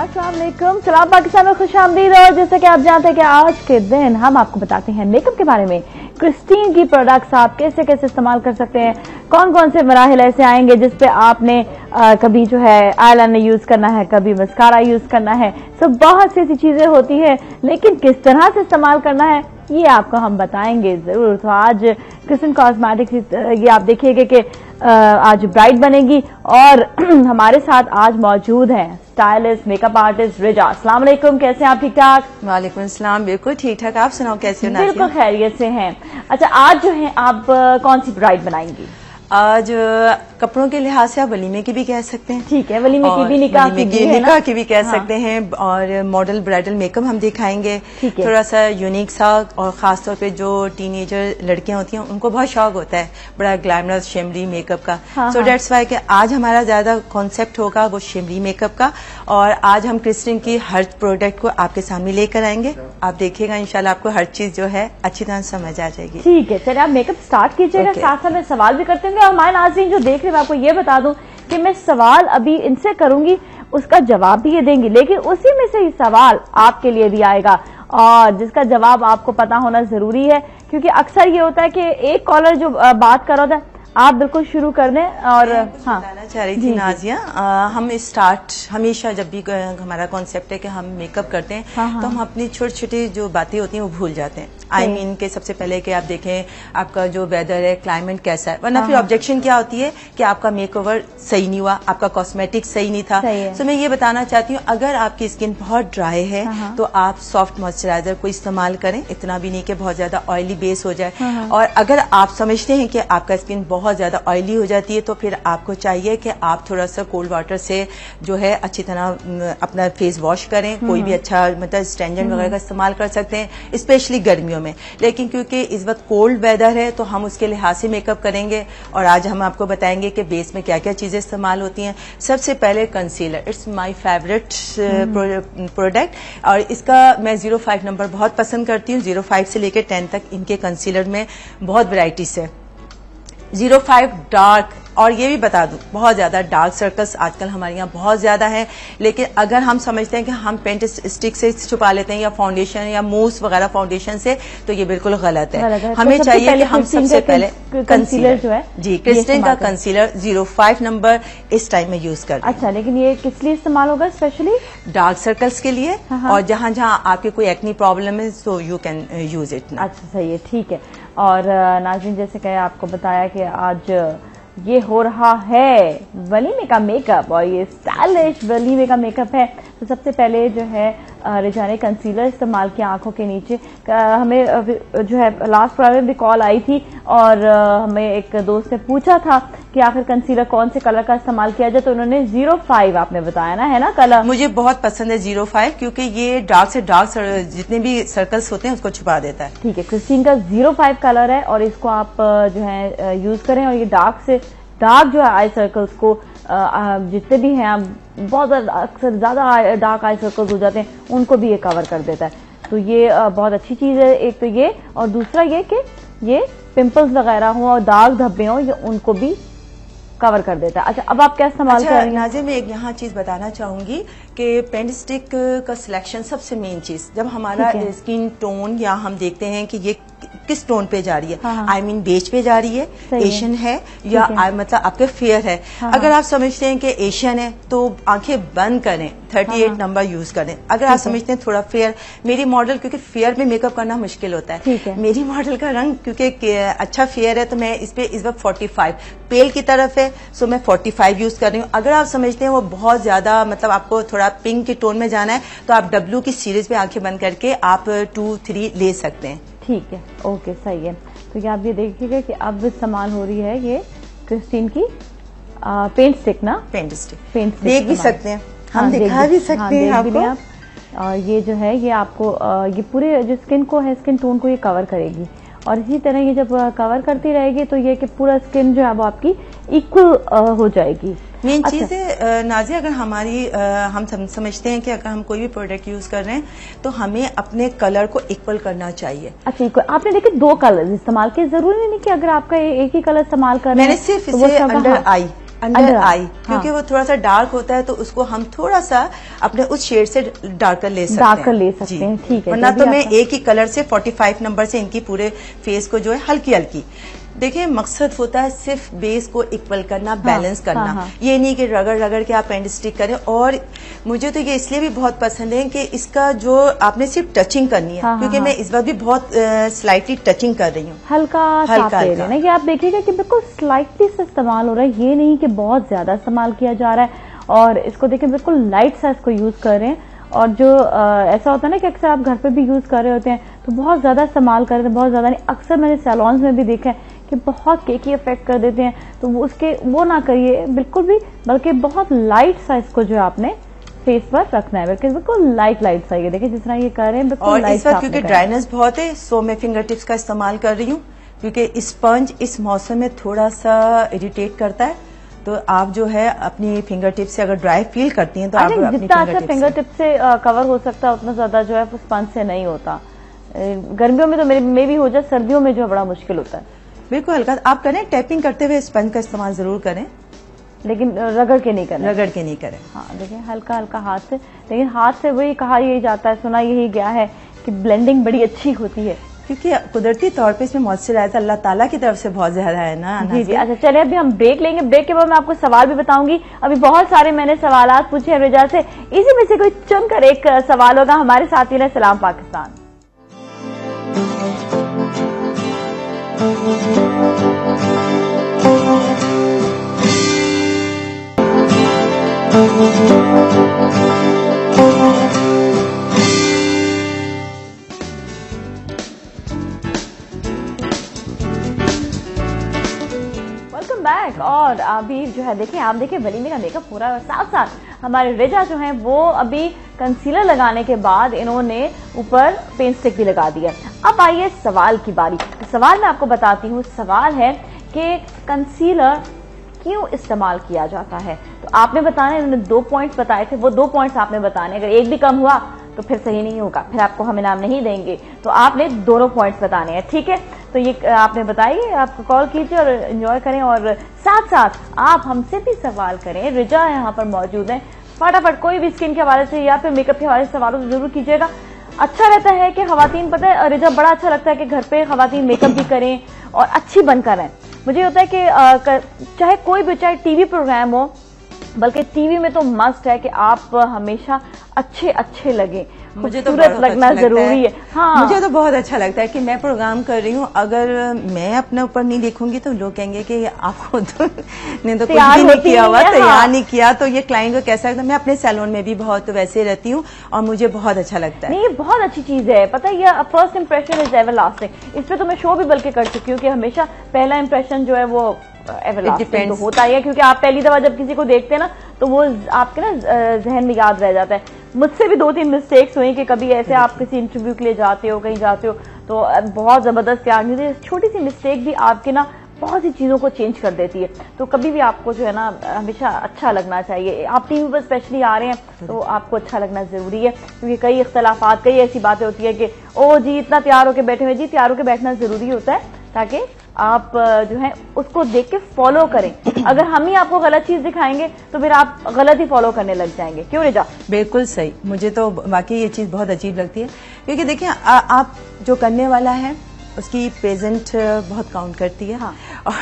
अस्सलाम वालेकुम, सलाम पाकिस्तान में खुशामदीद। और जैसा कि आप जानते हैं कि आज के दिन हम आपको बताते हैं मेकअप के बारे में। क्रिस्टीन की प्रोडक्ट्स आप कैसे कैसे इस्तेमाल कर सकते हैं, कौन कौन से मराहिल ऐसे आएंगे जिसपे आपने कभी जो है आईलाइनर यूज करना है, कभी मस्कारा यूज करना है। सो बहुत सी ऐसी चीजें होती है, लेकिन किस तरह से इस्तेमाल करना है ये आपको हम बताएंगे जरूर। तो आज क्रिस्टीन कॉस्मेटिक्स ये आप देखिएगा कि आज ब्राइड बनेगी और हमारे साथ आज मौजूद हैं स्टाइलिस्ट मेकअप आर्टिस्ट रिजा। अस्सलाम वालेकुम, कैसे हैं आप? ठीक ठाक? वालेकुम अस्सलाम, बिल्कुल ठीक ठाक। आप सुनाओ कैसे हो? बिल्कुल खैरियत से हैं। अच्छा, आज जो है आप कौन सी ब्राइड बनाएंगी? आज कपड़ों के लिहाज से आप वलीमे की भी कह सकते हैं। ठीक है, वलीमे की भी, निकाह की भी कह सकते हैं। और मॉडल ब्राइडल मेकअप हम दिखाएंगे, थोड़ा सा यूनिक सा। और खास तौर पे जो टीनेजर लड़कियां होती हैं उनको बहुत शौक होता है बड़ा ग्लैमरस शिमरी मेकअप का। सो डेट्स वाई कि आज हमारा ज्यादा कॉन्सेप्ट होगा वो शिमरी मेकअप का। और आज हम क्रिस्टीन की हर प्रोडक्ट को आपके सामने लेकर आएंगे। आप देखिएगा इंशाल्लाह आपको हर चीज जो है अच्छी तरह समझ आ जाएगी। ठीक है, चलिए आप मेकअप स्टार्ट कीजिएगा। साथ साथ में सवाल भी करते होंगे। और हमारे नाज़रीन जो देख रहे हैं, मैं आपको ये बता दूं कि मैं सवाल अभी इनसे करूंगी, उसका जवाब भी ये देंगी, लेकिन उसी में से सवाल आपके लिए भी आएगा और जिसका जवाब आपको पता होना जरूरी है। क्योंकि अक्सर ये होता है कि एक कॉलर जो बात कर रहा होता है, आप बिल्कुल शुरू कर दें। और हाँ, बताना चाह रही थी नाजिया, हम स्टार्ट हमेशा जब भी हमारा कॉन्सेप्ट है कि हम मेकअप करते हैं तो हम अपनी छोटी छोटी जो बातें होती हैं वो भूल जाते हैं। आई मीन के सबसे पहले कि आप देखें आपका जो वेदर है, क्लाइमेट कैसा है, वरना फिर ऑब्जेक्शन क्या होती है कि आपका मेकओवर सही नहीं हुआ, आपका कॉस्मेटिक सही नहीं था। तो मैं ये बताना चाहती हूँ, अगर आपकी स्किन बहुत ड्राई है तो आप सॉफ्ट मॉइस्चराइजर को इस्तेमाल करें, इतना भी नहीं कि बहुत ज्यादा ऑयली बेस हो जाए। और अगर आप समझते हैं कि आपका स्किन बहुत ज्यादा ऑयली हो जाती है तो फिर आपको चाहिए कि आप थोड़ा सा कोल्ड वाटर से जो है अच्छी तरह अपना फेस वॉश करें। कोई भी अच्छा मतलब स्टेंजेंट वगैरह का इस्तेमाल कर सकते हैं, स्पेशली गर्मियों में। लेकिन क्योंकि इस वक्त कोल्ड वेदर है तो हम उसके लिहाज से मेकअप करेंगे। और आज हम आपको बताएंगे कि बेस में क्या क्या चीजें इस्तेमाल होती हैं। सबसे पहले concealer, it's my favourite product. और इसका मैं 05 नंबर बहुत पसंद करती हूँ। 05 से लेकर 10 तक इनके कंसीलर में बहुत वेराइटीज है। 05 डार्क, और ये भी बता दूं बहुत ज्यादा डार्क सर्कल्स आजकल हमारे यहाँ बहुत ज्यादा है। लेकिन अगर हम समझते हैं कि हम पेंट स्टिक से छुपा लेते हैं या फाउंडेशन या मूस वगैरह फाउंडेशन से, तो ये बिल्कुल गलत है। हमें तो चाहिए कि हम सबसे पहले कंसीलर जो है जी क्रिस्टीन का कंसीलर 05 नंबर इस टाइम में यूज कर। अच्छा, लेकिन ये किस लिए इस्तेमाल होगा? स्पेशली डार्क सर्कल्स के लिए। और जहाँ जहाँ आपके कोई एक्नी प्रॉब्लम है so you can use it. अच्छा, सही है, ठीक है। और नाज़रीन, जैसे कि आपको बताया कि आज ये हो रहा है वलीमे का मेकअप और ये स्टाइलिश वलीमे का मेकअप है। तो सबसे पहले जो है रिजा ने कंसीलर इस्तेमाल किया आंखों के नीचे। हमें जो है लास्ट प्रोग्राम में भी कॉल आई थी और हमें एक दोस्त ने पूछा था कि आखिर कंसीलर कौन से कलर का इस्तेमाल किया जाए, तो उन्होंने 05 आपने बताया ना, है ना कलर? मुझे बहुत पसंद है 05 क्योंकि ये डार्क से डार्क जितने भी सर्कल्स होते हैं उसको छुपा देता है। ठीक है, क्रिस्टीन का 05 कलर है और इसको आप जो है यूज करें। और ये डार्क से डार्क जो है आई सर्कल्स को जितने भी हैं, बहुत अक्सर ज्यादा डार्क आई सर्कल्स हो जाते हैं, उनको भी ये कवर कर देता है। तो ये बहुत अच्छी चीज है। एक तो ये, और दूसरा ये कि ये पिंपल्स वगैरह हो और दाग धब्बे हो, ये उनको भी कवर कर देता है। अच्छा, अब आप क्या इस्तेमाल कर रही हैं? नाज़िर, मैं एक यहाँ चीज बताना चाहूंगी कि पेंट स्टिक का सिलेक्शन सबसे मेन चीज, जब हमारा स्किन टोन या हम देखते हैं कि ये किस टोन पे जा रही है, आई मीन बेज पे जा रही है, एशियन है या मतलब आपके फेयर है। अगर आप समझते हैं कि एशियन है तो आंखें बंद करें, 38 नंबर यूज करें। अगर आप समझते हैं थोड़ा फेयर, मेरी मॉडल क्योंकि फेयर में मेकअप करना मुश्किल होता है, मेरी मॉडल का रंग क्योंकि अच्छा फेयर है तो मैं इस पे इस वक्त 45 पेल की तरफ है, सो मैं 45 यूज कर रही हूँ। अगर आप समझते हैं वो बहुत ज्यादा मतलब आपको थोड़ा पिंक के टोन में जाना है तो आप W की सीरीज पे आंखें बंद करके आप 2-3 ले सकते हैं। ठीक है, ओके, सही है। तो ये आप ये देखिएगा कि अब इस्तेमाल हो रही है ये क्रिस्टीन की पेंट स्टिक ना, पेंट स्टिक देख भी सकते हैं, हम दिखा भी सकते हैं आपको। और ये जो है ये आपको ये पूरे जो स्किन को है, स्किन टोन को ये कवर करेगी। और इसी तरह ये जब कवर करती रहेगी तो ये कि पूरा स्किन जो है वो आपकी इक्वल हो जाएगी। मेन चीज है नाज़िया, अगर हमारी हम समझते हैं कि अगर हम कोई भी प्रोडक्ट यूज कर रहे हैं तो हमें अपने कलर को इक्वल करना चाहिए। अच्छा, आपने देखिए 2 कलर इस्तेमाल किए, जरूरी नहीं कि अगर आपका एक ही कलर इस्तेमाल कर रहे हैं। मैंने सिर्फ इसे अंडर आई अंडर आई, क्योंकि वो थोड़ा सा डार्क होता है तो उसको हम थोड़ा सा अपने उस शेड से डार्कर ले सकते हैं। ठीक है, वरना तो मैं एक ही कलर से 45 नंबर से इनकी पूरे फेस को जो है हल्की हल्की, देखिए मकसद होता है सिर्फ बेस को इक्वल करना, बैलेंस करना। ये नहीं कि रगड़ रगड़ के आप पेंट स्टिक करें। और मुझे तो ये इसलिए भी बहुत पसंद है कि इसका जो आपने सिर्फ टचिंग करनी है, क्योंकि मैं इस बार भी बहुत स्लाइटली टचिंग कर रही हूँ, हल्का हल्का कि आप देखिएगा कि बिल्कुल स्लाइटली से इस्तेमाल हो रहा है, ये नहीं कि बहुत ज्यादा इस्तेमाल किया जा रहा है। और इसको देखिए बिल्कुल लाइट सा इसको यूज कर रहे हैं। और जो ऐसा होता है ना कि अक्सर आप घर पे भी यूज कर रहे होते हैं तो बहुत ज्यादा इस्तेमाल कर रहे हैं, बहुत ज्यादा नहीं, अक्सर मैंने सैलून्स में भी देखा है कि बहुत केकी इफेक्ट कर देते हैं। तो वो ना करिए बिल्कुल भी, बल्कि बहुत लाइट सा इसको जो है आपने फेस पर रखना है, बिल्कुल लाइट सा। ये देखिए जिस तरह ये कर रहे हैं बिल्कुल लाइट सा। क्योंकि ड्राइनेस बहुत है सो मैं फिंगर टिप्स का इस्तेमाल कर रही हूँ, क्योंकि स्पंज इस मौसम में थोड़ा सा इरिटेट करता है। तो आप जो है अपनी फिंगर टिप से अगर ड्राई फील करती हैं तो आप जितना अच्छा फिंगर टिप से कवर हो सकता है उतना ज्यादा जो है स्पंज से नहीं होता। गर्मियों में तो में भी हो जाए, सर्दियों में जो बड़ा मुश्किल होता है। बिल्कुल हल्का आप करें, टैपिंग करते हुए स्पंज का इस्तेमाल जरूर करें, लेकिन रगड़ के नहीं करें। हाँ देखिए हल्का हल्का हाथ से, लेकिन हाथ से वही कहा यही जाता है, सुना यही गया है कि ब्लेंडिंग बड़ी अच्छी होती है, क्योंकि कुदरती तौर पे इसमें मॉइस्चराइजर अल्लाह ताला की तरफ से बहुत ज्यादा है ना। जी। अच्छा चलिए अभी हम ब्रेक लेंगे, ब्रेक के बाद मैं आपको सवाल भी बताऊंगी। अभी बहुत सारे मैंने सवालात पूछे हैं रिजा से, इसी में से कोई चुनकर एक सवाल होगा। हमारे साथी ने सलाम पाकिस्तान। Welcome back. और अभी जो है देखिए आप देखिए वलीमे का मेकअप पूरा, और साथ साथ हमारे रिजा जो है वो अभी कंसीलर लगाने के बाद इन्होंने ऊपर पेंट स्टिक भी लगा दिया। अब आइए सवाल की बारी। सवाल मैं आपको बताती हूँ। सवाल है कि कंसीलर क्यों इस्तेमाल किया जाता है। तो आपने बताना, इन्होंने 2 पॉइंट्स बताए थे, वो 2 पॉइंट्स आपने बताने। अगर एक भी कम हुआ तो फिर सही नहीं होगा, फिर आपको हम इनाम नहीं देंगे। तो आपने दोनों पॉइंट्स बताने हैं, ठीक है। तो ये आपने बताइए, आप कॉल कीजिए और एंजॉय करें, और साथ साथ आप हमसे भी सवाल करें। रिजा यहाँ पर मौजूद है, फटाफट कोई भी स्किन के हवाले से या फिर मेकअप के हवाले से सवालों से जरूर कीजिएगा। अच्छा रहता है कि खवातीन, पता है रिजा, बड़ा अच्छा लगता है कि घर पे खवातीन मेकअप भी करें और अच्छी बनकर रहें। मुझे होता है कि चाहे कोई भी, चाहे टीवी प्रोग्राम हो, बल्कि टीवी में तो मस्ट है कि आप हमेशा अच्छे लगे, मुझे तो लगना जरूरी है। हाँ मुझे तो बहुत अच्छा लगता है कि मैं प्रोग्राम कर रही हूँ, अगर मैं अपने ऊपर नहीं देखूंगी तो लोग कहेंगे कि आपको तो ने तो कुछ भी नहीं किया हुआ, तैयार नहीं किया। तो ये क्लाइंट को कैसा लगता है। मैं अपने सैलून में भी बहुत वैसे रहती हूँ और मुझे बहुत अच्छा लगता है। नहीं, ये बहुत अच्छी चीज है, पता है, ये first impression is ever lasting. इस पे तो मैं शो भी बल्कि कर चुकी हूँ कि हमेशा पहला इंप्रेशन जो है वो एवरलास्टिंग तो होता ही है, क्योंकि आप पहली दफा जब किसी को देखते हैं ना तो वो आपके ना जहन में याद रह जाता है। मुझसे भी 2-3 मिस्टेक्स हुई कि कभी ऐसे आप किसी इंटरव्यू के लिए जाते हो, कहीं जाते हो तो बहुत जबरदस्त तैयार नहीं होती, छोटी सी मिस्टेक भी आपके ना बहुत सी चीजों को चेंज कर देती है। तो कभी भी आपको जो है ना हमेशा अच्छा लगना चाहिए। आप टीवी पर स्पेशली आ रहे हैं तो आपको अच्छा लगना जरूरी है, क्योंकि कई इख्तलाफात, कई ऐसी बातें होती है कि ओ जी इतना तैयार होकर बैठे हुए। जी तैयार होकर बैठना जरूरी होता है ताकि आप जो है उसको देख के फॉलो करें। अगर हम ही आपको गलत चीज दिखाएंगे तो फिर आप गलत ही फॉलो करने लग जाएंगे। क्यों रिजा? बिल्कुल सही। मुझे तो वाकई ये चीज बहुत अजीब लगती है, क्योंकि देखिए आप जो करने वाला है उसकी प्रेजेंट बहुत काउंट करती है। हाँ। और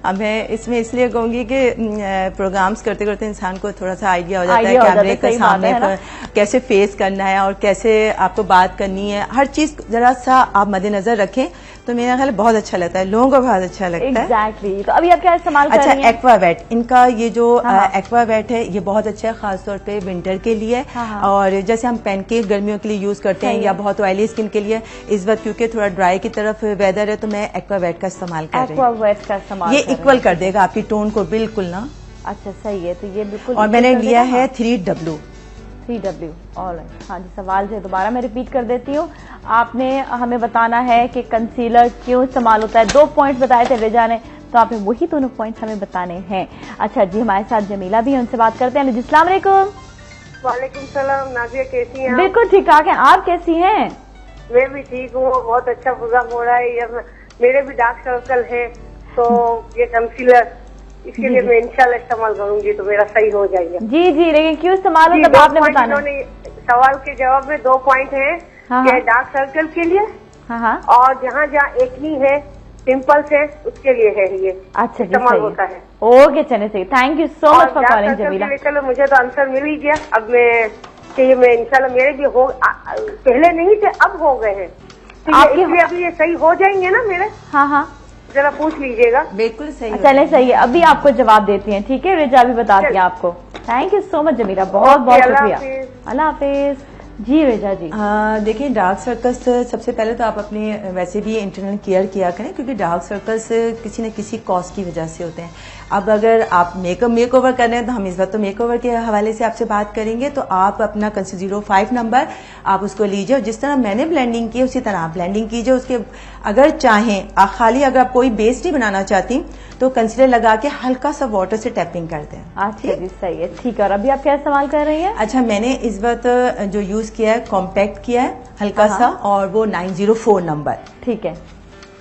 अब मैं इसमें इसलिए कहूंगी कि प्रोग्राम्स करते करते इंसान को थोड़ा सा आइडिया हो जाता है कैमरे के सामने पर कैसे फेस करना है और कैसे आपको बात करनी है। हर चीज जरा सा आप मद्देनजर रखें तो मेरा ख्याल बहुत अच्छा लगता है, लोगों को बहुत अच्छा लगता है। एग्जैक्टली। तो अभी आप क्या इस्तेमाल कर रही हैं? एक्वावेट, इनका ये जो एक्वावेट है ये बहुत अच्छा है, खासतौर पे विंटर के लिए। और जैसे हम पैनकेक गर्मियों के लिए यूज करते हैं या बहुत ऑयली स्किन के लिए, इस वक्त क्योंकि थोड़ा ड्राई की तरफ वेदर है तो मैं एक्वावेट का इस्तेमाल कर रही हूँ। एक्वावेट का इस्तेमाल, ये इक्वल कर देगा आपकी टोन को बिल्कुल ना। अच्छा सही है, तो ये बिल्कुल। और मैंने लिया है 3W। ऑलराइट। हाँ जी, सवाल जो दोबारा मैं रिपीट कर देती हूँ। आपने हमें बताना है कि कंसीलर क्यों इस्तेमाल होता है। 2 पॉइंट बताए थे रिजा ने, तो आपने वही दोनों पॉइंट हमें बताने हैं। अच्छा जी, हमारे साथ जमीला भी है, उनसे बात करते हैं। अस्सलाम वालेकुम। वालेकुम सलाम। नाजिया कैसी हैं? बिल्कुल ठीक ठाक है, आप कैसी हैं? मैं भी ठीक हूँ, बहुत अच्छा प्रोग्राम हो रहा है। मेरे भी डार्क सर्कल है तो ये कंसीलर इसके लिए मैं इंशाल्लाह इस्तेमाल करूंगी तो मेरा सही हो जाएगा। जी जी, लेकिन क्यों इस्तेमाल हो तब आपने बताना। सवाल के जवाब में 2 पॉइंट है कि डार्क सर्कल के लिए और जहाँ जहाँ एक्नी है, पिंपल्स है, उसके लिए है ये। अच्छा, इस्तेमाल होता है। ओके, चलिए सही। Thank you so much for calling Jamila. चलो, मुझे तो आंसर मिल ही गया। अब मैं इंशाल्लाह मेरे भी हो, पहले नहीं थे अब हो गए हैं, इसलिए अभी ये सही हो जाएंगे ना मेरे। हाँ, जरा पूछ लीजिएगा। बिल्कुल सही। चले सही है, अभी आपको जवाब देती हैं। ठीक है, रिजा भी बताती है आपको। Thank you so much Jamila, बहुत बहुत शुक्रिया। अल्लाह हाफिज। जी रिजा जी, देखिए डार्क सर्कल्स सबसे पहले तो आप अपने वैसे भी इंटरनल केयर किया करें, क्योंकि डार्क सर्कल्स किसी न किसी कॉज की वजह से होते हैं। अब अगर आप मेकओवर कर रहे हैं तो हम इस बार तो मेकओवर के हवाले से आपसे बात करेंगे। तो आप अपना 05 नंबर आप उसको लीजिए और जिस तरह मैंने ब्लेंडिंग की उसी तरह आप ब्लेंडिंग कीजिए। उसके अगर चाहें खाली अगर आप कोई बेस नहीं बनाना चाहती तो कंसीलर लगा के हल्का सा वाटर से टैपिंग कर दें। अच्छा जी, सही है। ठीक है, और अभी आप क्या इस्तेमाल कर रही हैं? अच्छा, मैंने इस वक्त जो यूज किया है कॉम्पैक्ट किया है हल्का सा, और वो 904 नंबर। ठीक है,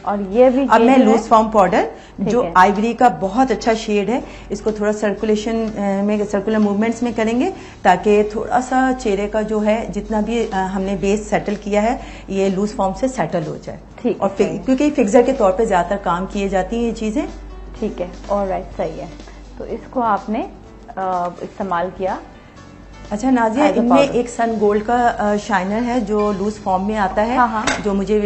और ये भी अब मैं लूज फॉर्म पाउडर जो आइवरी का बहुत अच्छा शेड है, इसको थोड़ा सर्कुलेशन में सर्कुलर मूवमेंट्स में करेंगे ताकि थोड़ा सा चेहरे का जो है जितना भी हमने बेस सेटल किया है ये लूज फॉर्म से सेटल हो जाए। ठीक, और क्योंकि फिक्सर के तौर पे ज्यादातर काम किए जाती हैं ये चीजें। ठीक है, ऑलराइट, सही है। तो इसको आपने इस्तेमाल किया। अच्छा नाजिया, इनमें एक सन गोल्ड का शाइनर है जो लूज फॉर्म में आता है, जो मुझे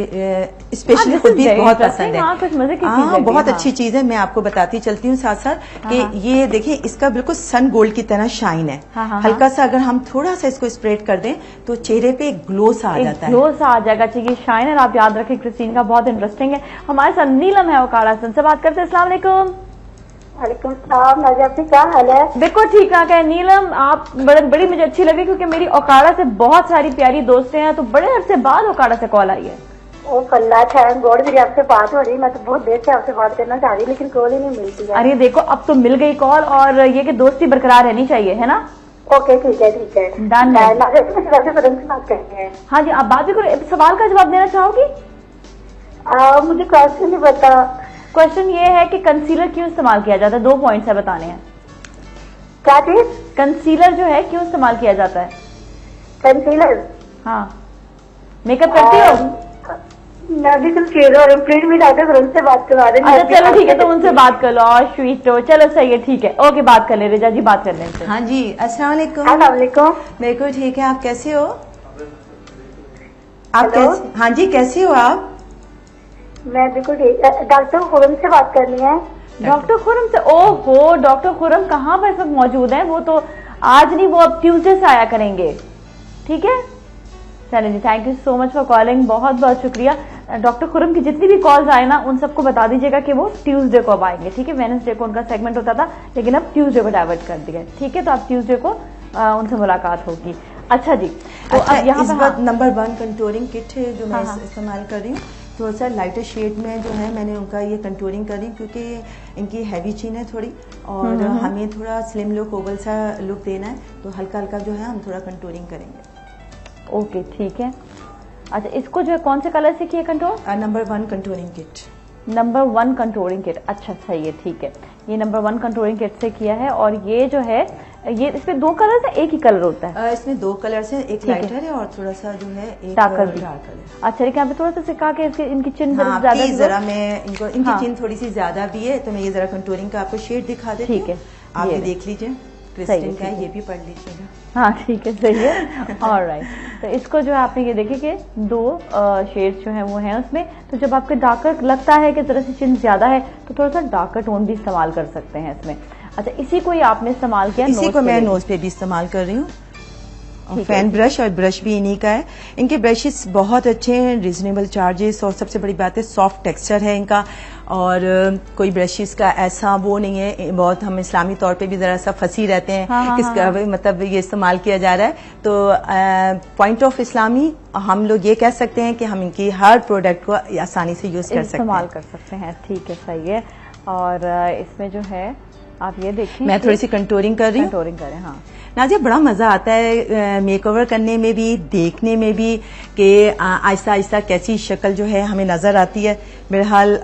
स्पेशली खुद भी बहुत पसंद है। कुछ मजे की चीज है, बहुत अच्छी चीज है, मैं आपको बताती चलती हूँ साथ साथ कि ये देखिए इसका बिल्कुल सन गोल्ड की तरह शाइन है। हल्का सा अगर हम थोड़ा सा इसको स्प्रेड कर दें तो चेहरे पे एक ग्लो सा आ जाता है। ग्लो सा आ जाएगा। चाहिए शाइनर आप याद रखें, क्रिस्टीन का बहुत इंटरेस्टिंग है। हमारे साथ नीलम है ओकाड़ा से बात करते हैं। अस्सलाम वालेकुम। वालेकुम सलाम। नाजिया आपकी क्या हाल है? बिल्कुल ठीक ठाक है नीलम, आप बड़ी मुझे अच्छी लगी क्योंकि मेरी ओकाड़ा से बहुत सारी प्यारी दोस्तें हैं, तो बड़े अरसे बाद ओकाड़ा से कॉल आई है। ओ कल्ला थैंक गॉड मेरी आपसे बात हो रही। मैं तो बहुत देर से आपसे बात करना चाह रही लेकिन कॉल ही नहीं मिलती है। अरे देखो, अब तो मिल गई कॉल, और ये कि दोस्ती बरकरार रहनी चाहिए, है ना? ओके, ठीक है, ठीक है, डन। बात करते हैं। हाँ जी, आप बात भी करो। सवाल का जवाब देना चाहोगी? मुझे क्वेश्चन नहीं पता। क्वेश्चन ये है कि कंसीलर क्यों इस्तेमाल किया जाता है? 2 पॉइंट्स है बताने हैं। क्या चीज? कंसीलर जो है क्यों इस्तेमाल किया जाता है? कंसीलर? हाँ, मेकअप करती हो? मैं भी कुछ कह रहा हूँ, प्लीज मेरे डॉक्टर उनसे बात करवा दें। अच्छा चलो ठीक है, तो उनसे बात कर लो। और स्वीट हो, चलो सही है, ठीक है, ओके, बात कर ले। रिजा जी बात कर लें। हाँ जी, अस्सलाम वालेकुम। अस्सलाम वालेकुम। बिल्कुल ठीक है, आप कैसे हो? आप कैसे? हाँ जी, कैसे हो आप? मैं बिल्कुल ठीक। डॉक्टर खुरम से बात करनी है। डॉक्टर खुरम से? ओहो, डॉक्टर खुरम कहाँ पर इस वक्त मौजूद है? वो तो आज नहीं, वो अब ट्यूसडे से आया करेंगे। ठीक है, चलिए जी, thank you so much for calling, बहुत बहुत शुक्रिया। डॉक्टर खुरम की जितनी भी कॉल्स आए ना उन सबको बता दीजिएगा कि वो ट्यूसडे को अब आएंगे। ठीक है, वेडनेसडे को उनका सेगमेंट होता था लेकिन अब ट्यूसडे को डाइवर्ट कर दिया। ठीक है, तो अब ट्यूसडे को उनसे मुलाकात होगी। अच्छा जी, तो अच्छा, अब यहाँ पर नंबर 1 कंटूरिंग किट है जो मैं इस्तेमाल कर रही हूँ। थोड़ा सा लाइटर शेड में जो है मैंने उनका ये कंटूरिंग करी क्योंकि इनकी हैवी चीन है थोड़ी, और हमें थोड़ा स्लिम लुक, ओवल सा लुक देना है, तो हल्का हल्का जो है हम थोड़ा कंटूरिंग करेंगे। ओके, ठीक है। अच्छा, इसको जो है कौन से कलर से किया contour? Number 1 contouring kit. Number 1 contouring kit, अच्छा सही है, ठीक है। ये नंबर 1 कंटूरिंग किट से किया है, और ये जो है ये इसमें 2 कलर है, एक ही कलर होता है? इसमें 2 कलर्स हैं, एक लाइटर है और थोड़ा सा जो है एक डार्कर भी। अच्छा, लेकिन यहाँ पे थोड़ा सा सिखा के इनकी चिन ज्यादा, जरा मैं इनकी चिन थोड़ी सी ज्यादा भी है, तो मैं ये जरा कंटूरिंग का आपको शेड दिखा देती हूँ। ठीक है, आप ये देख लीजिए, क्रिस्टीन का है, ये भी पढ़ लीजिएगा। हाँ ठीक है, सही है। ऑलराइट, तो इसको जो है आपने ये देखे कि 2 शेड्स जो हैं वो हैं उसमें। तो जब आपके डार्कर लगता है कि जरा सी चिन ज्यादा है तो थोड़ा सा डार्कर टोन भी इस्तेमाल कर सकते हैं इसमें। अच्छा, इसी को ही आपने इस्तेमाल किया? इसी को मैं नोज पे भी इस्तेमाल कर रही हूँ। फैन ब्रश और ब्रश भी इन्हीं का है। इनके ब्रशेस बहुत अच्छे हैं, रीजनेबल चार्जेस, और सबसे बड़ी बात है सॉफ्ट टेक्सचर है इनका, और कोई ब्रशेस का ऐसा वो नहीं है। बहुत हम इस्लामी तौर पे भी जरा सा फंसी रहते हैं किसका मतलब ये इस्तेमाल किया जा रहा है। तो पॉइंट ऑफ इस्लामी हम लोग ये कह सकते हैं कि हम इनकी हर प्रोडक्ट को आसानी से यूज कर सकते हैं, इस्तेमाल कर सकते हैं। ठीक है, सही है। और इसमें जो है आप ये देखिए, मैं थोड़ी सी कंटूरिंग कर रही हूँ। कंटूरिंग करें, हाँ। नाजिया बड़ा मजा आता है मेकओवर करने में भी, देखने में भी कि आहिस्ता आहिस्ता कैसी शक्ल जो है हमें नजर आती है। बहरहाल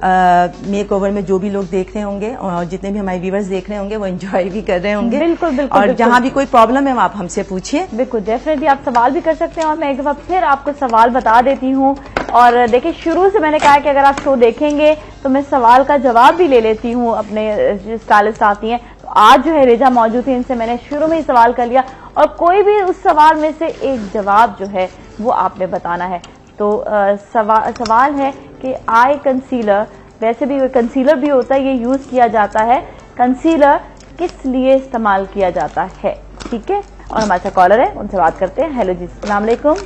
मेकओवर में जो भी लोग देख रहे होंगे और जितने भी हमारे व्यूअर्स देख रहे होंगे वो एंजॉय भी कर रहे होंगे। बिल्कुल बिल्कुल। और जहाँ भी कोई प्रॉब्लम है आप हमसे पूछिए। बिल्कुल डेफिनेटली आप सवाल भी कर सकते हैं और मैं एक दफा फिर आपको सवाल बता देती हूँ। और देखिए शुरू से मैंने कहा कि अगर आप शो देखेंगे तो मैं सवाल का जवाब भी ले लेती हूँ, अपने जो स्टाइलिस्ट आती हैं। तो आज जो है रेजा मौजूद थी, इनसे मैंने शुरू में ही सवाल कर लिया और कोई भी उस सवाल में से एक जवाब जो है वो आपने बताना है। तो सवाल है कि आई कंसीलर, वैसे भी कंसीलर भी होता है, ये यूज किया जाता है। कंसीलर किस लिए इस्तेमाल किया जाता है? ठीक है, और हमारे साथ कॉलर है, उनसे बात करते हैं। हेलो जी, अस्सलाम वालेकुम।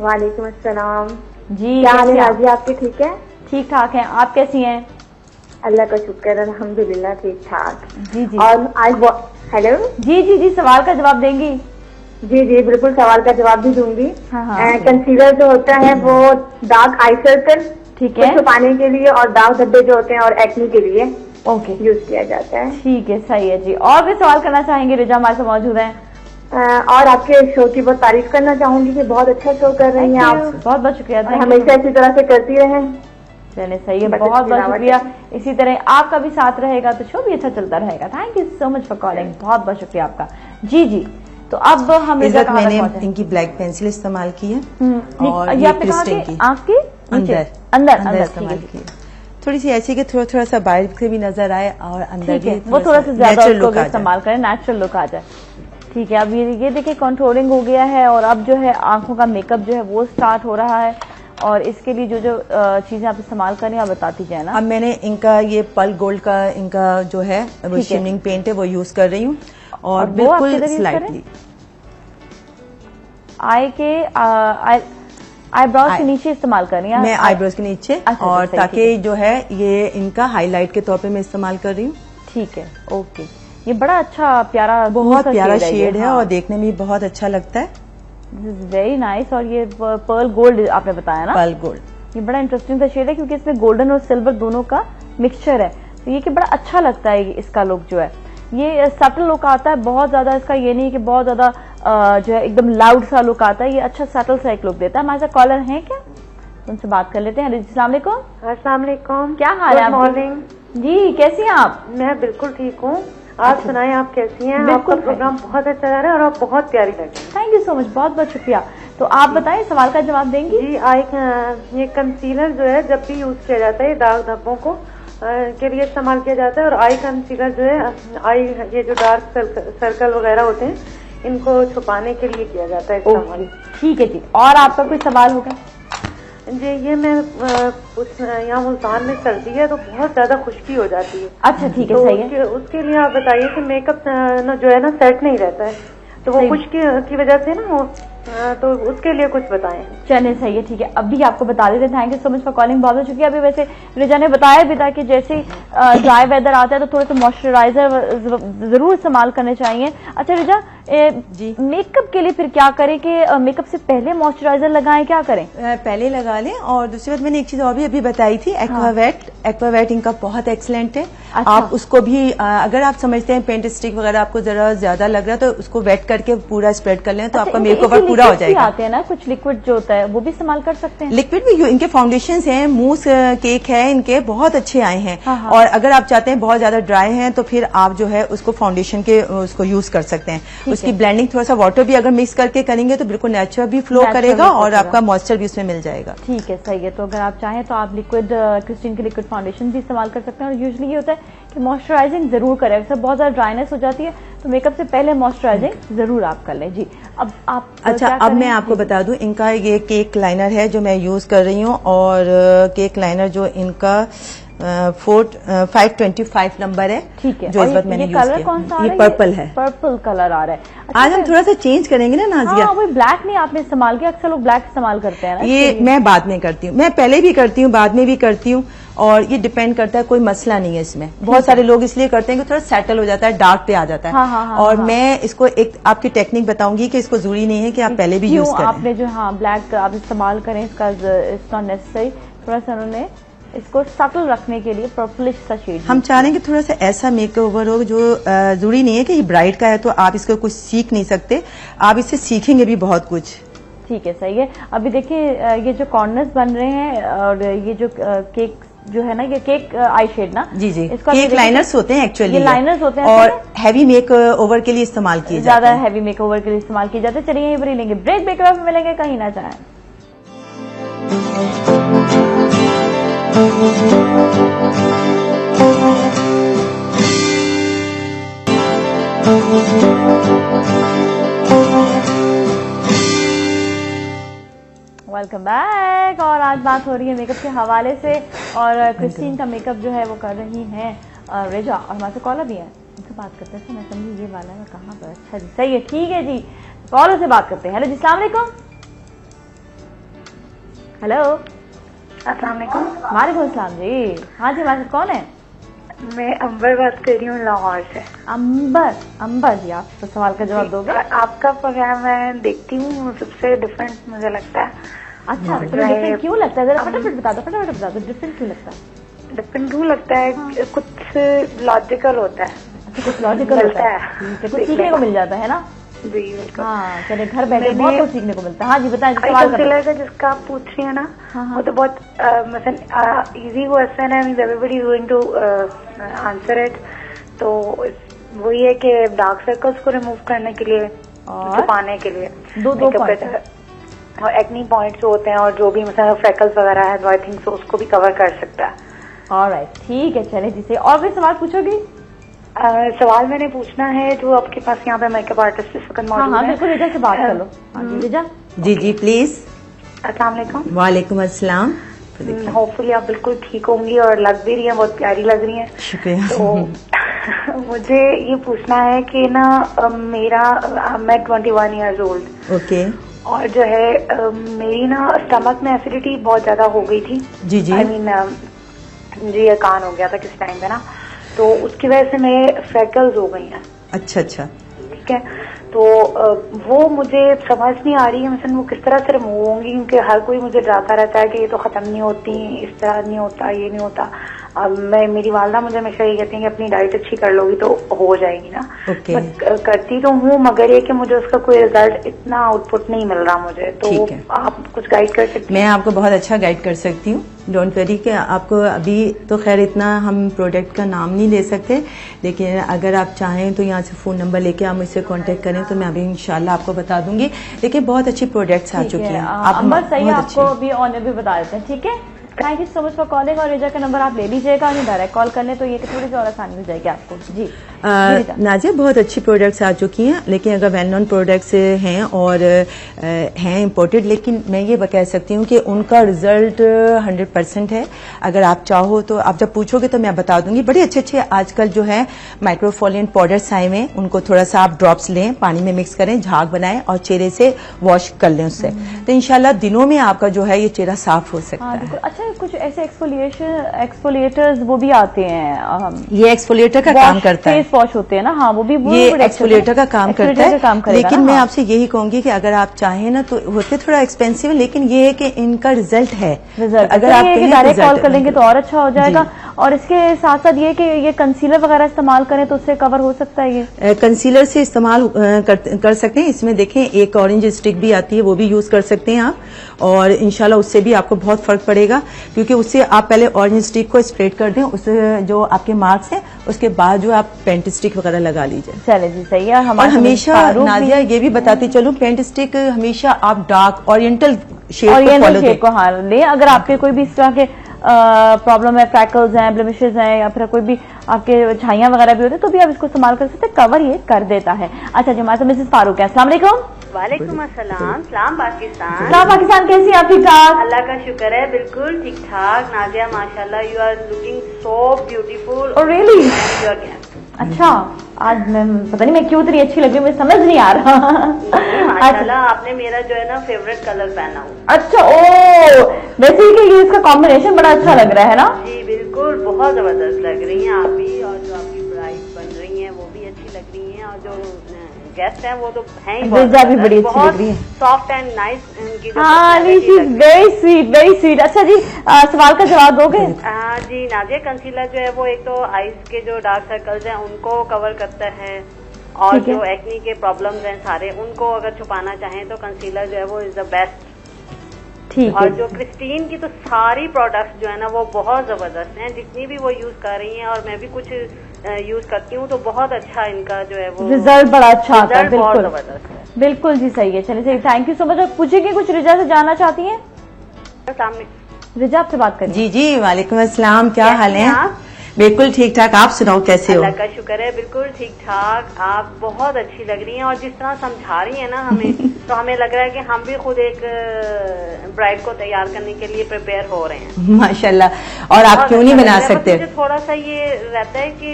वालेकुम अस्सलाम जी, क्या हाल है जी आपके? ठीक है, ठीक ठाक हैं, आप कैसी हैं? अल्लाह का शुक्र, अल्हम्दुलिल्लाह ठीक ठाक। जी जी। और आज हेलो जी जी जी, सवाल का जवाब देंगी? जी जी बिल्कुल, सवाल का जवाब भी दूंगी। हाँ। कंसीलर जो होता है वो डार्क आई सर्कल, ठीक है, छुपाने के लिए, और दाग धब्बे जो होते हैं और एक्ने के लिए ओके यूज किया जाता है। ठीक है, सही है जी। और भी सवाल करना चाहेंगे? रिजा हमारे साथ मौजूद है। और आपके शो की बहुत तारीफ करना चाहूंगी कि बहुत अच्छा शो कर रही हैं आप। बहुत बहुत शुक्रिया, हमेशा इसी तरह से करती रहें। चलिए सही है, बहुत बहुत शुक्रिया। इसी तरह आपका भी साथ रहेगा तो शो भी अच्छा चलता रहेगा। Thank you so much for calling, बहुत बहुत शुक्रिया आपका। जी जी, तो अब हम मैंने इनकी ब्लैक पेंसिल इस्तेमाल की है और ये क्रिस्टल की आँख के अंदर इस्तेमाल की है। थोड़ी सी ऐसी कि थोड़ा सा बाहर से भी नजर आए और अंदर भी वो थोड़ा सा ज्यादा इस्तेमाल करें, नेचुरल लुक आ जाए। ठीक है, अब ये देखिए कंट्रोलिंग हो गया है और अब जो है आंखों का मेकअप जो है वो स्टार्ट हो रहा है। और इसके लिए जो जो चीजें आप इस्तेमाल करें आप बताती जाए ना। अब मैंने इनका ये पल गोल्ड का इनका जो है वो शिमरिंग पेंट है वो यूज कर रही हूँ और बिल्कुल स्लाइटली आईब्रोज के नीचे इस्तेमाल कर रही हूँ मैं, आईब्रोज के नीचे। अच्छा, और ताकि जो है ये इनका हाईलाइट के तौर पे मैं इस्तेमाल कर रही हूँ। ठीक है, ओके। ये बड़ा अच्छा प्यारा, बहुत प्यारा शेड है और देखने में बहुत अच्छा लगता है। Very nice. और ये पर्ल गोल्ड आपने बताया ना? पर्ल गोल्ड, ये बड़ा इंटरेस्टिंग सा शेड है क्योंकि इसमें गोल्डन और सिल्वर दोनों का मिक्सचर है। तो ये कि बड़ा अच्छा लगता है इसका लुक जो है। ये सटल लुक आता है, बहुत ज्यादा इसका ये नहीं कि बहुत ज्यादा जो है एकदम लाउड सा लुक आता है। ये अच्छा सटल सा एक लुक देता है। हमारे साथ कॉलर हैं क्या? उनसे बात कर लेते हैं। अस्सलाम वालेकुम। क्या हाल है? मॉर्निंग जी, कैसी हैं आप? मैं बिल्कुल ठीक हूँ, आप सुनाएं आप कैसी हैं? आपका प्रोग्राम बहुत अच्छा जा रहा है और आप बहुत प्यारी लग रही हैं। थैंक यू सो मच, बहुत बहुत शुक्रिया। तो आप बताएं, सवाल का जवाब देंगी? जी, ये कंसीलर जो है जब भी यूज किया जाता है दाग धब्बों को के लिए इस्तेमाल किया जाता है। और आई कंसीलर जो है आई ये जो डार्क सर्कल वगैरह होते हैं इनको छुपाने के लिए किया जाता है इस्तेमाल। ठीक है जी, और आपका कोई सवाल होगा? जी, ये मैं यहाँ मुल्तान में सर्दी है तो बहुत ज्यादा खुश्की हो जाती है। अच्छा ठीक है, सही है। उसके लिए आप बताइए कि मेकअप जो है ना सेट नहीं रहता है, तो वो खुश्की की वजह से ना वो, तो उसके लिए कुछ बताएं। चलिए सही है, ठीक है, अभी आपको बता देते हैं। Thank you so much for calling, बहुत बहुत शुक्रिया। अभी वैसे रिजा ने बताया भी था कि जैसे ड्राई वेदर आता है तो थोड़ा सा मॉइस्चराइजर जरूर इस्तेमाल करने चाहिए। अच्छा रिजा, मेकअप के लिए फिर क्या करें कि मेकअप से पहले मॉइस्चराइजर लगाएं, क्या करें? पहले लगा लें। और दूसरी बात मैंने एक चीज और भी अभी बताई थी, एक्वावेट इनका बहुत एक्सीलेंट है। अच्छा। आप उसको भी अगर आप समझते हैं पेंट स्टिक वगैरह आपको जरा ज्यादा लग रहा है तो उसको वेट करके पूरा स्प्रेड कर लें तो आपका मेकओवर पूरा हो जाएगा। आते हैं ना कुछ लिक्विड जो होता है वो भी इस्तेमाल कर सकते हैं। लिक्विड भी इनके फाउंडेशन हैं, मूस केक है, इनके बहुत अच्छे आए हैं। हाँ। और अगर आप चाहते हैं बहुत ज्यादा ड्राई हैं तो फिर आप जो है उसको फाउंडेशन के उसको यूज कर सकते हैं। उसकी ब्लेंडिंग थोड़ा सा वाटर भी अगर मिक्स करके करेंगे तो बिल्कुल नेचुरल भी फ्लो करेगा और आपका मॉइस्चर भी उसमें मिल जाएगा। ठीक है, सही है। तो अगर आप चाहें तो आप लिक्विड क्रिस्टीन की लिक्विड फाउंडेशन भी इस्तेमाल कर सकते हैं। और यूजुअली ये होता है कि मॉइस्चराइजिंग जरूर करें, अगर बहुत ज्यादा ड्राइनेस हो जाती है तो मेकअप से पहले मॉइस्चराइजिंग जरूर आप कर लें। जी, अब आप अच्छा, अब मैं आपको बता दूं, इनका ये केक लाइनर है जो मैं यूज कर रही हूँ और केक लाइनर जो इनका 525 नंबर है। ठीक है, जो इस बार मैंने यूज किया। कौन सा? ये पर्पल है, पर्पल कलर आ रहा है। अच्छा, आज हम थोड़ा सा चेंज करेंगे ना नाजिया। हाँ, वही ब्लैक नहीं आपने इस्तेमाल किया, अक्सर लोग ब्लैक इस्तेमाल करते हैं ना। ये मैं बाद में करती हूँ, मैं पहले भी करती हूँ बाद में भी करती हूँ और ये डिपेंड करता है, कोई मसला नहीं है इसमें। बहुत सारे लोग इसलिए करते हैं कि थोड़ा सेटल हो जाता है, डार्क पे आ जाता है। हाँ, और मैं इसको एक आपकी टेक्निक बताऊंगी कि इसको जरूरी नहीं है कि आप पहले भी यूज करें। आपने जो ब्लैक आप इस्तेमाल करें, इसका इट्स नॉट नेसेसरी। थोड़ा सा उन्होंने इसको सटल रखने के लिए पर्पलिश सा शेड हम चाह रहे हैं कि थोड़ा सा ऐसा मेकओवर हो जो जरूरी नहीं है कि ये ब्राइड का है तो आप इसको कुछ सीख नहीं सकते, आप इससे सीखेंगे भी बहुत कुछ। ठीक है, सही है। अभी देखिए ये जो कॉर्नर्स बन रहे हैं और ये जो केक जो है ना, ये केक आई शेड ना, जी जी, केक लाइनर्स होते हैं एक्चुअली, ये लाइनर्स होते हैं और हैवी मेक ओवर के लिए इस्तेमाल किए जाते हैं, ज्यादा हैवी मेक ओवर के लिए इस्तेमाल किए जाते हैं। चलिए यहीं पर ही लेंगे ब्रेक, ब्रेक में मिलेंगे, कहीं ना जाए। Welcome back. और आज बात हो रही है मेकअप के हवाले से और क्रिस्टीन का मेकअप जो है वो कर रही हैं रेजा, और हमारे से कॉलर भी है, उनसे बात करते हैं। मैं समझी ये वाला है कहाँ पर, अच्छा जी सही है, ठीक है जी, कॉलर से बात करते हैं। हेलो जी, अस्सलाम वालेकुम। हेलो, अस्सलाम वालेकुम। वालेकुम अस्सलाम जी। हाँ जी, हमारे साथ कौन है? मैं अंबर बात कर रही हूँ लाहौर से। अंबर, अंबर जी, आप तो सवाल का जवाब दोगे? आपका प्रोग्राम मैं देखती हूँ, सबसे डिफरेंट मुझे लगता है। अच्छा, तो डिफरेंट क्यों लगता है? जरा फटाफट बता दो, फटाफट बता दो, डिफरेंट क्यों लगता है? डिफरेंट क्यों लगता है? कुछ लॉजिकल होता है। अच्छा, कुछ लॉजिकल होता है, कुछ सीखने को मिल जाता है ना जी। हाँ, चलिए घर बैठे बहुत कुछ सीखने को मिलता है। हाँ जी बताएं, कंसीलर का जिसका आप पूछ रही है ना, वो तो बहुत मतलब इजी क्वेश्चन है, means everybody is going to answer it. तो वही है कि डार्क सर्कल्स को रिमूव करने के लिए, छुपाने के लिए, दो और एक्नी पॉइंट्स जो होते हैं और जो भी मतलब फ्रेकल्स वगैरह है, आई थिंक उसको भी कवर कर सकता है। ऑलराइट, ठीक है, चले जिसे और भी सवाल पूछोगी? सवाल मैंने पूछना है जो आपके पास यहाँ पे मेकअप आर्टिस्ट इस वक्त मौजूद है। बिल्कुल, रिजा से बात कर लो। रिजा जी जी प्लीज। अस्सलाम वालेकुम। वालेकुम अस्सलाम। होपफुली आप बिल्कुल ठीक होंगी और लग भी रही हैं, बहुत प्यारी लग रही हैं। शुक्रिया। तो मुझे ये पूछना है कि ना मैं 21 ईयर्स ओल्ड। ओके। और जो है मेरी ना स्टमक में एसिडिटी बहुत ज्यादा हो गई थी। जी जी। आई मीन जी कान हो गया था किस टाइम पे ना, तो उसकी वजह से मेरे फ्रेकल्स हो गई हैं। अच्छा अच्छा, ठीक है। तो वो मुझे समझ नहीं आ रही है मिशन वो किस तरह से रिमूव होंगी, क्योंकि हर कोई मुझे डराता रहता है कि ये तो खत्म नहीं होती, इस तरह नहीं होता, ये नहीं होता। अब मेरी वालदा मुझे हमेशा ये कहती है कि अपनी डाइट अच्छी कर लोगी तो हो जाएगी ना। करती तो हूँ, मगर ये कि मुझे उसका कोई रिजल्ट इतना आउटपुट नहीं मिल रहा मुझे। तो आप कुछ गाइड कर सकती हैं? मैं आपको बहुत अच्छा गाइड कर सकती हूँ, डोंट वरी। कि आपको अभी तो खैर इतना हम प्रोडक्ट का नाम नहीं ले सकते, लेकिन अगर आप चाहें तो यहाँ से फोन नंबर लेके आप मुझसे कांटेक्ट करें तो मैं अभी इंशाल्लाह आपको बता दूंगी। लेकिन बहुत अच्छी प्रोडक्ट्स आ चुकी हैं। अंबर सही, आपको अभी ऑनर भी बता देते हैं। ठीक है, thank you so much for calling. और रेजा का नंबर आप ले लीजिएगा, उन्हें डायरेक्ट कॉल करने तो ये थोड़ी सी और आसानी हो जाएगी आपको। जी नाजिया, बहुत अच्छी प्रोडक्ट्स आ चुकी हैं, लेकिन अगर वेल नोन प्रोडक्ट्स हैं और हैं इम्पोर्टेड, लेकिन मैं ये कह सकती हूँ कि उनका रिजल्ट 100% है। अगर आप चाहो तो आप जब पूछोगे तो मैं बता दूंगी। बड़े अच्छे अच्छे आजकल जो है माइक्रोफोलिएंट पाउडर्स आए में, उनको थोड़ा सा आप ड्रॉप्स लें, पानी में मिक्स करें, झाग बनाएं और चेहरे से वॉश कर लें उससे, तो इंशाल्लाह दिनों में आपका जो है ये चेहरा साफ हो सकता है। अच्छा, कुछ ऐसे एक्सफोलिएटर्स वो भी आते हैं, ये एक्सफोलिएटर का काम करता है, वॉश होते हैं ना। हाँ, वो भी ये एक्सफोलिएटर का काम करता है। लेकिन मैं आपसे यही कहूंगी कि अगर आप चाहें ना तो होते थोड़ा एक्सपेंसिव है, लेकिन ये है कि इनका रिजल्ट है। अगर आप डायरेक्ट कॉल कर लेंगे तो और अच्छा हो जाएगा। और इसके साथ साथ ये कि ये कंसीलर वगैरह इस्तेमाल करें तो उससे कवर हो सकता है। ये कंसीलर से इस्तेमाल कर सकते हैं। इसमें देखें एक ऑरेंज स्टिक भी आती है, वो भी यूज कर सकते हैं आप, और इंशाल्लाह उससे भी आपको बहुत फर्क पड़ेगा, क्योंकि उससे आप पहले ऑरेंज स्टिक को स्प्रेड कर दें, उससे जो आपके मार्क्स हैं, उसके बाद जो आप पेंट स्टिक वगैरह लगा लीजिए। चले जी, सही है। और हमेशा नाजिया ये भी बताती चलूं, पेंट स्टिक हमेशा आप डार्क ओरिएंटल शेड को हार ले। अगर आपके कोई भी इस तरह के प्रॉब्लम है, फ्रैकल्स हैं, ब्लेमिशेस हैं, या फिर कोई भी आपके झाइयां वगैरह भी होते हैं, तो भी आप इसको इस्तेमाल कर सकते हैं, कवर ये कर देता है। अच्छा जी, हमारे साथ मिसेस फारूक है। अस्सलाम वालेकुम। वालेकुम अस्सलाम। सलाम पाकिस्तान। सलाम पाकिस्तान, कैसी हैं आप? ठीक ठाक? अल्लाह का शुक्र है, बिल्कुल ठीक ठाक। नाजिया माशाल्लाह, you are looking so beautiful. Oh really? अच्छा, आज मैं पता नहीं मैं क्यों इतनी अच्छी लग रही हूँ, मुझे समझ नहीं आ रहा। माशाल्लाह, आपने मेरा जो है ना फेवरेट कलर पहना हुआ। अच्छा, ओ वैसे ही कि ये इसका कॉम्बिनेशन बड़ा अच्छा लग रहा है ना? जी बिल्कुल, बहुत जबरदस्त लग रही हैं आप भी, और जो आपकी ब्राइड बन रही हैं वो भी अच्छी लग रही हैं, और जो गेस्ट हैं वो तो हैं ही रिजा भी बड़ी अच्छी लग रही है, सॉफ्ट एंड नाइस उनकी जो वेरी स्वीट वेरी स्वीट। अच्छा जी, सवाल का जवाब दोगे? जी नाजिया, कंसीलर जो है वो एक तो आईज के जो डार्क सर्कल्स हैं उनको कवर करता है, और जो एक्नी के प्रॉब्लम्स हैं सारे उनको अगर छुपाना चाहें तो कंसीलर जो है वो इज द बेस्ट। ठीक और जो क्रिस्टीन की तो सारी प्रोडक्ट्स जो है ना वो बहुत जबरदस्त हैं, जितनी भी वो यूज कर रही हैं, और मैं भी कुछ यूज करती हूँ तो बहुत अच्छा इनका जो है वो रिजल्ट बड़ा अच्छा आता है। बहुत जबरदस्त है, बिल्कुल जी सही है। चलिए सही, थैंक यू सो मच। और पूछेंगे कुछ रिजा से जानना चाहती हैं? सामने रिजा आपसे बात करें। जी जी, वालेकुम अस्सलाम, क्या हाल है? बिल्कुल ठीक ठाक, आप सुनाओ कैसे हो? अल्लाह का शुक्र है, बिल्कुल ठीक ठाक। आप बहुत अच्छी लग रही हैं, और जिस तरह समझा रही हैं ना हमें तो हमें लग रहा है कि हम भी खुद एक ब्राइड को तैयार करने के लिए प्रिपेयर हो रहे हैं माशाल्लाह। और आप क्यों नहीं बना सकते? मुझे थोड़ा सा ये रहता है कि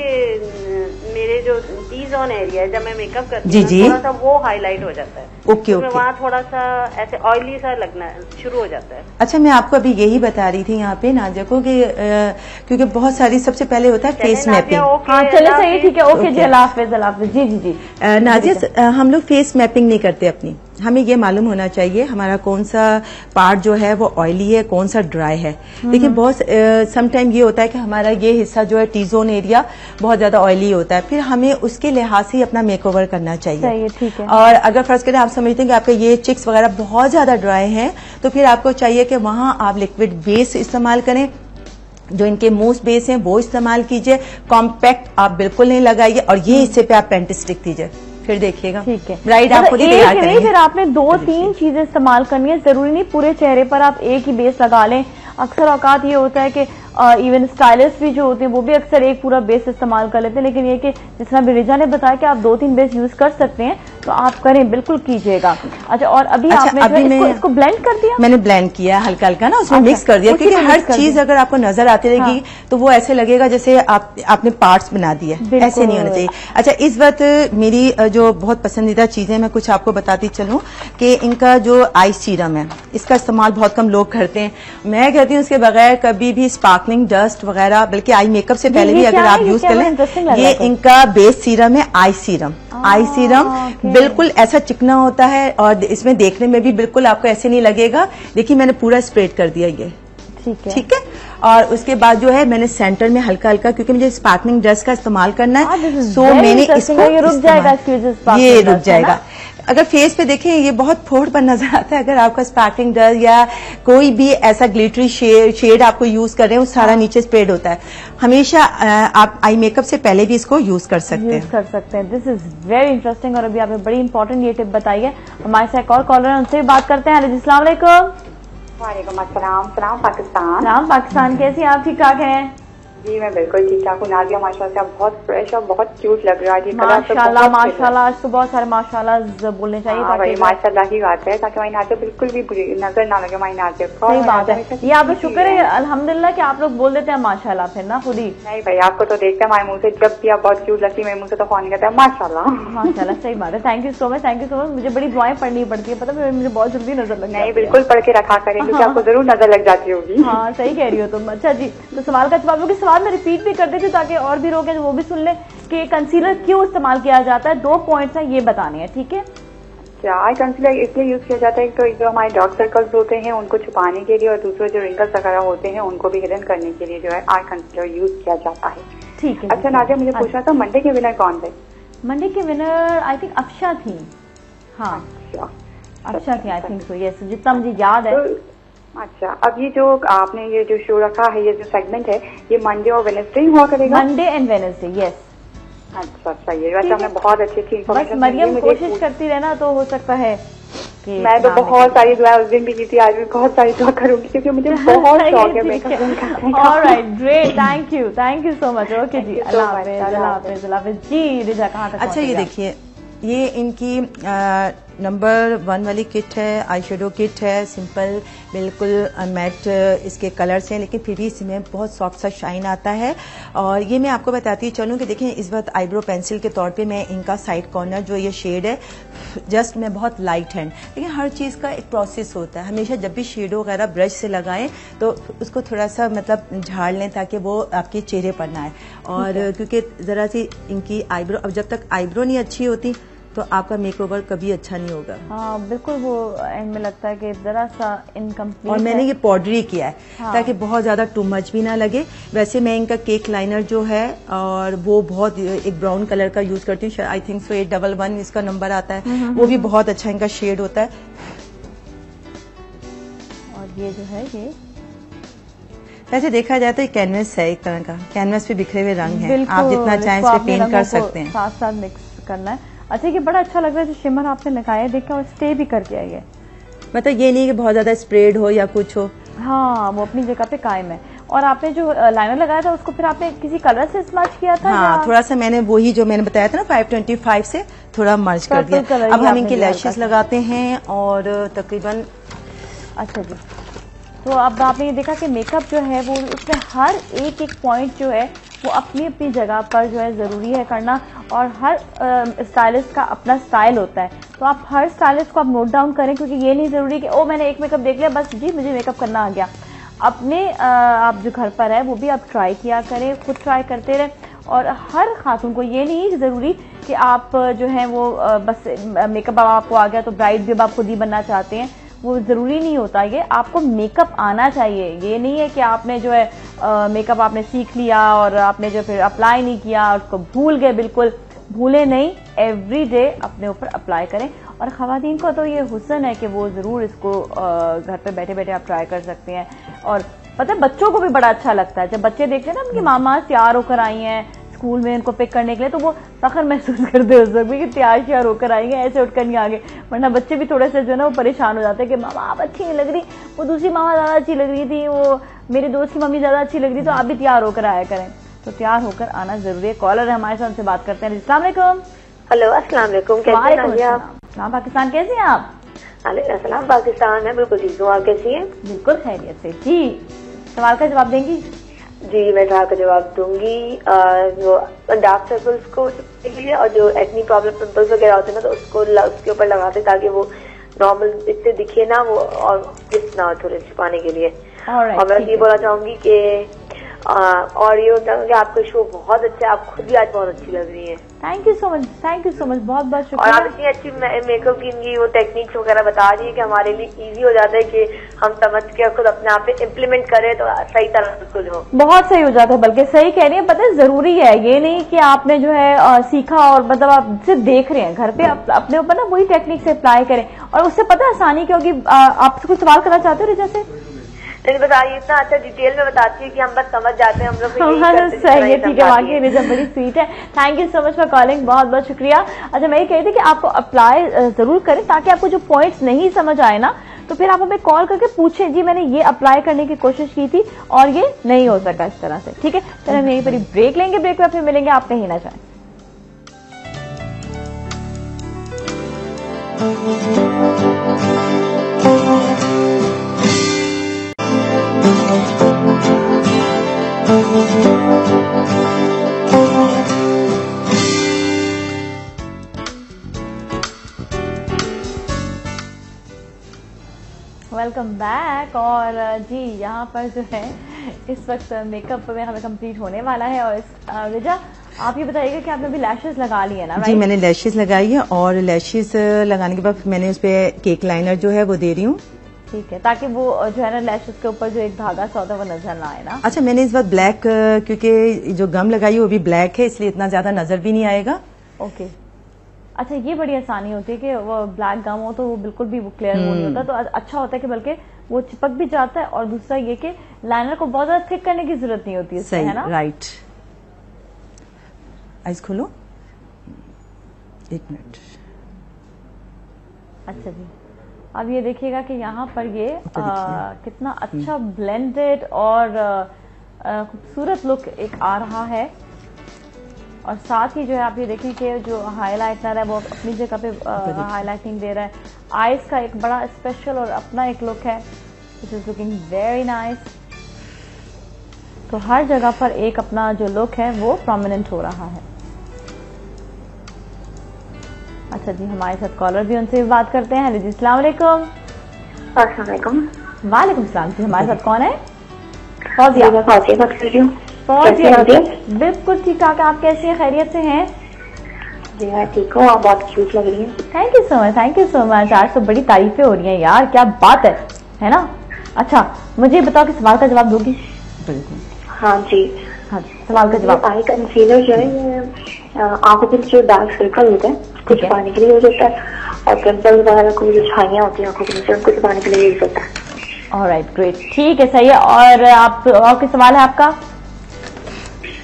मेरे जो टी जोन एरिया है जब मैं मेकअप करती हूँ थोड़ा सा वो हाईलाइट हो जाता है। ओके ओके, वहाँ थोड़ा सा ऐसे ऑयली सा लगना शुरू हो जाता है। अच्छा, मैं आपको अभी यही बता रही थी यहाँ पे नाजिया को कि क्योंकि बहुत सारी, सबसे पहले होता है फेस मैपिंग। हाँ चलो सही, ठीक है, ओके जी, अल्लाह हाफिज। अल्लाह हाफिज। जी जी जी नाजिया, हम लोग फेस मैपिंग नहीं करते अपनी, हमें ये मालूम होना चाहिए हमारा कौन सा पार्ट जो है वो ऑयली है, कौन सा ड्राई है। देखिए बहुत समटाइम ये होता है कि हमारा ये हिस्सा जो है टी जोन एरिया बहुत ज्यादा ऑयली होता है, फिर हमें उसके लिहाज से अपना मेकओवर करना चाहिए। ठीक है। और अगर फर्ज करें आप समझते हैं कि आपके ये चिक्स वगैरह बहुत ज्यादा ड्राई हैं, तो फिर आपको चाहिए कि वहां आप लिक्विड बेस इस्तेमाल करें, जो इनके मूस बेस हैं वो इस्तेमाल कीजिए। कॉम्पैक्ट आप बिल्कुल नहीं लगाइए, और ये हिस्से पे आप पेंट स्टिक दीजिए, फिर देखिएगा। ठीक है, ब्राइड आपको तैयार करेंगे। फिर आपने 2-3 चीजें इस्तेमाल करनी है, जरूरी नहीं पूरे चेहरे पर आप एक ही बेस लगा लें। अक्सर औकात ये होता है कि इवन स्टाइलिस्ट भी जो होते हैं वो भी अक्सर एक पूरा बेस इस्तेमाल कर लेते हैं, लेकिन ये कि जिस तरह रिजा ने बताया कि आप 2-3 बेस यूज कर सकते हैं, तो आप करें, बिल्कुल कीजिएगा। अच्छा, और अभी आपने इसको ब्लेंड कर दिया? मैंने ब्लेंड किया हल्का हल्का ना, उसमें मिक्स कर दिया, क्योंकि हर चीज अगर आपको नजर आती रहेगी तो वो ऐसे लगेगा जैसे आपने पार्ट्स बना दिए, ऐसे नहीं होना चाहिए। अच्छा, इस वक्त मेरी जो बहुत पसंदीदा चीजें मैं कुछ आपको बताती चलूं कि इनका जो आई सीरम है इसका इस्तेमाल बहुत कम लोग करते हैं। मैं कहती हूँ उसके बगैर कभी भी स्पार्कलिंग डस्ट वगैरह, बल्कि आई मेकअप से पहले भी अगर आप यूज कर लें, ये इनका बेस सीरम है आई सीरम। आई सीरम बिल्कुल ऐसा चिकना होता है, और इसमें देखने में भी बिल्कुल आपको ऐसे नहीं लगेगा। देखिए मैंने पूरा स्प्रेड कर दिया ये, ठीक है। और उसके बाद जो है मैंने सेंटर में हल्का हल्का, क्योंकि मुझे स्पार्कलिंग डस्ट का इस्तेमाल करना है, सो मैंने इसको, ये रुक जाएगा, ये रुक जाएगा। अगर फेस पे देखें ये बहुत फोड़ पर नजर आता है, अगर आपका स्पार्कलिंग डस्ट या कोई भी ऐसा ग्लिटरी शेड आपको यूज कर रहे हैं वो सारा नीचे स्प्रेड होता है। हमेशा आप आई मेकअप से पहले भी इसको यूज कर सकते हैं। दिस इज वेरी इंटरेस्टिंग, और अभी आपने बड़ी इंपॉर्टेंट ये टिप बताई है। हमारे साथ एक और कॉलर है, उनसे भी बात करते हैं। अस्सलाम वालेकुम। वालेकुम अस्सलाम। सलाम पाकिस्तान। सलाम पाकिस्तान, कैसी आप? ठीक ठाक हैं? जी मैं बिल्कुल ठीक ठाक हूँ। नाजिया माशाल्लाह बहुत फ्रेश और बहुत क्यूट लग रहा है। माशाल्लाह माशाल्लाह, आज तो बहुत सारे माशाल्लाह बोलने चाहिए। भाई माशाल्लाह की बात है, ताकि हमारी नाजिया बिल्कुल भी बुरी नजर ना लगे हमारी नाजिया को। सही बात है, ये आप शुक्र है अल्हम्दुलिल्लाह कि आप लोग बोल देते हैं माशाल्लाह, फिर ना खुद ही। नहीं भाई, आपको तो देखते हैं हमारे मुँह से, जब भी आप बहुत क्यूट लगती है मेरे मुँह से तो फोन करता है माशाल्लाह माशाल्लाह। सही बात है, thank you so much, thank you so much. मुझे बड़ी दुआएं पढ़नी पड़ती है, पता है मुझे बहुत जल्दी नजर लगती है। नहीं बिल्कुल पढ़ के रखा करें, क्योंकि आपको जरूर नजर लग जाती होगी। हाँ सही कह रही हो तुम। अच्छा जी, तो सवाल का जवाब, सवाल में रिपीट भी कर देती हूँ ताकि और भी लोग हैं वो भी सुन ले कि कंसीलर क्यों इस्तेमाल किया जाता है। 2 पॉइंट्स हैं, ये बताने हैं, ठीक है? आई कंसीलर इसलिए यूज किया जाता है, तो जो हमारे डार्क सर्कल्स होते हैं उनको छुपाने के लिए, और दूसरे जो रिंकल्स वगैरह होते हैं उनको भी हिडन करने के लिए जो है आई कंसीलर यूज किया जाता है। ठीक है। अच्छा नाजिया, मुझे पूछना था मंडे के विनर कौन थे? मंडे के विनर आई थिंक अफशा थी। हाँ अफशा थी आई थिंक सो, यस, जितना मुझे याद है। अच्छा, अब ये जो आपने ये जो शो रखा है, ये जो सेगमेंट है, ये मंडे और वेडनेसडे हुआ करेगा? Monday and Wednesday, yes. अच्छा, ये वैसे हमने बहुत अच्छी इन्फॉर्मेशन। मरियम कोशिश करती रहना तो हो सकता है कि मैं तो बहुत सारी दुआ उस दिन भी की थी, आज भी बहुत सारी दुआ करूंगी, क्योंकि मुझे बहुत शौक है makeup. Alright, great, thank you so much. Okay जी, अल्लाह हाफिज। जी रिजा, कहाँ तक? अच्छा, ये देखिए, ये इनकी नंबर 1 वाली किट है, आई शेडो किट है, सिंपल बिल्कुल मैट इसके कलर्स हैं, लेकिन फिर भी इसमें बहुत सॉफ्ट सा शाइन आता है। और ये मैं आपको बताती चलूँ कि देखें, इस वक्त आईब्रो पेंसिल के तौर पे मैं इनका साइड कॉर्नर जो ये शेड है, जस्ट मैं बहुत लाइट हैंड, लेकिन हर चीज़ का एक प्रोसेस होता है। हमेशा जब भी शेडो वगैरह ब्रश से लगाएं तो उसको थोड़ा सा मतलब झाड़ लें ताकि वो आपके चेहरे पर ना आए। और क्योंकि ज़रा सी इनकी आईब्रो, अब जब तक आईब्रो नहीं अच्छी होती तो आपका मेकओवर कभी अच्छा नहीं होगा। हाँ बिल्कुल, वो एंड में लगता है कि जरा सा इनकम्प्लीट। और मैंने ये पाउडरी किया है ताकि बहुत ज्यादा टू मच भी ना लगे। वैसे मैं इनका केक लाइनर जो है और वो बहुत एक ब्राउन कलर का यूज करती हूँ, आई थिंक सो 811 इसका नंबर आता है, वो भी बहुत अच्छा इनका शेड होता है। और ये जो है ये वैसे देखा जाए तो कैनवस है, एक तरह का कैनवस पे बिखरे हुए रंग हैं, आप जितना चाहें इस पे पेंट कर सकते हैं, साथ साथ मिक्स करना है। अच्छा, ये बड़ा अच्छा लग रहा है जो शिमर आपने लगाया है, देखा, और स्टे भी कर दिया है। मतलब ये नहीं कि बहुत ज्यादा स्प्रेड हो या कुछ हो, हाँ वो अपनी जगह पे कायम है। और आपने जो लाइनर लगाया था उसको फिर आपने किसी कलर से स्मच किया था? हाँ, थोड़ा सा मैंने वही जो मैंने बताया था ना 525 से थोड़ा मर्ज कर दिया। अब हम इनके लैशेस लगाते हैं और तकरीबन। अच्छा जी, तो अब आपने ये देखा कि मेकअप जो है वो उसमें हर एक एक पॉइंट जो है वो अपनी अपनी जगह पर जो है ज़रूरी है करना, और हर स्टाइलिस्ट का अपना स्टाइल होता है, तो आप हर स्टाइलिस्ट को आप नोट डाउन करें, क्योंकि ये नहीं ज़रूरी कि ओ मैंने एक मेकअप देख लिया बस जी मुझे मेकअप करना आ गया। अपने आप जो घर पर है वो भी आप ट्राई किया करें, खुद ट्राई करते रहें। और हर खातून को ये नहीं ज़रूरी कि आप जो है वो बस मेकअप आपको आ गया तो ब्राइड भी आप खुद ही बनना चाहते हैं, वो ज़रूरी नहीं होता। ये आपको मेकअप आना चाहिए, ये नहीं है कि आपने जो है मेकअप आपने सीख लिया और आपने जो फिर अप्लाई नहीं किया और उसको भूल गए। बिल्कुल भूले नहीं, एवरी डे अपने ऊपर अप्लाई करें। और ख़वातीन को तो ये हुस्न है कि वो ज़रूर इसको घर पे बैठे बैठे आप ट्राई कर सकते हैं। और पता है बच्चों को भी बड़ा अच्छा लगता है जब बच्चे देखते हैं ना उनकी मामा तैयार होकर आई हैं स्कूल में उनको पिक करने के लिए, तो वो फख्र महसूस करते हैं उस वक्त भी कि तैयार श्यार होकर आएंगे, ऐसे उठकर नहीं आगे। वरना बच्चे भी थोड़े से जो है ना वो परेशान हो जाते हैं कि मामा आप अच्छी नहीं लग रही, वो दूसरी मामा ज़्यादा अच्छी लग रही थी, वो मेरे दोस्त की मम्मी ज़्यादा अच्छी लग रही, तो आप भी तैयार होकर आया करें। तो तैयार होकर आना जरूरी है। कॉलर है हमारे साथ, उनसे बात करते हैं। अस्सलाम वालेकुम। हेलो, अस्सलाम वालेकुम। कैसे हैं आप? पाकिस्तान, कैसे हैं आप? अस्सलाम, पाकिस्तान है, बिल्कुल ठीक हूँ। आप कैसी हैं? बिल्कुल खैरियत से। जी, सवाल का जवाब देंगी? जी, मैं सवाल का जवाब दूंगी। जो डार्क सर्कल्स को लिए और जो एक्नी प्रॉब्लम पिंपल्स वगैरह होते हैं ना, तो उसके ऊपर लगाते ताकि वो नॉर्मल इससे दिखे ना, वो और जिस ना थोड़े छुपाने के लिए। और मैं ये बोलना चाहूंगी कि और ये होता है कि आपका शो बहुत अच्छा है, आप खुद भी आज बहुत अच्छी लग रही हैं। Thank you so much, thank you so much, बहुत बहुत शुक्रिया। और आप इतनी अच्छी मेकअप की वो टेक्निक्स वगैरह बता रही है कि हमारे लिए इजी हो जाता है कि हम समझ के खुद अपने आप पे इम्प्लीमेंट करें तो सही तरह बिल्कुल हो, बहुत सही हो जाता है। बल्कि सही कह रही है, पता है जरूरी है, ये नहीं कि आपने जो है सीखा और मतलब आप सिर्फ देख रहे हैं, घर पे अपने ऊपर ना वही टेक्निक से अप्लाई करें। और उससे पता है आसानी क्योंकि आपसे कुछ सवाल करना चाहते हो जैसे बताइए, इतना अच्छा डिटेल में बताती है कि हम बस समझ जाते हैं, हम लोग सही है। ठीक है, वाकई रिजा बड़ी स्वीट है। Thank you so much for calling, बहुत बहुत शुक्रिया। अच्छा, मैं ये कह रही थी कि आपको अप्लाई जरूर करें ताकि आपको जो पॉइंट्स नहीं समझ आए ना, तो फिर आप हमें कॉल करके पूछें जी मैंने ये अप्लाई करने की कोशिश की थी और ये नहीं हो सका इस तरह से। ठीक है, चलो हम यहीं पर ही ब्रेक लेंगे, ब्रेक में फिर मिलेंगे, आप कहीं ना जाएं। Welcome back. और जी यहाँ पर जो है इस वक्त मेकअप में हमें कंप्लीट होने वाला है। और रिजा, आप ये बताइएगा कि आपने अभी लैशेस लगा ली है ना? जी, मैंने लैशेस लगाई है और लैशेस लगाने के बाद मैंने उस पर केक लाइनर जो है वो दे रही हूँ। ठीक है, ताकि वो जो है ना लैशेस के ऊपर जो एक धागा सा होता है वो नजर ना आए ना। अच्छा, मैंने इस बार ब्लैक, क्योंकि जो गम लगाई है वो भी ब्लैक है, इसलिए इतना ज्यादा नजर भी नहीं आएगा। ओके, अच्छा, ये बड़ी आसानी होती है कि वो ब्लैक गम हो तो वो बिल्कुल भी वो क्लियर वो नहीं होता, तो अच्छा होता है कि बल्कि वो चिपक भी जाता है। और दूसरा ये कि लाइनर को बहुत ज्यादा थिक करने की जरूरत नहीं होती है, है ना? राइट। आइज खोलो, एक मिनट। अच्छा जी, अब ये देखिएगा कि यहाँ पर ये कितना अच्छा ब्लेंडेड और खूबसूरत लुक एक आ रहा है। और साथ ही जो है आप ये देखें कि जो हाईलाइटनर है वो अपनी जगह पे हाईलाइटिंग दे रहा है। आईज का एक बड़ा स्पेशल और अपना एक लुक है, which is looking very nice. तो हर जगह पर एक अपना जो लुक है वो प्रोमिनेंट हो रहा है। अच्छा जी, हमारे साथ कॉलर भी, उनसे भी बात करते हैं। जी, अस्सलाम वालेकुम। अस्सलाम वालेकुम। वालेकुम सलाम। जी, हमारे साथ कौन है? फौजिया बात कर रही हूँ। फौजिया, बिल्कुल ठीक ठाक। आप कैसी हैं? खैरियत से हैं? जी हाँ ठीक हूँ, आप बहुत क्यूट लग रही हैं। Thank you so much, thank you so much. आज तो बड़ी तारीफें हो रही हैं यार, क्या बात है ना। अच्छा मुझे बताओ कि सवाल का जवाब दोगी? हाँ जी, हाँ सवाल का जवाब। आई कंसीलर जो है ये आंखों पे जो डार्क सर्कल होते हैं उसको छुपाने के लिए यूज होता है, और पिंपल वगैरह को जो छाइयाँ होती हैं आंखों के नीचे उनको छुपाने के लिए यूज होता है। ऑलराइट ग्रेट, ठीक है सही है। और आप और क्या सवाल है आपका?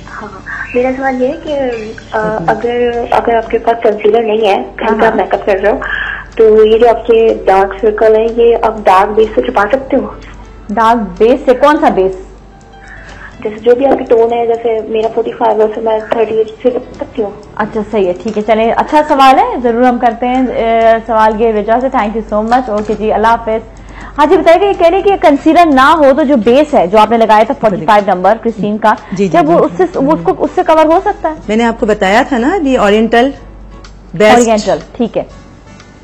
हाँ मेरा सवाल ये है कि अगर आपके पास कंसीलर नहीं है, कहीं पे आप मेकअप कर रहे हो, तो ये जो आपके डार्क सर्कल है ये आप डार्क बेस से छुपा सकते हो? डार्क बेस से? कौन सा बेस? जैसे जो भी आपकी टोन है, जैसे मेरा 45 है, मैं 38 से रख सकती हूँ। अच्छा सही है, ठीक है चले, अच्छा सवाल है, जरूर हम करते हैं सवाल ये वजह से। Thank you so much. Okay जी, अल्लाह हाफिज। हाँ जी बताइए, ये कह रहे हैं कि कंसीलर ना हो तो जो बेस है जो आपने लगाया था 45 नंबर क्रिस्टीन का, क्या वो उससे कवर हो सकता है? मैंने आपको बताया था ना, ये ओरिएंटल ठीक है,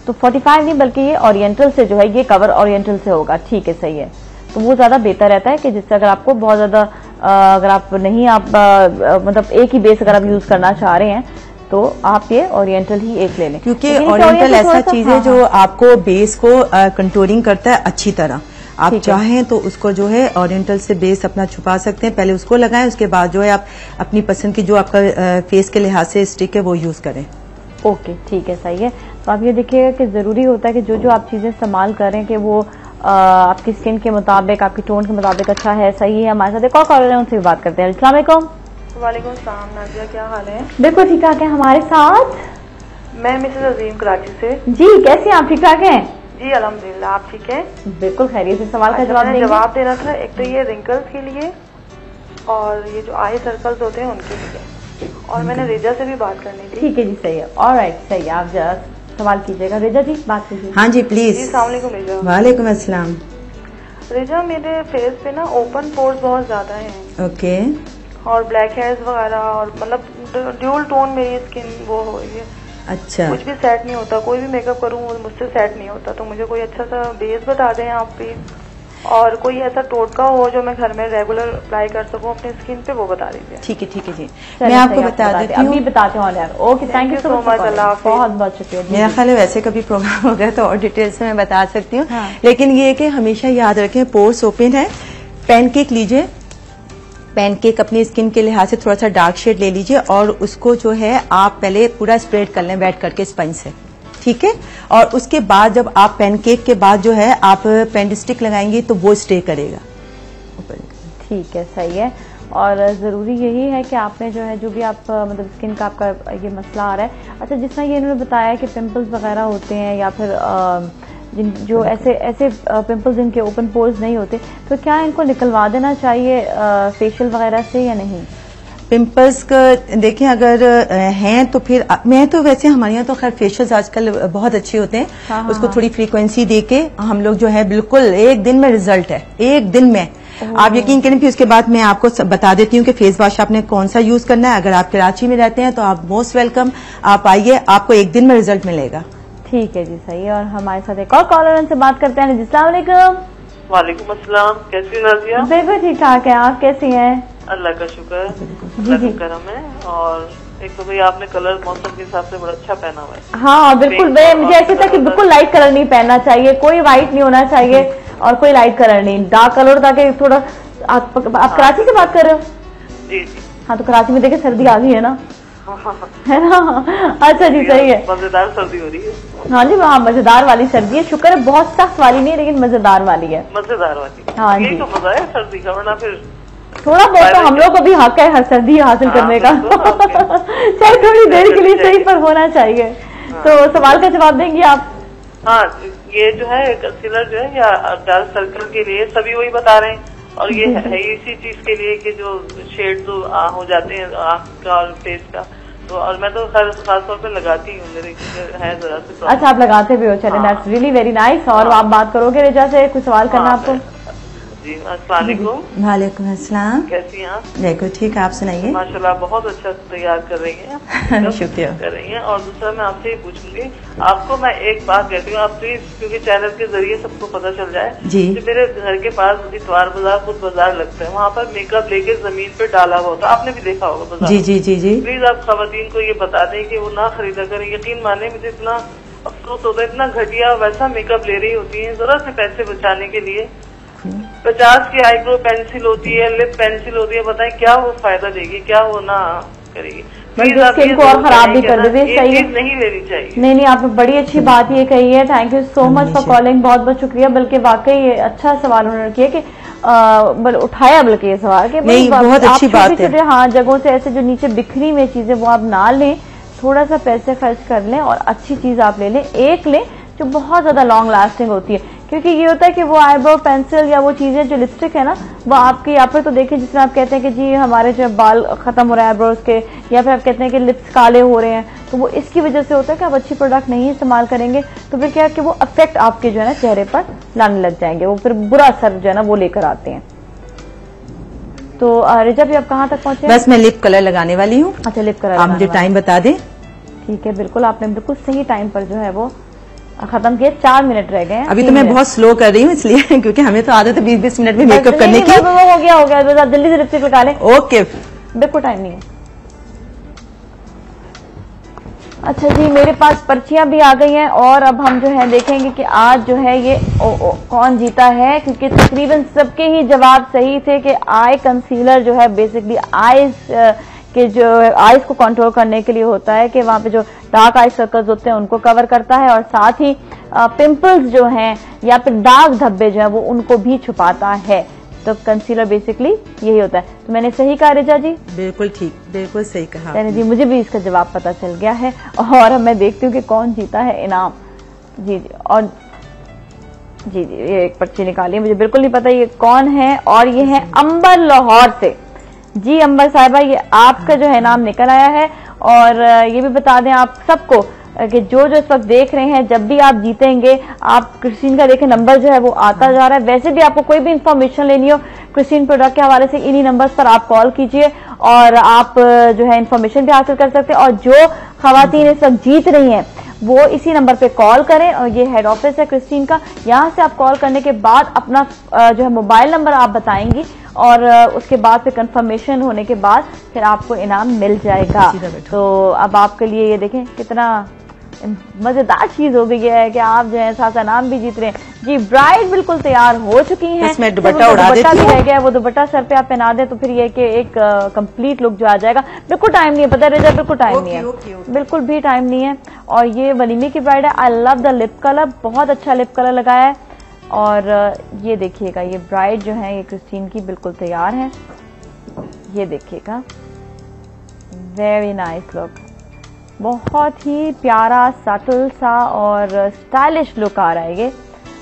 तो 45 नहीं बल्कि ये ओरिएंटल से जो है ये कवर ओरिएंटल से होगा, ठीक है सही है। तो वो ज्यादा बेहतर रहता है कि जिससे अगर आपको बहुत ज्यादा अगर आप नहीं आप मतलब एक ही बेस अगर आप यूज करना चाह रहे हैं तो आप ये ओरिएंटल ही एक ले लें, क्योंकि ओरिएंटल ऐसा चीज है जो आपको बेस को कंटूरिंग करता है अच्छी तरह। आप चाहें तो उसको जो है ओरिएंटल से बेस अपना छुपा सकते हैं, पहले उसको लगाएं, उसके बाद जो है आप अपनी पसंद की जो आपका फेस के लिहाज से स्टिक है वो यूज करें। ओके ठीक है सही है। तो आप ये देखिएगा कि जरूरी होता है कि जो जो आप चीजें इस्तेमाल करें कि वो आपकी स्किन के मुताबिक, आपकी टोन के मुताबिक अच्छा है, सही है। हमारे साथ एक और कॉलर है, उनसे भी बात करते हैं। अस्सलाम वालेकुम। वालेकुम सलाम नाज़िया, क्या हाल है? बिल्कुल ठीक ठाक है। हमारे साथ मैं मिसेस अजीम कराची से। जी कैसे हैं आप? ठीक ठाक हैं जी अल्हम्दुलिल्लाह, आप ठीक हैं? बिल्कुल खैरियत से। सवाल का जवाब देना था। एक तो ये रिंकल्स के लिए और ये जो आई सर्कल्स होते हैं उनके लिए, और मैंने रिजा से भी बात करनी थी। ठीक है जी सही है, ऑलराइट सही है। आप जरा सवाल कीजिएगा। रिजा जी बात कीजिए। हाँ जी प्लीज। जी अस्सलाम वालेकुम रिजा। वालेकुम अस्सलाम। रिजा मेरे फेस पे ना ओपन पोर्स बहुत ज्यादा हैं। ओके। और ब्लैक हेयर्स वगैरह, और मतलब ड्यूल टोन मेरी स्किन वो हो रही है। अच्छा। कुछ भी सेट नहीं होता, कोई भी मेकअप करूँ मुझसे सेट नहीं होता, तो मुझे कोई अच्छा सा बेस बता दें आप प्लीज, और कोई ऐसा टोटका हो जो मैं घर में रेगुलर अप्लाई कर सकूं अपनी स्किन पे, वो बता दीजिए। ठीक है जी, मैं आपको बता देती हूँ। अभी बताते हैं यार। Okay thank you so much, बहुत बहुत शुक्रिया। मेरा ख्याल है वैसे कभी प्रोग्राम हो गया तो और डिटेल से मैं बता सकती हूँ, लेकिन ये कि हमेशा याद रखें पोर्स ओपन है। पैनकेक लीजिए, पैनकेक अपनी स्किन के लिहाज से थोड़ा सा डार्क शेड ले लीजिए और उसको जो है आप पहले पूरा स्प्रेड कर लें वेट करके स्पंज से, ठीक है। और उसके बाद जब आप पैनकेक के बाद जो है आप पेंट स्टिक लगाएंगी तो वो स्टे करेगा। ठीक है सही है। और ज़रूरी यही है कि आपने जो है जो भी आप मतलब स्किन का आपका ये मसला आ रहा है, अच्छा जिस तरह ये इन्होंने बताया कि पिंपल्स वगैरह होते हैं या फिर जो ऐसे पिंपल्स जिनके ओपन पोर्स नहीं होते, तो क्या इनको निकलवा देना चाहिए फेशियल वगैरह से या नहीं? पिंपल्स का देखें अगर हैं तो फिर मैं तो वैसे हमारे यहाँ तो खैर फेशियल्स आजकल बहुत अच्छे होते हैं। उसको थोड़ी फ्रीक्वेंसी देके हम लोग जो है बिल्कुल एक दिन में रिजल्ट है, एक दिन में आप यकीन करें। फिर उसके बाद मैं आपको बता देती हूँ कि फेस वॉश आपने कौन सा यूज करना है। अगर आप कराची में रहते हैं तो आप मोस्ट वेलकम, आप आइए, आपको एक दिन में रिजल्ट मिलेगा। ठीक है जी सही है। और हमारे साथ एक और कॉलर से बात करते हैं। अस्सलाम वालेकुम। वालेकुम अस्सलाम, कैसी नाज़िया? बिल्कुल ठीक ठाक है, आप कैसी हैं? अल्लाह का शुक्र, अल्लाह का करम है। और एक तो भाई आपने कलर मौसम के हिसाब से बड़ा अच्छा पहना हुआ है। हाँ बिल्कुल, मुझे ऐसे था कि बिल्कुल लाइट कलर नहीं पहनना चाहिए, कोई व्हाइट नहीं होना चाहिए और कोई लाइट कलर नहीं, डार्क कलर ताकि थोड़ा। आप कराची से बात कर रहे हो? जी। हाँ तो कराची में देखे सर्दी आ गई है ना, है ना? अच्छा जी सही है, मजेदार सर्दी हो रही है। हाँ जी हाँ मजेदार वाली सर्दी है, शुक्र है बहुत सख्त वाली नहीं लेकिन मजेदार वाली है। मजेदार वाली, हाँ जी। तो मजा है सर्दी का, वरना फिर थोड़ा बहुत तो हम लोग को भी हक है हर सर्दी हासिल करने का, चाहे थोड़ी देर के लिए सही पर होना चाहिए। तो सवाल का जवाब देंगी आप? हाँ, ये जो है कंसीलर जो है या डार्क सर्कल के लिए सभी वही बता रहे हैं, और ये है इसी चीज के लिए कि जो शेड जो हो जाते हैं आँख का और फेस का, तो और मैं तो खास तौर पे लगाती हूँ, मेरे है जरा से। अच्छा आप लगाते भी हो, चले दैट्स रियली वेरी नाइस। और आप बात करोगे रिजा से, कुछ सवाल करना आपको? जी अस्सलाम वालेकुम। वालेकुम अस्सलाम। कैसी हैं आप? देखो ठीक, आप सुनाइए। माशाल्लाह बहुत अच्छा तैयार कर रही हैं। शुक्रिया कर रही हैं। और दूसरा मैं आपसे ये पूछूंगी, आपको मैं एक बात कहती हूँ, आप प्लीज, क्योंकि चैनल के जरिए सबको पता चल जाए जी। कि मेरे घर के पास इतवार बाजार खुद बाजार लगता है, वहाँ पर मेकअप लेके जमीन पे डाला हुआ होता है, आपने भी देखा होगा बाजार। जी जी जी जी। प्लीज आप खवातीन को ये बता दें कि वो ना खरीदा करें। यकीन माने मुझे इतना अफसोस होता है, इतना घटिया वैसा मेकअप ले रही होती है जरा से पैसे बचाने के लिए। 50 की आईब्रो पेंसिल होती है, लिप पेंसिल होती है, बताएं क्या वो फायदा देगी, क्या वो ना करेगी। स्किन को और खराब भी कर देती है। सही है, नहीं लेनी चाहिए। नहीं, आपने बड़ी अच्छी बात ये कही है। Thank you so much for calling, बहुत बहुत शुक्रिया। बल्कि वाकई ये अच्छा सवाल उन्होंने किया कि उठाया, बल्कि ये सवाल कि नहीं, बहुत अच्छी बात है। हाँ, जगहों से ऐसे जो नीचे बिखरी हुई चीजें वो आप ना लें, थोड़ा सा पैसे खर्च कर लें और अच्छी चीज आप ले लें, एक लें जो बहुत ज्यादा लॉन्ग लास्टिंग होती है। क्योंकि ये होता है कि वो आईब्रो पेंसिल या वो चीजें जो लिपस्टिक है ना, वो आपके यहाँ पर तो देखिए, जिसमें आप कहते हैं कि जी हमारे जो बाल खत्म हो रहे हैं आईब्रोज के, या फिर आप कहते हैं कि लिप्स काले हो रहे हैं, तो वो इसकी वजह से होता है कि आप अच्छी प्रोडक्ट नहीं इस्तेमाल करेंगे तो फिर क्या है कि वो इफेक्ट आपके जो है ना चेहरे पर लाने लग जाएंगे, वो फिर बुरा असर जो है ना वो लेकर आते हैं। तो रिजा भी आप कहाँ तक पहुंचे? बस मैं लिप कलर लगाने वाली हूँ। अच्छा, लिप कलर आप मुझे टाइम बता दें। ठीक है, बिल्कुल, आपने बिल्कुल सही टाइम पर जो है वो खत्म किए। 4 मिनट रह गए हैं। अभी तो मैं बहुत स्लो कर रही हूँ इसलिए, क्योंकि हमें तो आदत है 20-20 मिनट में मेकअप करने की। हो गया, जल्दी से लिपस्टिक लगा लें। ओके, बिल्कुल टाइम नहीं है। अच्छा जी, मेरे पास पर्चियां भी आ गई हैं और अब हम जो है देखेंगे कि आज जो है ये कौन जीता है, क्योंकि तकरीबन सबके ही जवाब सही थे कि आई कंसीलर जो है बेसिकली आईज के जो आईज को कंट्रोल करने के लिए होता है, कि वहां पे जो डार्क आई सर्कल्स होते हैं उनको कवर करता है और साथ ही पिंपल्स जो हैं या फिर दाग धब्बे जो है वो उनको भी छुपाता है। तो कंसीलर बेसिकली यही होता है। तो मैंने सही कहा रिजा जी? बिल्कुल ठीक, बिल्कुल सही कहा यानी जी, मुझे भी इसका जवाब पता चल गया है और मैं देखती हूँ कि कौन जीता है इनाम। जी जी, और जी जी, ये एक पर्ची निकाली, मुझे बिल्कुल नहीं पता ये कौन है, और ये है अंबर लाहौर से। जी अंबर साहिबा, ये आपका जो है इनाम निकल आया है। और ये भी बता दें आप सबको कि जो इस वक्त देख रहे हैं, जब भी आप जीतेंगे, आप क्रिस्टीन का देखें नंबर जो है वो आता जा रहा है। वैसे भी आपको कोई भी इंफॉर्मेशन लेनी हो क्रिस्टीन प्रोडक्ट के हवाले से, इन्हीं नंबर्स पर आप कॉल कीजिए और आप जो है इंफॉर्मेशन भी हासिल कर सकते हैं। और जो खवातीन इस वक्त जीत रही हैं वो इसी नंबर पे कॉल करें, और ये हेड ऑफिस है क्रिस्टीन का। यहाँ से आप कॉल करने के बाद अपना जो है मोबाइल नंबर आप बताएंगी और उसके बाद फिर कंफर्मेशन होने के बाद फिर आपको इनाम मिल जाएगा। तो अब आपके लिए ये देखें कितना मजेदार चीज हो गई है कि आप जो है साथ इनाम भी जीत रहे हैं। जी, ब्राइड बिल्कुल तैयार हो चुकी हैं। इसमें दुपट्टा उड़ा देती हूं। भी रह गया, वो दुपट्टा सर पे आप पहना दें तो फिर ये कि एक कंप्लीट लुक जो आ जाएगा। बिल्कुल टाइम नहीं है, पता है, बिल्कुल टाइम नहीं है, बिल्कुल भी टाइम नहीं है। और ये वलीमे की ब्राइड है। I love the lip colour, बहुत अच्छा लिप कलर लगाया है। और ये देखिएगा, ये ब्राइड जो है ये क्रिस्टीन की बिल्कुल तैयार है। ये देखिएगा, वेरी नाइस लुक, बहुत ही प्यारा सटल सा और स्टाइलिश लुक आ रहा है ये।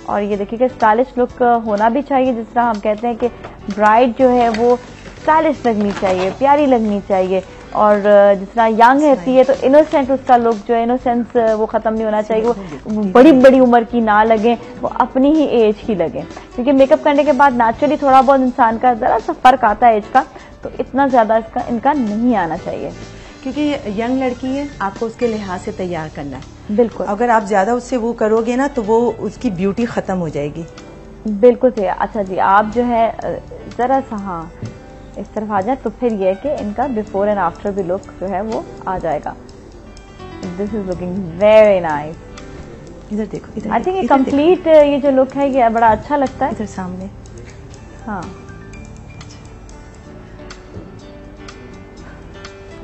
और ये देखिएगा, स्टाइलिश लुक होना भी चाहिए, जिस तरह हम कहते हैं कि ब्राइड जो है वो स्टाइलिश लगनी चाहिए, प्यारी लगनी चाहिए। और जिस तरह यंग रहती है तो इनोसेंट उसका लुक जो है, इनोसेंस वो खत्म नहीं होना चाहिए, वो बड़ी बड़ी उम्र की ना लगे, वो अपनी ही एज की लगे। क्योंकि मेकअप करने के बाद नेचुरली थोड़ा बहुत इंसान का जरा सा फर्क आता है एज का, तो इतना ज्यादा इनका नहीं आना चाहिए। क्योंकि यंग लड़की है, आपको उसके लिहाज से तैयार करना है। बिल्कुल, अगर आप ज्यादा उससे वो करोगे ना तो वो उसकी ब्यूटी खत्म हो जाएगी। बिल्कुल सही। अच्छा जी, आप जो है जरा सा हाँ इस तरफ आ जाए तो फिर ये कि इनका बिफोर एंड आफ्टर भी लुक जो है वो आ जाएगा। This is looking very nice. इधर देखो, इधर आई थिंक ये कंप्लीट ये जो लुक है ये बड़ा अच्छा लगता है। इधर सामने, हाँ,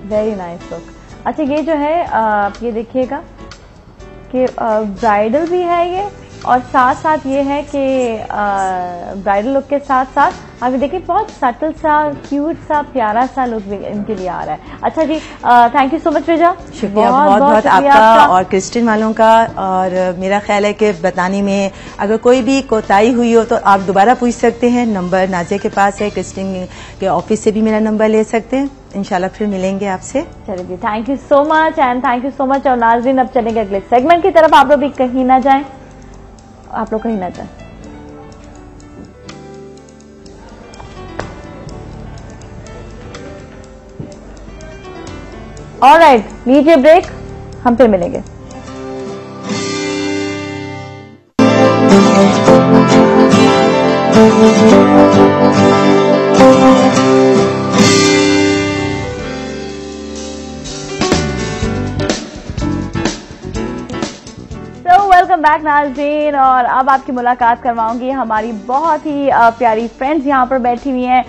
वेरी नाइस लुक। अच्छा, ये जो है आप ये देखिएगा कि ब्राइडल भी है ये, और साथ साथ ये है कि ब्राइडल लुक के साथ साथ आप देखिए बहुत सटल सा, क्यूट सा, प्यारा सा लुक भी इनके लिए आ रहा है। अच्छा जी, थैंक यू सो मच रिजा। शुक्रिया बहुत बहुत आपका और क्रिस्टीन वालों का। और मेरा ख्याल है कि बताने में अगर कोई भी कोताही हुई हो तो आप दोबारा पूछ सकते हैं। नंबर नाजिया के पास है, क्रिस्टीन के ऑफिस से भी मेरा नंबर ले सकते हैं। इंशाल्लाह फिर मिलेंगे आपसे। चलिए जी, thank you so much and thank you so much. और नाज़रीन, अब चलेंगे अगले सेगमेंट की तरफ। आप लोग भी कहीं ना जाएं, आप लोग कहीं ना जाएं। ऑलराइट, लीजिए ब्रेक, हम फिर मिलेंगे। वेलकम बैक नाज़रीन, और अब आपकी मुलाकात करवाऊंगी हमारी बहुत ही प्यारी फ्रेंड्स यहाँ पर बैठी हुई हैं,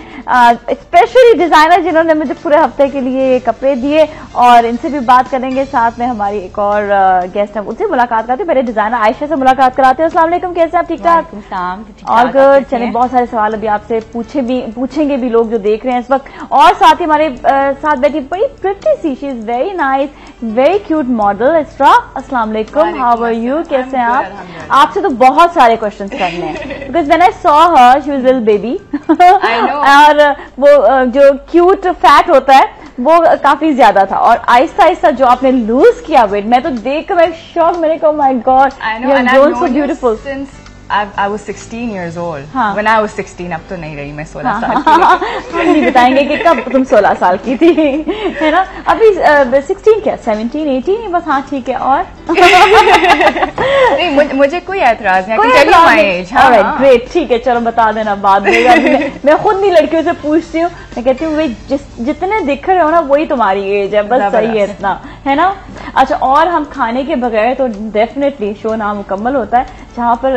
स्पेशली डिजाइनर जिन्होंने मुझे पूरे हफ्ते के लिए कपड़े दिए, और इनसे भी बात करेंगे। साथ में हमारी एक और गेस्ट है, उनसे मुलाकात कराते हैं। पहले डिजाइनर आयशा से मुलाकात कराते हैं। अस्सलाम वालेकुम, कैसे आप? ठीक ठाक और गुड। चलिए, बहुत सारे सवाल अभी आपसे पूछेंगे भी लोग जो देख रहे हैं इस वक्त, और साथ ही हमारे साथ बैठी बड़ी प्रिटी सी, she is very nice, very cute model Isra. अस्सलाम वालेकुम, हाउ आर यू? कैसे हैं आप? आपसे तो बहुत सारे क्वेश्चंस करने हैं, because when I saw her she was little baby, और वो जो क्यूट फैट होता है वो काफी ज्यादा था, और आहिस्ता आहिस्ता जो आपने लूज किया वेट, मैं तो देख कर मैं शॉक, मेरे को my God, you have grown so beautiful. I was 16 years old. हाँ. When I was 16, अब तो नहीं रही मैं 16 साल की। हम नहीं बताएंगे कि कब तुम 16 साल की थी, है ना? अभी 16 क्या, 17, 18 बस। हाँ ठीक है। और नहीं, मुझे कोई एतराज नहीं, ग्रेट, ठीक है, चलो बता देना बाद में। मैं खुद भी लड़कियों से पूछती हूँ, मैं कहती हूँ भाई जितने दिख रहे हो ना वही तुम्हारी एज है, बस सही है इतना, है ना? अच्छा, और हम खाने के बगैर तो डेफिनेटली शो ना मुकम्मल होता है। जहाँ पर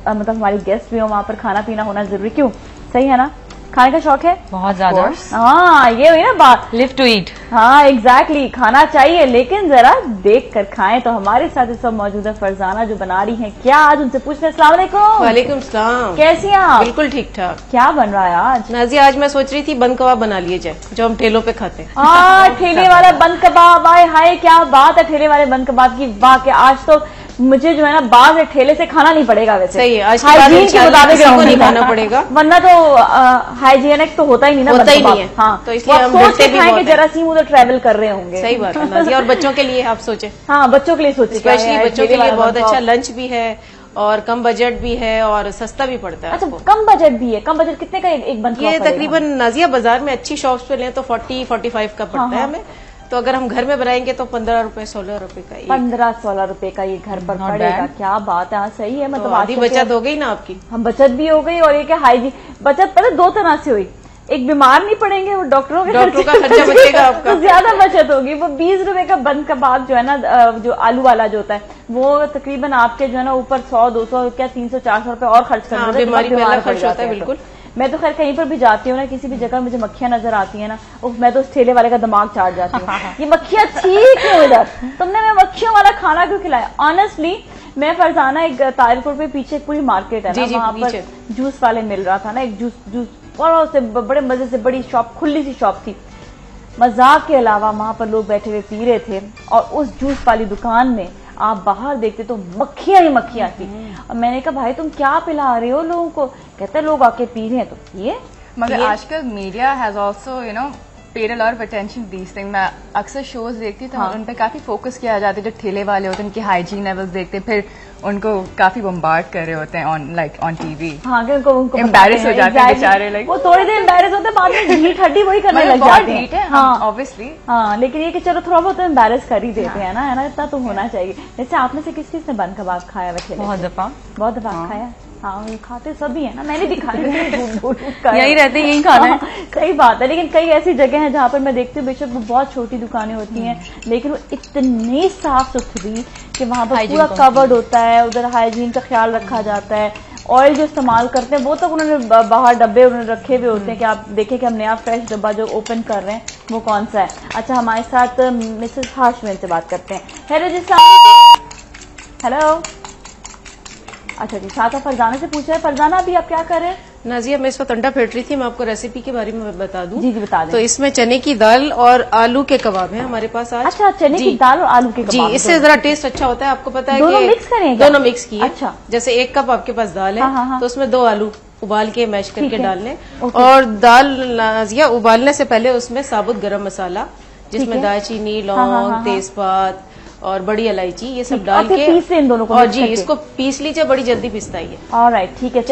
मतलब हमारी गेस्ट भी हो वहाँ पर खाना पीना होना जरूरी, क्यों? सही है ना? खाने का शौक है बहुत ज्यादा। हाँ, ये हुई ना बात, लिव टू ईट। हाँ एग्जैक्टली, खाना चाहिए लेकिन जरा देख कर खाएं। तो हमारे साथ इस सब मौजूद है फरजाना, जो बना रही हैं क्या आज, उनसे पूछते हैं। अस्सलाम वालेकुम। वालेकुम सलाम। कैसी हैं आप? बिल्कुल ठीक ठाक। क्या बन रहा है आज? नाज़िया, आज मैं सोच रही थी बंद कबाब बना लिए जाए, जो हम ठेलों पे खाते हैं। हाँ, ठेले वाला बंद कबाब, आए हाय क्या बात है ठेले वाले बंद कबाब की। वाह, के आज तो मुझे जो है ना बाहर ठेले से खाना नहीं पड़ेगा। वैसे सही है, आज हाइजीन के मुताबिक नहीं खाना पड़ेगा, वरना तो हाइजीनिक तो होता ही नहीं ना, होता ही नहीं है। हाँ, तो इसलिए हम सोच के खाएं कि जरासीम उधर ट्रैवल कर रहे होंगे। सही बात है नाज़िया, और बच्चों के लिए आप सोचे। हाँ, बच्चों के लिए सोचे, स्पेशली बच्चों के लिए बहुत अच्छा लंच भी है, और कम बजट भी है, और सस्ता भी पड़ता है। अच्छा, कम बजट भी है। कम बजट कितने का एक बंद? ये तकरीबन नाज़िया बाजार में अच्छी शॉप्स पे लें तो 40-45 का पड़ता है हमें। तो अगर हम घर में बनाएंगे तो 15 रुपए 16 रुपए का, 15-16 रुपए का ये घर पर पड़ेगा। क्या बात है, सही है। मतलब आधी बचत हो गई ना आपकी। हम बचत भी हो गई, और ये क्या हाइजीन बचत पहले दो तरह से हुई। एक, बीमार नहीं पड़ेंगे, वो डॉक्टरों का खर्चा बचेगा आपका, तो ज्यादा बचत होगी। वो 20 रुपए का बंद कबाब जो है ना, जो आलू वाला जो होता है, वो तकरीबन आपके जो है ना ऊपर 100-200 क्या 300-400 रुपए और खर्च कर देते हैं। बीमारी पहला खर्च होता है। बिल्कुल। मैं तो खैर कहीं पर भी जाती हूँ ना, किसी भी जगह मुझे मक्खियां नजर आती है ना, मैं तो उस ठेले वाले का दिमाग चाट जाती हूँ। ये मक्खियां ठीक है इधर, तुमने मैं मक्खियों वाला खाना क्यों खिलाया? ऑनेस्टली मैं फरजाना, एक तारिकुर पे पीछे पूरी मार्केट है ना, वहाँ पर जूस वाले मिल रहा था ना, एक जूस और से बड़े मजे से बड़ी शॉप, खुली सी शॉप थी। मजाक के अलावा वहां पर लोग बैठे हुए पी रहे थे, और उस जूस वाली दुकान में आप बाहर देखते तो मक्खियां ही मक्खियां थी। और मैंने कहा भाई तुम क्या पिला रहे हो लोगों को? कहते लोग आके पी रहे हैं तो पिए। मगर आजकल media has also paid a lot of attention these thing. मैं अक्सर शोज देखती हूँ तो उन पे काफी फोकस किया जाता है। जो ठेले वाले होते हैं उनके हाइजीन लेवल्स देखते, फिर उनको काफी बम्बार्ड कर रहे होते हैं ऑन टीवी। हाँ, उनको एम्बैरेस हो जाते हैं बेचारे, लाइक वो थोड़ी देर एम्बैरेस होते हैं, बाद में ढीठ हड्डी वही करने लग जाते हैं। हाँ ऑब्वियसली। हाँ, लेकिन ये कि चलो थोड़ा बहुत एम्बैरेस कर ही देते हैं ना, है ना? इतना तो होना चाहिए। जैसे आपने से किस चीज ने बंद कबाब खाया वैसे? बहुत दफा खाया। हाँ, खाते सभी है ना, मैंने भी खाया। यही रहते यही खाना है। सही बात है, लेकिन कई ऐसी जगह हैं जहाँ पर मैं देखती हूँ बेशक वो बहुत छोटी दुकानें होती हैं, लेकिन वो इतनी साफ सुथरी कि वहाँ पर पूरा कवर्ड होता है, उधर हाइजीन का ख्याल रखा जाता है। ऑयल जो इस्तेमाल करते हैं वो तक उन्होंने बाहर डब्बे उन्होंने रखे हुए होते हैं कि आप देखें कि हम नया फ्रेश डब्बा जो ओपन कर रहे हैं वो कौन सा है। अच्छा, हमारे साथ मिसेस हाशमीन से बात करते हैं। हेलो जी, हेलो। अच्छा जी, साथ फरजाना से पूछा है। फरजाना, अभी आप क्या कर रहे हैं? नाज़िया, मैं इस वक्त अंडा फेंट रही थी, मैं आपको रेसिपी के बारे में बता दूं। जी बता दें। तो इसमें चने की दाल और आलू के कबाब हैं हमारे पास आज। अच्छा, चने की दाल और आलू के कबाब। जी, इससे जरा टेस्ट अच्छा होता है। आपको पता है दोनों मिक्स करेंगे? दोनों मिक्स किए। अच्छा, जैसे 1 कप आपके पास दाल है तो उसमें 2 आलू उबाल के मैश करके डालने, और दाल नाज़िया उबालने से पहले उसमें साबुत गरम मसाला, जिसमें दालचीनी, लौंग, तेजपात और बड़ी इलायची, ये सब डाल के पीस इन दोनों को, और जी इसको पीस लीजिए, बड़ी जल्दी पिसता है। ऑलराइट, ठीक है।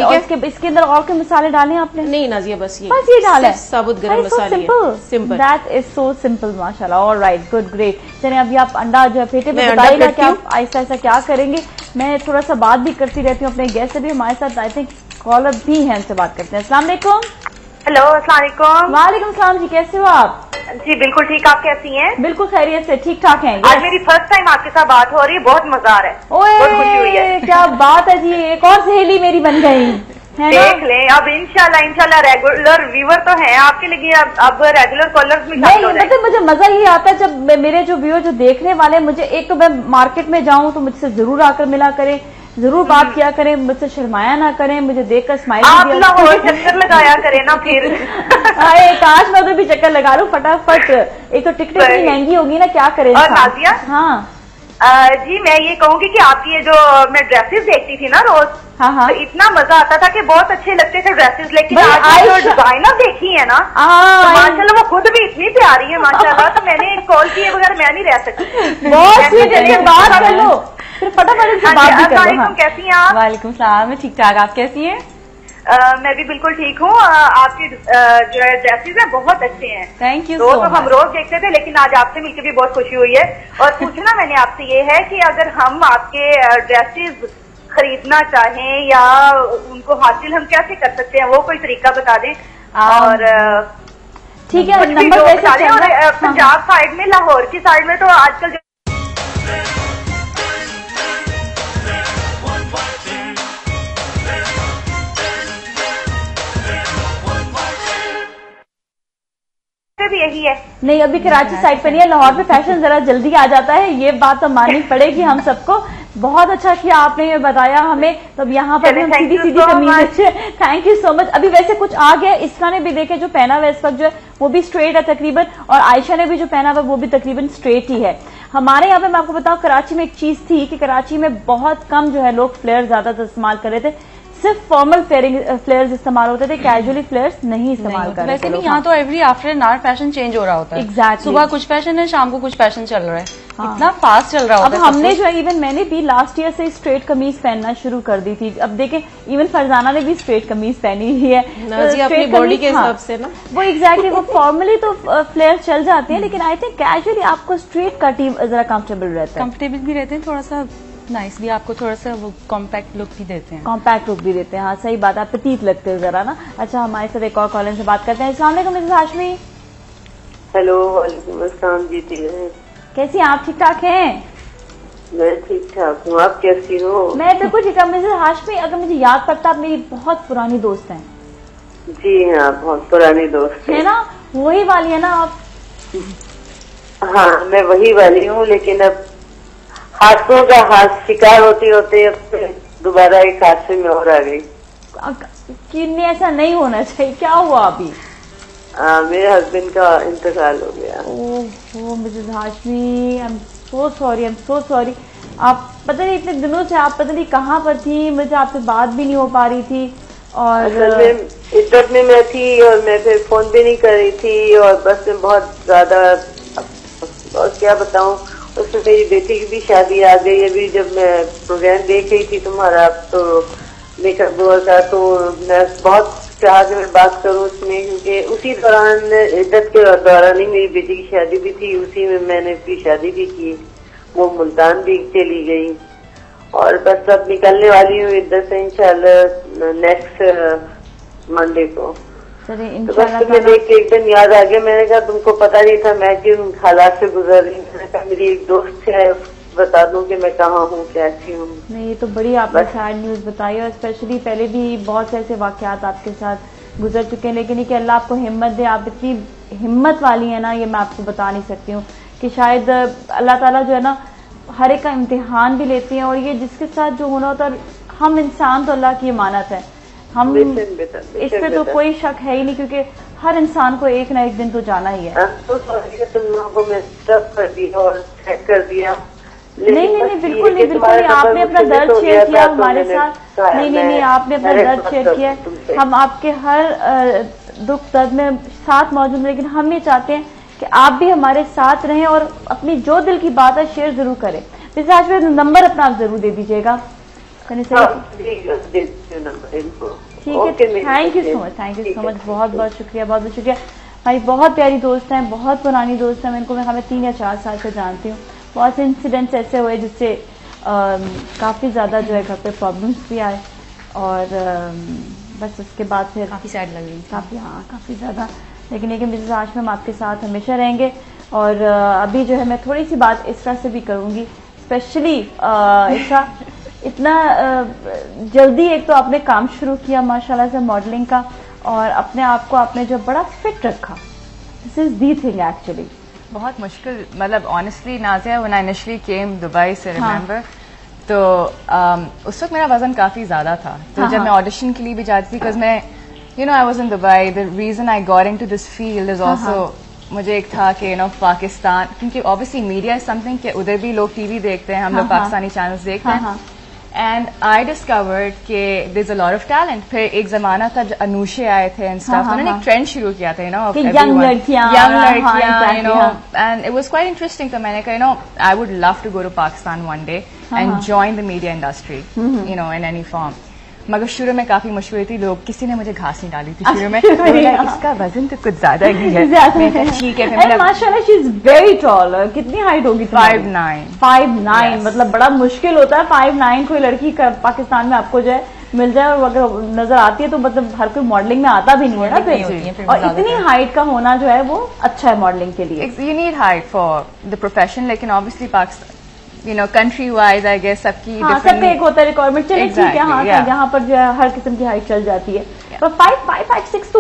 इसके अंदर और कोई मसाले डाले आपने? नहीं नाजिया, बस ये डाला है, साबुत गरम मसाले, simple. That is so simple, माशाल्लाह। Alright, good, great. चलिए अभी आप अंडा जो है फेंटे में बताइएगा कि आप ऐसा ऐसा क्या करेंगे। मैं थोड़ा सा बात भी करती रहती हूँ अपने गेस्ट से भी, हमारे साथ आई थिंक कॉलर भी है, उनसे बात करते हैं। अस्सलाम वालेकुम। हेलो, अस्सलाम वालेकुम। वालेकुम सलाम जी, कैसे हो आप? जी बिल्कुल ठीक, आप कैसी हैं? बिल्कुल खैरियत से, ठीक ठाक हैं। आज मेरी फर्स्ट टाइम आपके साथ बात हो रही है, बहुत मजा आ रहा है, बहुत खुशी हुई है। क्या बात है जी, एक और सहेली मेरी बन गई है। देख लें, अब इंशाल्लाह रेगुलर व्यूअर तो हैं आपके, लेकिन अब रेगुलर कॉलर्स में मतलब मुझे मजा ये आता है जब मेरे जो व्यूअर जो देखने वाले, मुझे एक तो मैं मार्केट में जाऊं तो मुझसे जरूर आकर मिला करें, जरूर बात किया करें, मुझसे शर्माया ना करें, मुझे देखकर स्माइल चक्कर लगाया करें ना फिर। काश मैं उधर भी चक्कर लगा लूं फटाफट। एक तो टिकट इतनी महंगी होगी ना, क्या करें। और नाजिया, हाँ जी मैं ये कहूंगी कि आपकी ये जो मैं ड्रेसेस देखती थी ना रोज, हाँ, तो इतना मजा आता था कि बहुत अच्छे लगते थे ड्रेसेस, लेकिन आज जो डिजाइनर देखी है ना, तो माशाल्लाह वो खुद भी इतनी प्यारी है माशाल्लाह। तो मैंने एक कॉल किए बगैर मैं नहीं रह सकती। बहुत बात कर लो फिर फटाफट से बात भी कर लो। कैसी हैं आप? वालेकुम सलाम, मैं ठीक ठाक, आप कैसी हैं? मैं भी बिल्कुल ठीक हूँ। आपके जो है ड्रेसेस है बहुत अच्छे हैं। Thank you. रोज हम रोज देखते थे, लेकिन आज आपसे मिलकर भी बहुत खुशी हुई है। और पूछना मैंने आपसे ये है कि अगर हम आपके ड्रेसेस खरीदना चाहें या उनको हासिल हम कैसे कर सकते हैं, वो कोई तरीका बता दें। और ठीक है, नंबर बता दें। और पंजाब साइड में, लाहौर की साइड में तो आजकल भी यही है। नहीं, अभी कराची साइड पे नहीं है, लाहौर पे फैशन जरा जल्दी आ जाता है, ये बात तो माननी पड़ेगी हम सबको। बहुत अच्छा किया आपने ये बताया हमें, तो अब यहाँ पर हम सीधी सीधी कमीज। Thank you so much. अभी वैसे कुछ आ गया, इसका ने भी देखे जो पहना हुआ इस वक्त जो है वो भी स्ट्रेट है तकरीबन, और आयशा ने भी जो पहना हुआ वो भी तकरीबन स्ट्रेट ही है। हमारे यहाँ पे मैं आपको बताऊं, कराची में एक चीज थी कि कराची में बहुत कम जो है लोग फ्लेयर ज्यादा इस्तेमाल कर रहे थे, सिर्फ फॉर्मल फ्लेयर्स इस्तेमाल होते थे, कैजुअली फ्लेयर्स नहीं इस्तेमाल कर रहे थे। वैसे नहीं, यहाँ तो every after an hour fashion change हो रहा होता है। एग्जैक्टली, सुबह कुछ फैशन है, शाम को कुछ फैशन चल रहा है। इतना फास्ट चल रहा होता है। अब हमने जो है, इवन मैंने भी लास्ट ईयर से स्ट्रेट कमीज पहनना शुरू कर दी थी। अब देखें, इवन फरजाना ने भी स्ट्रेट कमीज पहनी हुई है अपनी बॉडी के हिसाब से ना। वो एग्जैक्टली, वो फॉर्मली तो फ्लेयर चल जाते हैं, लेकिन आई थिंक कैजुअली आपको स्ट्रेट कट ही जरा कंफर्टेबल रहता है, कंफर्टेबल भी रहते हैं, थोड़ा सा नाइस भी, आपको थोड़ा सा वो कॉम्पैक्ट लुक भी देते हैं। कॉम्पैक्ट लुक भी देते हैं, हाँ सही बात, आप प्रतीत लगते हो जरा ना। अच्छा, हमारे साथ एक और कॉलर से बात करते हैं। अस्सलाम वालेकुम मिसेस हाशमी। हेलो, वालेकुम अस्सलाम जी। कैसी हैं आप? ठीक ठाक हैं? मैं ठीक ठाक हूँ, आप कैसी हो? मैं बिल्कुल ठीक ठाक। मिसेस हाशमी, अगर मुझे याद पड़ता, आप मेरी बहुत पुरानी दोस्त हैं। जी हाँ, बहुत पुरानी दोस्त है ना, वही वाली है ना आप? हाँ, मैं वही वाली हूँ, लेकिन अब हादसों का शिकार होते होते अब दोबारा एक हादसे में और आ गई। कि ऐसा नहीं होना चाहिए, क्या हुआ अभी? मेरे हस्बैंड का इंतकाल हो गया। Oh Mrs Hashmi, I am so sorry, I am so sorry. आप पता नहीं इतने दिनों से आप पता नहीं कहाँ पर थी, मुझे आपसे बात भी नहीं हो पा रही थी, और इज्जत में मैं थी, और मैं फिर फोन भी नहीं कर रही थी, और बस में बहुत ज्यादा, और क्या बताऊं, उसमें मेरी बेटी की भी शादी आ गई। अभी जब मैं प्रोग्राम देख रही थी तुम्हारा, तो मेकअप हुआ था, तो मैं बहुत चाह कि मैं बात करूं उसमें, क्योंकि उसी दौरान, इद्दत के दौरान ही मेरी बेटी की शादी भी थी, उसी में मैंने अपनी शादी भी की। वो मुल्तान भी चली गई, और बस अब निकलने वाली हूँ इद्दत से इंशाल्लाह नेक्स्ट मंडे को। तो बस तुम्हें देख के एक दिन याद आ गया, मैंने कहा तुमको पता नहीं था मैं किन हालात से गुजर रही हूँ। मैंने कहा मेरी एक दोस्त है, बता दूं कि मैं कहाँ हूँ, कैसी हूँ। नहीं, ये तो बड़ी आपने सैड न्यूज बताई, और स्पेशली पहले भी बहुत से ऐसे वाकयात आपके साथ गुजर चुके हैं, लेकिन ये कि अल्लाह आपको हिम्मत दे। आप इतनी हिम्मत वाली है ना, ये मैं आपको बता नहीं सकती हूँ, कि शायद अल्लाह ताला जो है ना हर एक का इम्तिहान भी लेती है, और ये जिसके साथ जो होना होता है, हम इंसान तो अल्लाह की अमानत है, हम इस पे तो कोई शक है ही नहीं, क्योंकि हर इंसान को एक ना एक दिन तो जाना ही है। तो तुम लोगों को मैं स्टफ कर दिया और चेक कर दिया। नहीं, बिल्कुल नहीं, बिल्कुल नहीं। आपने अपना दर्द शेयर किया हमारे साथ। नहीं, आपने अपना दर्द शेयर किया। हम आपके हर दुख दर्द में साथ मौजूद हैं, लेकिन हम ये चाहते हैं कि आप भी हमारे साथ रहें और अपनी जो दिल की बात है शेयर जरूर करें। जैसे आज में नंबर अपना आप जरूर दे दीजिएगा। ठीक है, thank you so much, thank you so much, बहुत बहुत शुक्रिया, बहुत बहुत शुक्रिया। हमारी बहुत प्यारी दोस्त हैं, बहुत पुरानी दोस्त हैं, मैं इनको हमें 3 या 4 साल से जानती हूँ। बहुत से इंसिडेंट्स ऐसे हुए जिससे काफ़ी ज़्यादा जो है घर पे प्रॉब्लम्स भी आए और बस उसके बाद फिर काफ़ी सैड लग रही, काफ़ी ज़्यादा। लेकिन मिसेस आशमी हम आपके साथ हमेशा रहेंगे। और अभी जो है मैं थोड़ी सी बात इसरा से भी करूँगी, स्पेशली इसरा इतना जल्दी एक तो आपने काम शुरू किया माशाल्लाह से मॉडलिंग का, और अपने आप को आपने जो बड़ा फिट रखा, this is the thing actually. बहुत मुश्किल, मतलब honestly Nazia when I initially came Dubai से रिमेंबर, तो उस वक्त मेरा वजन काफी ज्यादा था। तो जब मैं ऑडिशन के लिए भी जाती थी, बिकॉज मैं I was in Dubai, the reason I got into this field is also, मुझे एक था कि पाकिस्तान, क्योंकि ऑब्वियसली मीडिया इज समथिंग कि उधर भी लोग टीवी देखते हैं, हम लोग पाकिस्तानी चैनल्स देखते हैं, एंड आई डिस्कवर्ड कि there is a lot of talent. फिर एक जमाना था जब अनुषे आए थे एंड स्टफ, उन्होंने एक ट्रेंड शुरू किया था यंग लड़कियां, and it was quite interesting. तो मैंने कहा I would love to go to Pakistan one day and join the media industry in any form. मगर शुरू में काफी मुश्किल थी, लोग किसी ने मुझे घास नहीं डाली थी शुरू में, इसका वजन तो कुछ ज्यादा ही है। ठीक है, माशाल्लाह शी इज वेरी टॉल। कितनी हाइट होगी? 5'9". मतलब बड़ा मुश्किल होता है 5'9" कोई लड़की पाकिस्तान में आपको जो है मिल जाए, और अगर नजर आती है तो मतलब हर कोई मॉडलिंग में आता भी नहीं है ना फिर। और इतनी हाइट का होना जो है वो अच्छा है मॉडलिंग के लिए। You need height for the profession, लेकिन obviously Pakistan country wise I guess सबकी सबका एक होता है रिक्वायरमेंट। चलिए ठीक है, हाँ यहाँ पर जो है हर किस्म की हाइट चल जाती है, पर 5'6"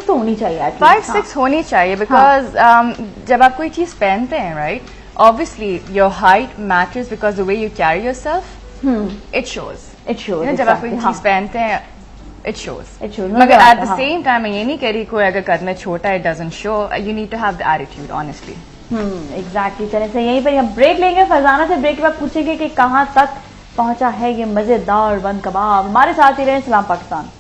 तो होनी चाहिए, 5'6" होनी चाहिए, बिकॉज जब आप कोई चीज पहनते हैं, right, obviously your height matters because the way you carry yourself, it shows. जब आप कोई चीज पहनते हैं इट शोज, मगर एट द सेम टाइम ये नहीं कह रही कोई अगर कद में छोटा है, it doesn't show, you need to have the attitude honestly. Exactly. चले से यहीं पर हम ब्रेक लेंगे, फरजाना से ब्रेक के बाद पूछेंगे कि कहाँ तक पहुंचा है ये मजेदार बन कबाब। हमारे साथ ही रहे। सलाम पाकिस्तान।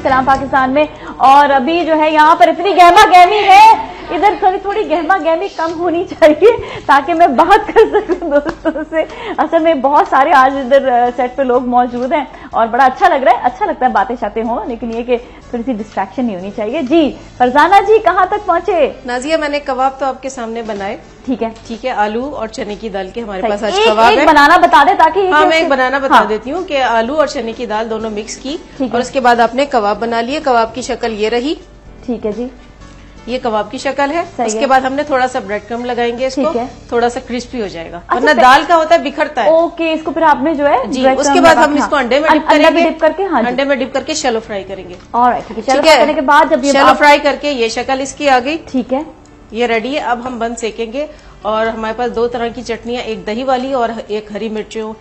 सलाम पाकिस्तान में। और अभी जो है यहाँ पर इतनी गहमा गहमी है, इधर थोड़ी गहमा गहमी कम होनी चाहिए ताकि मैं बात कर सकूं दोस्तों से। असल में बहुत सारे आज इधर सेट पे लोग मौजूद हैं और बड़ा अच्छा लग रहा है, अच्छा लगता है बातें शातें हों, लेकिन ये कि थोड़ी सी डिस्ट्रैक्शन नहीं होनी चाहिए। जी फरजाना जी कहाँ तक पहुंचे? नाजिया मैंने कबाब तो आपके सामने बनाए। ठीक है, ठीक है, आलू और चने की दाल के हमारे पास आज कबाब है। बनाना बता दे ताकि हाँ मैं एक बनाना बता देती हूँ कि आलू और चने की दाल दोनों मिक्स की और उसके बाद आपने कबाब बना लिए। कबाब की शक्ल ये रही। ठीक है जी, ये कबाब की शक्ल है। उसके बाद हमने थोड़ा सा ब्रेड क्रम्ब लगाएंगे, इसको थोड़ा सा क्रिस्पी हो जाएगा, वरना दाल का होता है बिखरता है। ओके, इसको फिर आपने जो है जी उसके बाद हम इसको अंडे में डिप करेंगे, अंडे में डिप करके शैलो फ्राई करेंगे। ऑलराइट, ठीक है। करने के बाद जब शैलो फ्राई करके ये शक्ल इसकी आ गई, ठीक है, ये रेडी है। अब हम बंद सेकेंगे और हमारे पास 2 तरह की चटनियां, एक दही वाली और एक हरी मिर्चों,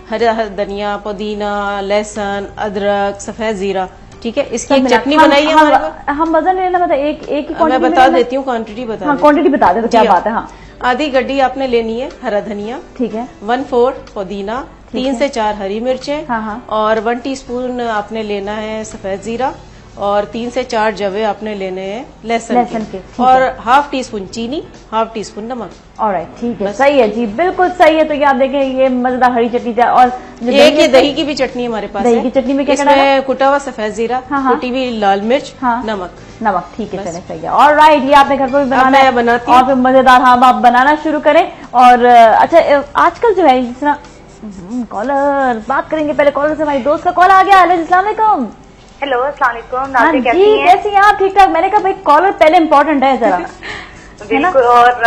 हरा धनिया, पुदीना, लहसुन, अदरक, सफेद जीरा। ठीक है, इसकी एक चटनी बनाई है हमारे पास। हम वजन लेना मतलब एक ही मैं बता देती हूँ, क्वांटिटी बता हाँ, क्वांटिटी बता दे तो क्या बात है। हाँ, आधी गड्डी आपने लेनी है हरा धनिया, ठीक है, 1/4 पुदीना, 3 से 4 हरी मिर्चें, हाँ, और 1 टीस्पून आपने लेना है सफेद जीरा और 3 से 4 जवे आपने लेने हैं लहसुन के, और ½ टीस्पून चीनी, ½ टीस्पून नमक। ऑलराइट, ठीक है, सही है जी, बिल्कुल सही है। तो ये आप देखें, ये मजेदार हरी चटनी है। और एक ये दही की भी चटनी हमारे पास है। दही की चटनी में क्या इसमें कुटा हुआ सफेद जीरा, कुटी हुई लाल मिर्च, नमक। ठीक है, चले सही है। ऑलराइट, ये आपने घर पर भी बनाना है, बनाती और फिर मजेदार। हाँ, आप बनाना शुरू करें। और अच्छा, आजकल जो है जिस तरह कॉलर बात करेंगे, पहले कॉलर से हमारी दोस्त का कॉल आ गया। अस्सलाम वालेकुम। हेलो, अस्सलाम वालेकुम। नाज़िया कैसी हैं आप? ठीक ठाक। मैंने कहा भाई कॉलर पहले इम्पोर्टेंट है जरा। बिल्कुल। और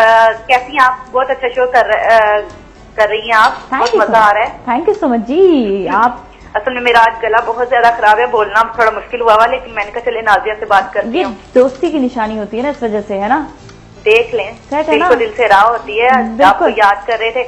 कैसी हैं आप? बहुत अच्छा शो कर रही हैं आप, बहुत मजा आ रहा है। थैंक यू सो मच जी। आप असल में मेरा आज गला बहुत ज्यादा खराब है, बोलना थोड़ा मुश्किल हुआ, लेकिन मैंने कहा चले नाज़िया से बात करती हूँ। ये दोस्ती की निशानी होती है ना, इस वजह से, है ना। देख लें, दिल को दिल से राह होती है। आपको याद कर रहे थे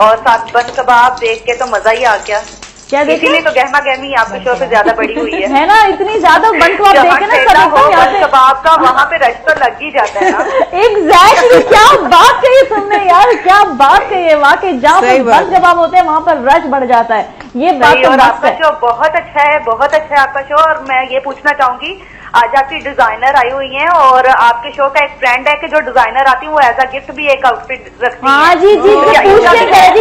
और साथ बन कबाब देख के तो मजा ही आ गया। इसीलिए तो गहमा गहमी आपके शो पे ज्यादा बड़ी हुई है ना, इतनी ज्यादा बन कबाब देखे ना कबाब का वहाँ पे रश तो लग ही जाता है ना। एग्जैक्टली, क्या बात कही तुमने यार, क्या बात कही है। वाकई जहाँ पर बन कबाब होते हैं वहाँ पर रश बढ़ जाता है, ये बात। और आपका शो बहुत अच्छा है, बहुत अच्छा है आपका शो। और मैं ये पूछना चाहूंगी, आज आपकी डिजाइनर आई हुई हैं और आपके शो का एक फ्रेंड है कि जो डिजाइनर आती है वो एज अ गिफ्ट भी एक आउटफिट रखती है। हाँ जी जी,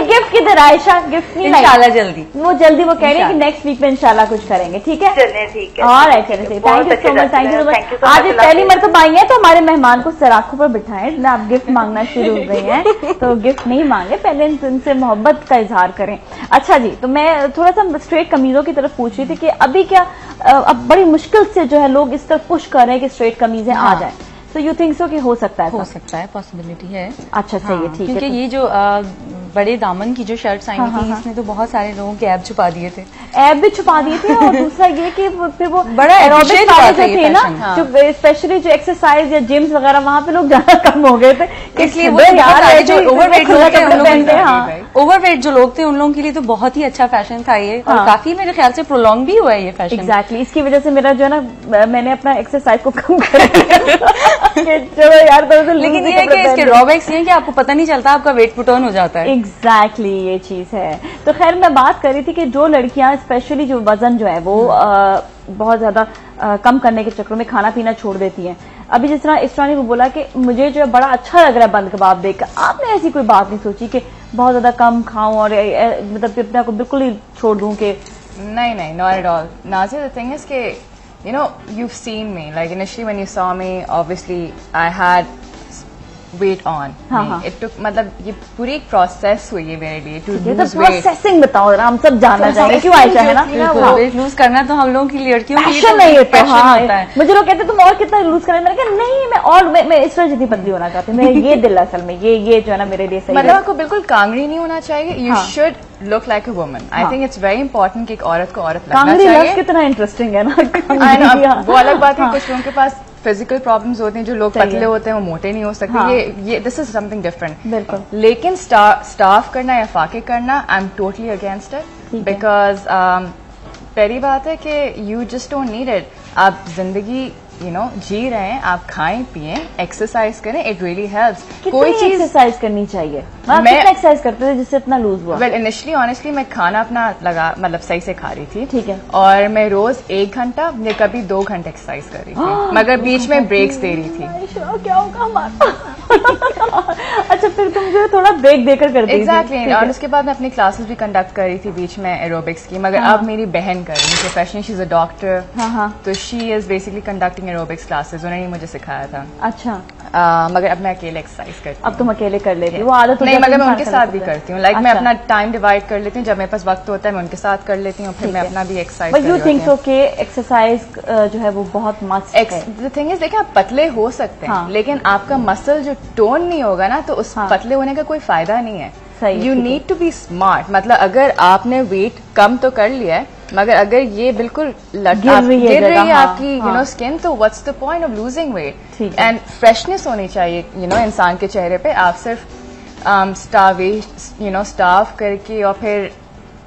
गिफ्ट किधर आयशा, गिफ्ट नहीं इंशाल्लाह जल्दी, वो जल्दी वो कह रही है कि नेक्स्ट वीक में इंशाल्लाह कुछ करेंगे। ठीक है, चलिए ठीक है। और thank you so much, thank you so much. आज पहली मरतबा आई है तो हमारे मेहमान को सराखों पर बिठाएं, आप गिफ्ट मांगना शुरू हो गई हैं तो गिफ्ट नहीं मांगे, पहले इनसे मोहब्बत का इजहार करें। अच्छा जी, तो मैं थोड़ा सा स्ट्रेट कमीजों की तरफ पूछ रही थी कि अभी क्या अब बड़ी मुश्किल से जो है लोग इस तरफ पुश कर रहे हैं कि स्ट्रेट कमीजें आ जाए, तो यू थिंक सो कि हो सकता है? हो सकता है, पॉसिबिलिटी है। अच्छा सही है, ठीक है। क्योंकि ये जो बड़े दामन की जो शर्ट्स आई थी इसने तो बहुत सारे लोगों के ऐब छुपा दिए थे, ऐब भी छुपा दिए थे। और दूसरा ये कि फिर वो बड़ा एरोबिक्स वाले जो थे ना, जो स्पेशली जो एक्सरसाइज या जिम्स वगैरह वहाँ पे लोग ज्यादा कम हो गए थे, इसलिए जो ओवरवेट जो लोग थे उन लोगों के लिए तो बहुत ही अच्छा फैशन था ये, और काफी मेरे ख्याल से प्रोलॉन्ग भी हुआ है ये फैशन। एग्जैक्टली, इसकी वजह से मेरा जो है ना, मैंने अपना एक्सरसाइज को कम कर दिया। चलो यार, लेकिन ये है कि इसके ड्रॉबैक्स ये है कि आपको पता नहीं चलता, आपका वेट पुट ऑन हो जाता है। एग्जैक्टली, ये चीज है। तो खैर मैं बात कर रही थी कि जो लड़कियां स्पेशली जो वजन जो है वो बहुत ज्यादा कम करने के चक्कर में खाना पीना छोड़ देती हैं। अभी जिस तरह इस ने बोला कि मुझे जो है बड़ा अच्छा लग रहा है बंद कबाब देखकर, आपने ऐसी कोई बात नहीं सोची कि बहुत ज्यादा कम खाऊं और मतलब अपने को बिल्कुल ही छोड़ दूं? कि नहीं, not at all Nazia. The thing is के you know, you've seen me, like initially when you saw me, obviously I had weight on. It took, मतलब ये पूरी एक प्रोसेस हुई है मेरे लिए to lose weight. प्रोसेसिंग बताओ जरा, हम सब जानना चाहेंगे क्यों आयशा, है ना? वेट लूज करना तो हम लोगों की लड़कियों के लिए नहीं है, पैशन होता है। मुझे लोग कहते तुम और कितना लूज करें, मैंने कहा नहीं, मैं और मैं इस वजह जितनी पतली होना चाहती हूँ, मेरा ये दिल असल में ये जो है ना मेरे लिए सही, मतलब आपको बिल्कुल कांगड़ी नहीं होना चाहिए। You should look like a woman. I think it's very important कि एक औरत को औरत लगना चाहिए। कितना इंटरेस्टिंग है ना। वो अलग बात है, कुछ लोगों के पास फिजिकल प्रॉब्लम्स होती हैं, जो लोग पतले होते हैं वो मोटे नहीं हो सकते। ये दिस इज समथिंग डिफरेंट। बिल्कुल। लेकिन स्टाफ करना या फाके करना, I am totally against it, because पहली बात है कि you just don't need it. आप जिंदगी जी रहे हैं, आप खाएं पिएं, एक्सरसाइज करें, इट रियली हेल्प्स। कोई चीज एक्सरसाइज करनी चाहिए। मैं एक्सरसाइज करते थे जिससे इतना लूज हुआ? वेल इनिशियली ऑनेस्टली मैं खाना अपना मतलब सही से खा रही थी, ठीक है, और मैं रोज 1 घंटा या कभी 2 घंटे एक्सरसाइज कर रही थी, मगर बीच में ब्रेक्स दे रही थी। क्या होगा हमारा? अच्छा, फिर तुम जो थोड़ा ब्रेक देकर कर दी? एग्जैक्टली। और उसके बाद मैं अपनी क्लासेस भी कंडक्ट कर रही थी बीच में एरोबिक्स की, मगर अब मेरी बहन कर रही है professionally, she is a doctor, तो she is basically conducting aerobics classes, उन्होंने मुझे सिखाया था। अच्छा। मगर अब मैं अकेले एक्सरसाइज करती हूँ। अब तुम अकेले कर लेती हो? वो आदत नहीं, मगर मैं उनके साथ भी करती हूँ। लाइक मैं अपना टाइम डिवाइड कर लेती हूँ, जब मेरे पास वक्त होता है मैं उनके साथ कर लेती हूँ, फिर मैं अपना भी exercise. But you think so कि एक्सरसाइज जो है वो बहुत मस्ट है? द थिंग इज, देखिए आप पतले हो सकते हैं, लेकिन आपका मसल जो टोन नहीं होगा ना, तो उस पतले होने का कोई फायदा नहीं है। You need to be smart. मतलब अगर आपने वेट कम तो कर लिया है, मगर अगर ये बिल्कुल गिर रही है आपकी स्किन, तो what's the point of losing weight? And freshness होनी चाहिए इंसान के चेहरे पे। आप सिर्फ स्टाफ करके और फिर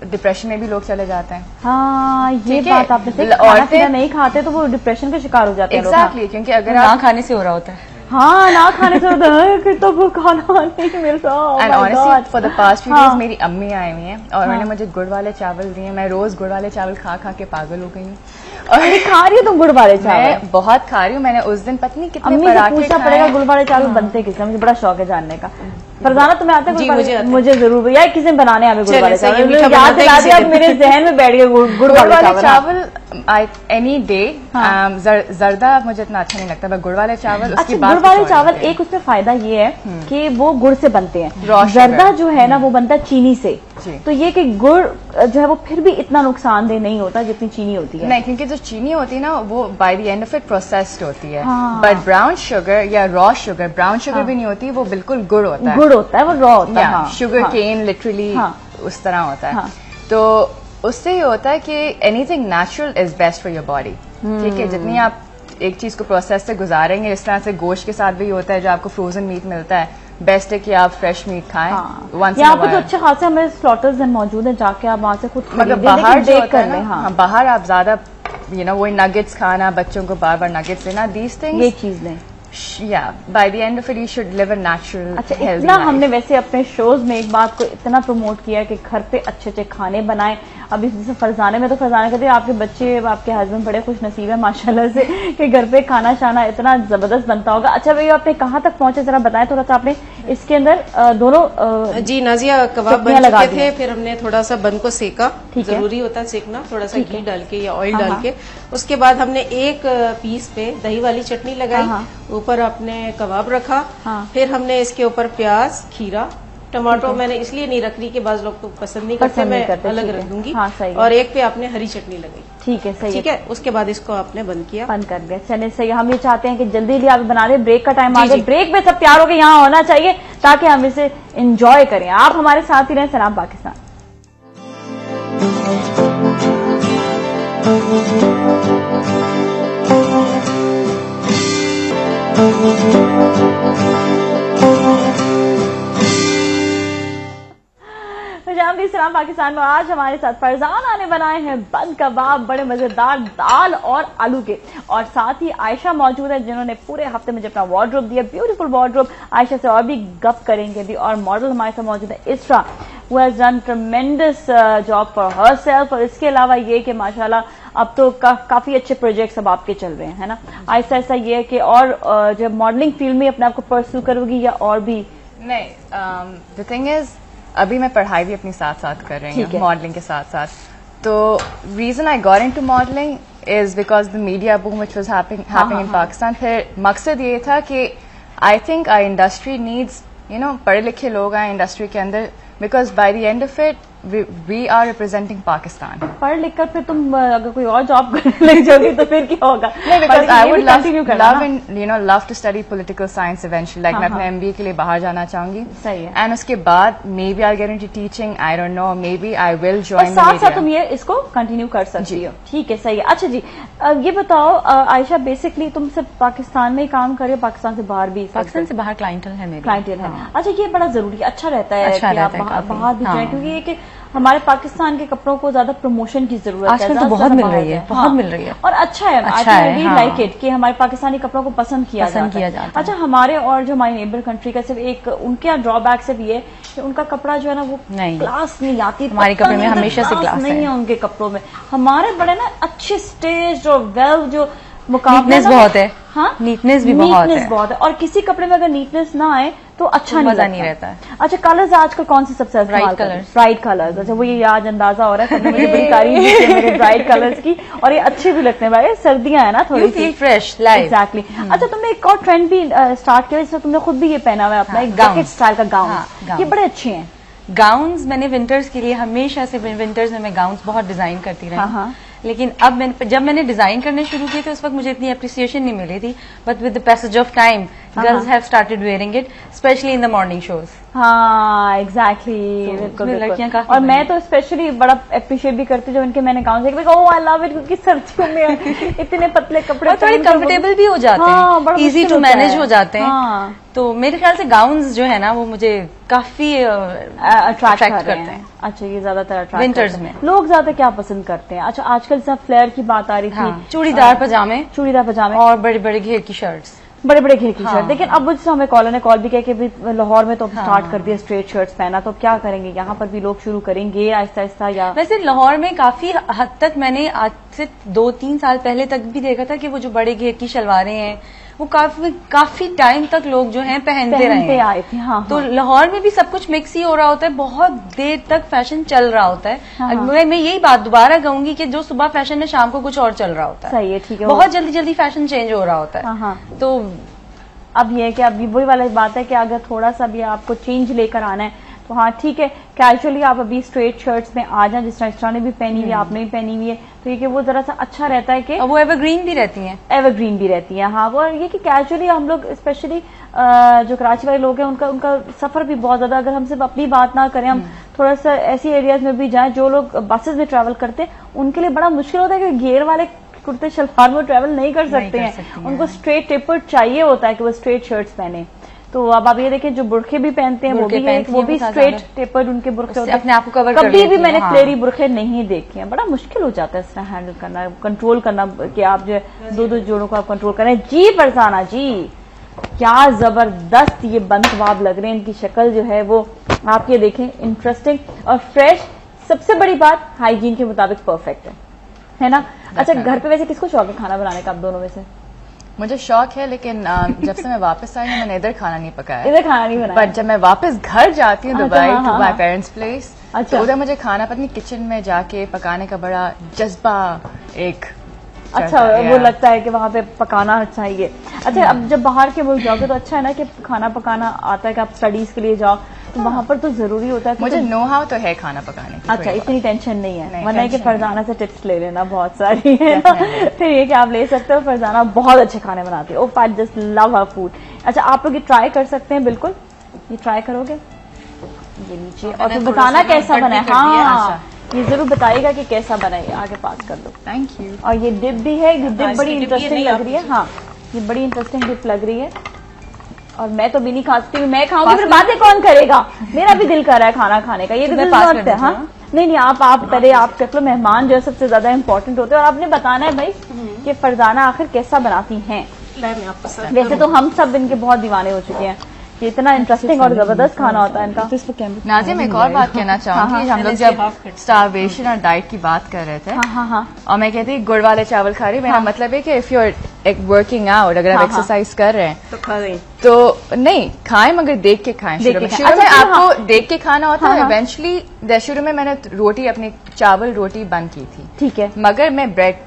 डिप्रेशन में भी लोग चले जाते हैं। हाँ, ये बात आपने सही। औरतें नहीं खाते तो वो डिप्रेशन का शिकार हो जाते हैं। एग्जैक्टली, क्योंकि अगर ना खाने से हो रहा होता है। हाँ, ना खाने से होता है तो वो खाना नहीं मिलता। And honestly for the past few days मेरी अम्मी आई हुई हैं और उन्होंने मुझे गुड़ वाले चावल दिए। मैं रोज गुड़ वाले चावल खा खा के पागल हो गई हूँ। और खा रही हो तुम गुड़ वाले चावल? मैं बहुत खा रही हूँ। मैंने उस दिन पत्नी कितने पराठे पूछना पड़ेगा गुड़ वाले चावल बनते किससे, मुझे बड़ा शौक है जानने का। फरजाना तुम्हें आते हैं? मुझे जरूर यार, किसी ने बनाने आवे गुड़ वाले चावल, याद दिला दिया, मेरे जहन में बैठ गए गुड़ वाले चावल। एनी डे जर्दा मुझे इतना अच्छा नहीं लगता, गुड़ वाले चावल। अच्छा, गुड़ वाले चावल एक उसमें फायदा ये है कि वो गुड़ से बनते हैं। जर्दा जो है ना वो बनता है चीनी से, तो ये कि गुड़ जो है वो फिर भी इतना नुकसानदेह नहीं होता जितनी चीनी होती है। नहीं, क्योंकि जो चीनी होती है ना वो bye the end of it processed होती है। बट ब्राउन शुगर या रॉ शुगर, ब्राउन शुगर भी नहीं होती, वो बिल्कुल गुड़ होता है। गुड़ होता है, वो रॉ होता है। शुगर केन लिटरली उस तरह होता है। तो उससे ये होता है कि anything natural is best for your body. ठीक है, जितनी आप एक चीज को प्रोसेस से गुजारेंगे, इस तरह से गोश्त के साथ भी होता है, जो आपको फ्रोजन मीट मिलता है, बेस्ट है कि आप फ्रेश मीट खाएं। यहाँ पे तो अच्छे खासे हमें स्लॉटर्स मौजूद हैं, जाके आप वहाँ से खुद मतलब बाहर देख कर लें। हाँ, बाहर आप ज्यादा वही नगेट्स खाना, बच्चों को बार बार नगेट्स देना, दीज थिंग्स, ये चीज लें। Bye the end of it you should live a natural. अच्छा, इतना हमने वैसे अपने शोज में एक बात को इतना प्रमोट किया है कि घर पे अच्छे अच्छे खाने बनाएं। अभी जैसे फरजाने में तो फरजाने कहते हैं आपके बच्चे, आपके हस्बैंड बड़े खुश नसीब है माशाल्लाह से कि घर पे खाना शाना इतना जबरदस्त बनता होगा। अच्छा भैया, आपने कहाँ तक पहुंचे जरा बताएं थोड़ा सा। आपने इसके अंदर दोनों जी नाजिया कबाब बन चुके थे, फिर हमने थोड़ा सा बन को सेका, जरूरी होता है सेकना, थोड़ा सा घी डाल के या ऑयल डाल के। उसके बाद हमने एक पीस पे दही वाली चटनी लगाई, ऊपर अपने कबाब रखा, फिर हमने इसके ऊपर प्याज, खीरा, टमाटो मैंने इसलिए नहीं रख रही कि बाज लोग तो पसंद नहीं करते, मैं अलग रख दूंगी। और एक पे आपने हरी चटनी लगाई। ठीक है, सही ठीक है। उसके बाद इसको आपने बंद किया, बंद कर दिया। चलिए सही, हम ये चाहते हैं कि जल्दी जल्दी आप बना दें, ब्रेक का टाइम आ गया, ब्रेक में सब तैयार होकर यहाँ होना चाहिए ताकि हम इसे एंजॉय करें। आप हमारे साथ ही रहें। सलाम पाकिस्तान। सलाम पाकिस्तान में आज हमारे साथ फरजाना ने बनाए हैं बंद कबाब, बड़े मजेदार दाल और आलू के, और साथ ही आयशा मौजूद है जिन्होंने पूरे हफ्ते मुझे अपना वार्डरोब दिया, ब्यूटीफुल वार्डरोब। आयशा से और भी गप करेंगे भी। और मॉडल हमारे साथ मौजूद है इसरा, who has done tremendous job for herself। और इसके अलावा ये कि माशाल्लाह अब तो काफी अच्छे प्रोजेक्ट्स अब आपके चल रहे हैं, है ना। आहिस्ता आहिस्ता ये कि और जब मॉडलिंग फील्ड में अपने आप को परस्यू करोगी या और भी? नहीं, द थिंग इज अभी मैं पढ़ाई भी अपनी साथ साथ कर रही हूँ मॉडलिंग के साथ साथ। तो reason I got into modelling is because the media boom which was happening in Pakistan. फिर मकसद ये था कि I think our industry needs पढ़े लिखे लोग आए इंडस्ट्री के अंदर, because by the end of it we are representing Pakistan. पढ़ लिख कर फिर तुम अगर कोई और जॉब करने लग जाओगी तो फिर क्या होगा? नहीं, because I would love to study political science eventually, like मैं अपने MBA के लिए बाहर जाना चाहूंगी। सही है। एंड उसके बाद maybe I get into teaching, I don't know, maybe I will join. साथ साथ तुम ये इसको कंटिन्यू कर सकती हो। ठीक है, सही है। अच्छा जी, ये बताओ आयशा, बेसिकली तुम सिर्फ पाकिस्तान में ही काम कर रहे हो, पाकिस्तान से बाहर भी? पाकिस्तान से बाहर क्लाइंटल है मेरी। क्लाइंटल है। अच्छा, ये बड़ा जरूरी, अच्छा रहता है कि आप बाहर भी जाए, क्योंकि ये कि हमारे पाकिस्तान के कपड़ों को ज्यादा प्रमोशन की जरूरत है। आजकल तो बहुत मिल रही है, बहुत मिल रही है, और अच्छा है। आई लाइक इट कि हमारे पाकिस्तानी कपड़ों को पसंद किया जाता है। अच्छा, हमारे और जो हमारी नेबर कंट्री का सिर्फ एक उनके ड्रॉबैक सिर्फ ये कि उनका कपड़ा जो है ना वो क्लास नहीं आती। हमारे कपड़े में हमेशा से क्लास नहीं है उनके कपड़ों में। हमारे बड़े ना अच्छे स्टेज और वेल जो नीटनेस बहुत है। हाँ, नीटनेस भी बहुत है। और किसी कपड़े में अगर नीटनेस ना आए तो अच्छा मजा नहीं रहता है। अच्छा, कलर्स आजकल कौन से सबसे ब्राइट कलर्स? Bright colours. अच्छा, वो ये आज अंदाजा हो रहा है, सबने मुझे बड़ी तारीफ की है मेरे ब्राइट कलर्स की, और ये अच्छे भी लगते हैं भाई, सर्दियां है ना थोड़ी सी फ्रेश लाइफ। एग्जैक्टली। अच्छा, तुमने एक और ट्रेंड भी स्टार्ट किया जिसमें तुमने खुद भी ये पहना हुआ है अपना, एक जैकेट स्टाइल का गाउन। ये बड़े अच्छे हैं गाउन्स। मैंने विंटर्स के लिए हमेशा से विंटर्स में मैं गाउन्स बहुत डिजाइन करती रही, लेकिन अब जब मैंने डिजाइन करने शुरू किए थे उस वक्त मुझे इतनी अप्रिसिएशन नहीं मिली थी, but with the passage of time girls have started wearing it, specially in the morning shows. हाँ, एग्जैक्टली। लड़कियां काफी, और मैं तो स्पेशली बड़ा अप्रिशिएट भी करती हूँ जब इनके मैंने गाउन देखे, ओह आई लव इट, क्योंकि सर्दियों में इतने पतले कपड़े और थोड़े कंफर्टेबल भी हो जाते हैं, इजी टू मैनेज हो जाते हैं। तो मेरे ख्याल से गाउन्स जो है ना वो मुझे काफी अट्रैक्ट करते हैं। अच्छा, ये ज्यादातर अट्रैक्ट विंटर्स में लोग ज्यादा क्या पसंद करते हैं? अच्छा, आजकल सब फ्लेयर की बात आ रही थी, चूड़ीदार पजामे और बड़े बड़े घेर की शर्ट्स, बड़े बड़े घेर की शर्ट। लेकिन अब मुझसे हमें कॉलर ने कॉल भी किया कि लाहौर में तो स्टार्ट कर दिया स्ट्रेट शर्ट्स पहना, तो क्या करेंगे? यहाँ पर भी लोग शुरू करेंगे आहिस्ता आहिस्ता? या वैसे लाहौर में काफी हद तक मैंने आज से 2-3 साल पहले तक भी देखा था कि वो जो बड़े घेर की शलवारें हैं वो काफी टाइम तक लोग जो हैं पहनते रहे आए थे। हाँ, तो लाहौर में भी सब कुछ मिक्स ही हो रहा होता है, बहुत देर तक फैशन चल रहा होता है। मैं यही बात दोबारा कहूंगी कि जो सुबह फैशन है शाम को कुछ और चल रहा होता है। सही है, ठीक है। बहुत जल्दी जल्दी फैशन चेंज हो रहा होता है। तो अब ये है कि अभी वही वाली बात है कि अगर थोड़ा सा भी आपको चेंज लेकर आना है तो हाँ ठीक है, कैजुअली आप अभी स्ट्रेट शर्ट्स में आ जाए, जिस तरह इस तरह ने भी पहनी हुई है, आपने भी पहनी हुई है, तो ये कि वो जरा सा अच्छा रहता है कि वो एवरग्रीन भी रहती हैं। एवरग्रीन भी रहती है, हाँ। वो ये कि कैजुअली हम लोग स्पेशली जो कराची वाले लोग हैं उनका सफर भी बहुत ज्यादा, अगर हम सिर्फ अपनी बात ना करें, हम थोड़ा सा ऐसी एरियाज में भी जाएं, जो लोग बसेस में ट्रैवल करते हैं उनके लिए बड़ा मुश्किल होता है कि घेर वाले कुर्ते शलवार में ट्रैवल नहीं कर सकते हैं। उनको स्ट्रेट टेपर्ड चाहिए होता है कि वो स्ट्रेट शर्ट्स पहने। तो अब आप ये देखें जो बुरखे भी पहनते हैं वो भी स्ट्रेट टेपर्ड उनके बुरखे होते हैं, अपने आप को कवर कभी भी मैंने फ्लेयरी बुरखे नहीं देखे हैं। बड़ा मुश्किल हो जाता है इस तरह हैंडल करना, कंट्रोल करना कि आप जो है दो जोड़ों को आप कंट्रोल करें। जी फरजाना जी, क्या जबरदस्त ये बंद कबाब लग रहे हैं, इनकी शक्ल जो है वो आप ये देखें, इंटरेस्टिंग और फ्रेश। सबसे बड़ी बात हाइजीन के मुताबिक परफेक्ट है ना। अच्छा, घर पे वैसे किसको शौक है खाना बनाने का आप दोनों में से? मुझे शौक है, लेकिन जब से मैं वापस आई हूँ मैंने इधर खाना नहीं पकाया। इधर खाना नहीं बनाया। पर जब मैं वापस घर जाती हूँ Dubai to my parents place, तो उधर मुझे खाना पता नहीं किचन में जाके पकाने का बड़ा जज्बा एक अच्छा वो लगता है कि वहाँ पे पकाना चाहिए। अच्छा, अब जब बाहर के मुल्क जाओगे तो अच्छा है ना कि खाना पकाना आता है कि आप स्टडीज के लिए जाओ तो वहाँ पर तो जरूरी होता है। मुझे नो हाउ तो है खाना पकाने की। अच्छा, इतनी टेंशन नहीं है, वरना कि फरजाना से टिप्स ले लेना बहुत सारी है ना। फिर ये कि आप ले सकते हो, फरजाना बहुत अच्छे खाने बनाती है। Oh, I just love her food. अच्छा, आप लोग ये ट्राई कर सकते हैं, बिल्कुल ये ट्राई करोगे ये नीचे और फिर बताना कैसा बना है। हाँ, ये जरूर बताइएगा कि कैसा बना है। आगे पास कर दो, थैंक यू। और ये डिप भी है, ये डिप बड़ी इंटरेस्टिंग लग रही है। हाँ, ये बड़ी इंटरेस्टिंग डिप लग रही है और मैं तो भी नहीं खाती हूँ, मैं खाऊंगी फिर बातें कौन करेगा। मेरा भी दिल कर रहा है खाना खाने का, ये तो बात है। हाँ नहीं, आप पहले आप कर लो, मेहमान जो है सबसे ज्यादा इम्पोर्टेंट होते हैं और आपने बताना है भाई कि फरजाना आखिर कैसा बनाती हैं। वैसे तो हम सब इनके बहुत दीवाने हो चुके हैं, ये इतना इंटरेस्टिंग और जबरदस्त खाना होता है इनका। नाज़िया, मैं एक और बात कहना चाहूंगी। हम लोग जब स्टारवेशन और डाइट की बात कर रहे थे और मैं कहती गुड़ वाले चावल खा रही, मेरा मतलब है कि इफ यू आर एक वर्किंग आउट, अगर आप एक्सरसाइज कर रहे हैं तो खा रहे तो नहीं खाएं, मगर देख के खाएं। शुरू में आपको देख के खाना होता है। इवेंचुअली शुरू में मैंने रोटी, अपनी चावल रोटी बंद की थी, ठीक है, मगर मैं ब्रेड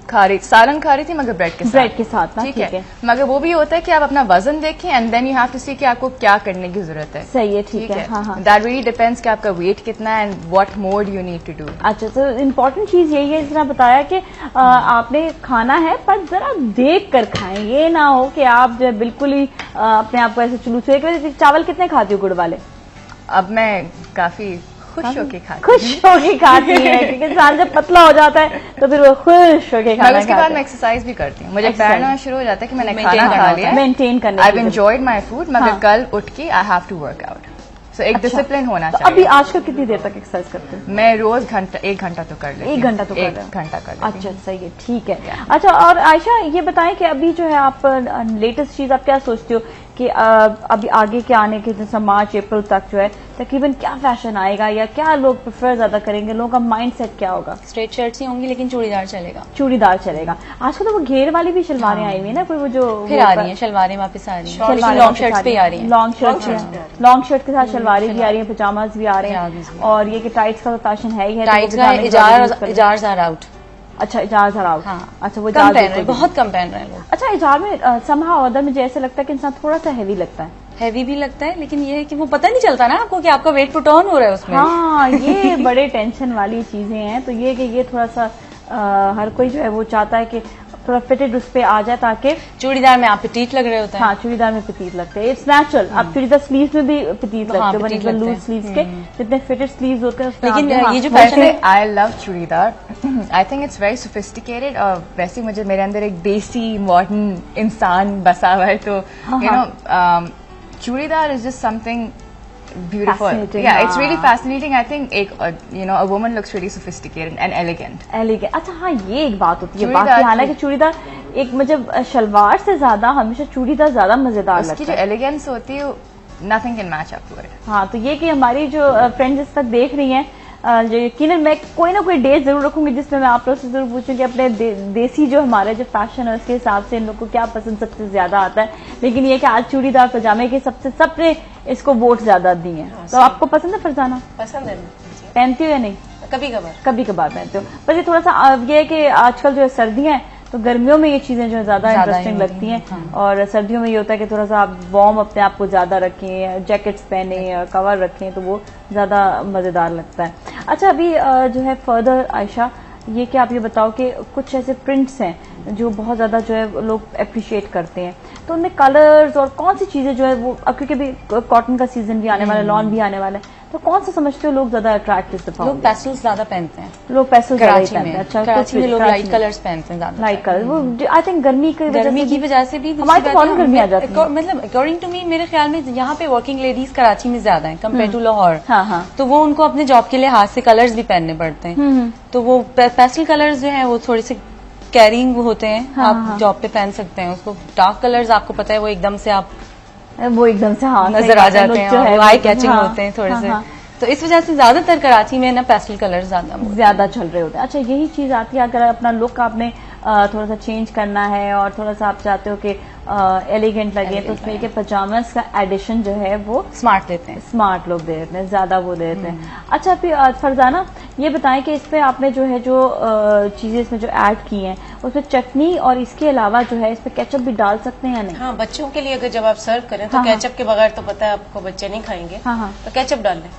खा रही, सालन खा रही थी मगर ब्रेड के साथ ठीक है। मगर वो भी होता है कि आप अपना वजन देखें and then you have to see कि आपको क्या करने की जरूरत है। सही है, ठीक है। दैट रियली डिपेंड्स कि आपका वेट कितना है and what mode you need to do. अच्छा, तो इम्पोर्टेंट चीज यही है, जिस तरह बताया कि आपने खाना है पर जरा देख कर खाएं, ये ना हो कि आप जो है बिल्कुल ही अपने आप को ऐसे चुलूस। चावल कितने खाती हो गुड़ वाले? अब मैं काफी खुश होके खाती है क्योंकि इंसान जब पतला हो जाता है तो फिर वो खुश होके खाना। उसके बाद मैं एक्सरसाइज भी करती हूँ, मुझे पैरना शुरू हो जाता है कि मैंने खाना खा लिया, मेंटेन करने। I have enjoyed my food, मगर कल उठ के I have to work out. So एक डिसिप्लिन होना चाहिए। अभी आजकल कितनी देर तक एक्सरसाइज करते हैं? मैं रोज एक घंटा तो कर लेती हूँ। 1 घंटा तो कर लेती हूँ। अच्छा, सही है, ठीक है। अच्छा, और आयशा ये बताएं कि अभी जो है आप लेटेस्ट चीज आप क्या सोचते हो कि अभी आगे के आने के जैसे मार्च अप्रैल तक जो है तकरीबन क्या फैशन आएगा या क्या लोग प्रेफर ज्यादा करेंगे, लोगों का माइंड सेट क्या होगा? स्ट्रेट शर्ट्स ही होंगी लेकिन चूड़ीदार चलेगा। चूड़ीदार चलेगा। आजकल तो वो घेर वाली भी शलवारें आई हुई है ना, कोई वो जो फिर आ रही है शलवारें वापस आ रही है, लॉन्ग शर्ट्स पे आ रही है। लॉन्ग शर्ट के साथ शलवारें भी आ रही है, पजामाज भी आ रहे हैं और ये कि टाइट्स का तो फैशन है ही है। टाइट्स का इजार्स आर आउट। अच्छा, इजाज हराओ। हाँ, अच्छा, वो बहुत कम पहन रहे हैं लोग। अच्छा, इजाज में समहाउ अदर मुझे ऐसे लगता है कि इंसान थोड़ा सा हैवी लगता है। हैवी भी लगता है, लेकिन ये है कि वो पता नहीं चलता ना आपको कि आपका वेट पुट ऑन हो रहा है उसमें। हाँ, ये बड़े टेंशन वाली चीजें हैं। तो ये कि ये थोड़ा सा हर कोई जो है वो चाहता है कि थोड़ा फिटेड उस पे आ जाए ताकि चूड़ीदार में आप पिटीट लग रहे होते हैं। हाँ, चूड़ीदार में पिटीट लगते हैं, इट्स नेचुरल। आप चूड़ीदार स्लीव्स में भी पिटीट लगते हो, लूज स्लीव्स के जितने फिटेड स्लीव्स होते हैं। लेकिन ये जो फैशन है, I love churidar, I think it's very sophisticated और वैसे मुझे मेरे अंदर एक देसी मॉडर्न इंसान बसा हुआ है, तो you know churidar is just something beautiful. Yeah, it's really fascinating. I think a woman looks really sophisticated and elegant. अच्छा, हाँ, ये एक बात होती है। बाकी हालांकि चूड़ीदार एक मतलब शलवार से ज्यादा हमेशा चूड़ीदार ज्यादा मजेदार लगता है। उसकी जो एलिगेंस होती है, nothing can match up to it. हाँ, तो ये कि हमारी जो फ्रेंड्स इस तक देख रही हैं, जो यकीनन मैं कोई ना कोई डेट जरूर रखूंगी जिसमें मैं आप लोग से जरूर पूछूंगी अपने देसी जो हमारे जो फैशन है उसके हिसाब से इन लोग को क्या पसंद सबसे ज्यादा आता है। लेकिन ये कि आज चूड़ीदार पजामे के सबने इसको वोट ज्यादा दी हैं। तो आपको पसंद है फरजाना? पसंद है। पहनती हो या नहीं? कभी कभार पहनते हो। बस ये थोड़ा सा ये है कि आजकल जो है सर्दियां हैं तो गर्मियों में ये चीजें जो है ज्यादा इंटरेस्टिंग लगती हैं। हाँ। और सर्दियों में ये होता है कि थोड़ा सा आप वार्म अपने आप को ज्यादा रखें, जैकेट्स पहने, कवर रखें, तो वो ज्यादा मजेदार लगता है। अच्छा, अभी जो है फर्दर आयशा ये कि आप ये बताओ कि कुछ ऐसे प्रिंट्स हैं जो बहुत ज्यादा जो है लोग अप्रिशिएट करते हैं, तो उनमें कलर्स और कौन सी चीजें जो है वो, अब क्योंकि अभी कॉटन का सीजन भी आने वाला है, लॉन भी आने वाला है, तो कौन सा समझते हो लोग ज्यादा अट्रैक्ट इस दफा? लोग पेस्टल्स ज्यादा पहनते हैं, लोग पेस्टल्स कराची में। अच्छा, कराची में लोग लाइट कलर्स पहनते हैं ज्यादा, लाइट कलर। वो आई थिंक गर्मी की वजह से भी हमारी तो बहुत गर्मी आ जाती है। मतलब अकॉर्डिंग टू मी, मेरे ख्याल में यहाँ पे वर्किंग लेडीज कराची में ज्यादा है कम्पेयर टू लाहौर। तो वो उनको अपने जॉब के लिए हाथ से कलर्स भी पहनने पड़ते हैं, तो वो पेस्टल कलर्स जो है वो थोड़े से कैरिंग होते हैं, आप जॉब पे पहन सकते हैं उसको। डार्क कलर्स आपको पता है वो एकदम से नजर आ जाते हैं और आई कैचिंग होते हैं थोड़े से, तो इस वजह से ज्यादातर कराची में ना पेस्टल कलर ज्यादा चल रहे होते हैं। अच्छा, यही चीज आती है अगर अपना लुक आपने थोड़ा सा चेंज करना है और थोड़ा सा आप चाहते हो कि एलिगेंट लगे, तो उसमें कि पजामास का एडिशन जो है वो स्मार्ट देते हैं, स्मार्ट लोग दे देते हैं, ज्यादा वो दे देते हैं। अच्छा, फिर फरजाना ये बताएं कि इस पे आपने जो है जो चीजें इसमें जो ऐड की हैं उसमें चटनी और इसके अलावा जो है इस पे केचप भी डाल सकते हैं या नहीं? हाँ, बच्चों के लिए अगर जब आप सर्व करें तो केचप के बगैर तो पता है आपको बच्चे नहीं खाएंगे, तो केचप डाल लें।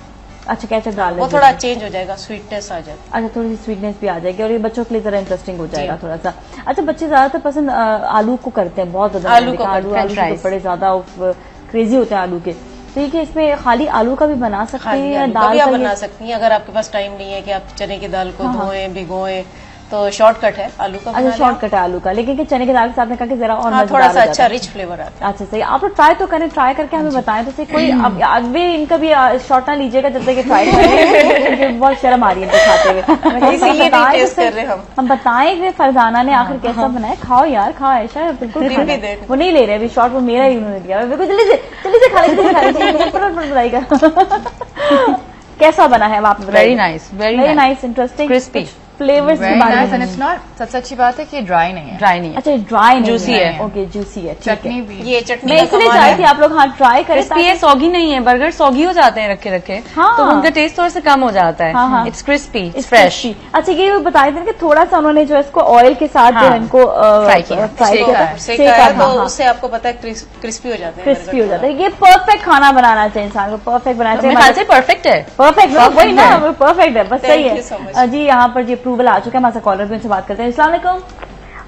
अच्छा, केचप डाल, वो थोड़ा चेंज हो जाएगा, स्वीटनेस आ जाएगी। अच्छा, थोड़ी सी स्वीटनेस भी आ जाएगी और ये बच्चों के लिए जरा इंटरेस्टिंग हो जाएगा थोड़ा सा। अच्छा, बच्चे ज्यादातर पसंद आलू को करते हैं, बहुत ज्यादा आलू तो बड़े ज्यादा क्रेजी होते हैं आलू के। तो ये इसमें खाली आलू का भी बना सकते हैं या दाल का बना सकती हैं? अगर आपके पास टाइम नहीं है कि आप चने की दाल को धोएं भिगोएं, तो शॉर्टकट है आलू का। अच्छा, शॉर्टकट है आलू का, लेकिन चने की दाल के साथ में कहा कि जरा और थोड़ा सा अच्छा रिच फ्लेवर आता है। अच्छा, सही। आप लोग ट्राई तो करें, ट्राई करके हमें बताएं। तो कोई अब भी इनका भी शॉर्ट ना लीजिएगा जब तक ट्राई करें, बहुत शर्म आ रही है खाते हुए। हम बताएं कि फरजाना ने आखिर कैसा बनाया। खाओ यार, खाओ ऐशा, बिल्कुल वो नहीं ले रहे अभी शॉर्ट, वो मेरा ही उन्होंने दिया। बिल्कुल जल्दी से खा लीजिए। कैसा बना है आप? Very nice, very nice, interesting, crispy flavours की बात है। सबसे अच्छी बात है कि ड्राई नहीं है। अच्छा, ड्राई नहीं, जूसी है। ओके, जूसी है। चटनी भी, ये चटनी मैं इसलिए चाहती थी आप लोग ट्राई करें। क्रिस्पी, सॉगी नहीं है। बर्गर सॉगी हो जाते हैं रखे रखे, तो उनका टेस्ट थोड़ा सा कम हो जाता है। It's crispy, it's fresh. अच्छा, ये बताए थे कि थोड़ा सा उन्होंने जो इसको ऑयल के साथ जो इनको फ्राई किया, तो उससे आपको पता है क्रिस्पी हो जाता है। क्रिस्पी हो जाता है। ये परफेक्ट खाना बनाना चाहिए इंसान को, परफेक्ट बनाना चाहिए। परफेक्ट है, परफेक्ट वही ना, परफेक्ट है, बस सही है जी। यहाँ पर जी अप्रूवल आ चुका है, कॉलर भी उनसे बात करते हैं। अस्सलाम वालेकुम।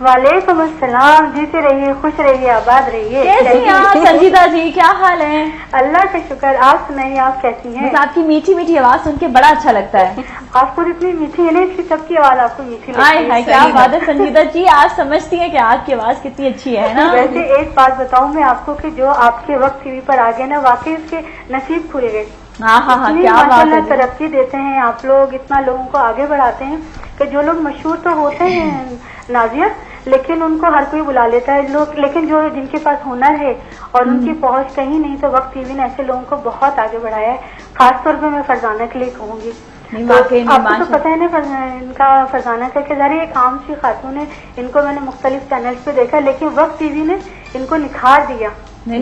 वालेकुम अस्सलाम। जीते रहिए, खुश रहिए, आबाद रहिए। कैसी हैं आप संजीदा जी, क्या हाल है? अल्लाह का शुक्र। आप सुनाइए, आप कैसी हैं? बस आपकी मीठी मीठी आवाज सुन के बड़ा अच्छा लगता है। आपको इतनी मीठी है ना, इसकी सबकी आवाज आपको मीठी लगती है। क्या बात है संजीदा जी, आज समझती है कि आपकी आवाज कितनी अच्छी है ना। वैसे एक बात बताऊं मैं आपको कि जो आपके वक्त टीवी पर आ गए ना, वाकई उसके नसीब खुले गए। क्या बात है। तरक्की देते हैं आप लोग, इतना लोगों को आगे बढ़ाते हैं कि जो लोग मशहूर तो होते हैं नाजिया, लेकिन उनको हर कोई बुला लेता है लोग, लेकिन जो जिनके पास हुनर है और उनकी पहुंच कहीं नहीं, तो वक्त टीवी ने ऐसे लोगों को बहुत आगे बढ़ाया है। खासतौर पर मैं फरजाना के लिए कहूंगी। तो आपको तो पता है ना इनका फरजाना का ज़रिए एक आम सी खातून है, इनको मैंने मुख्तलिफ चैनल्स पे देखा, लेकिन वक्त टीवी ने इनको निखार दिया। ये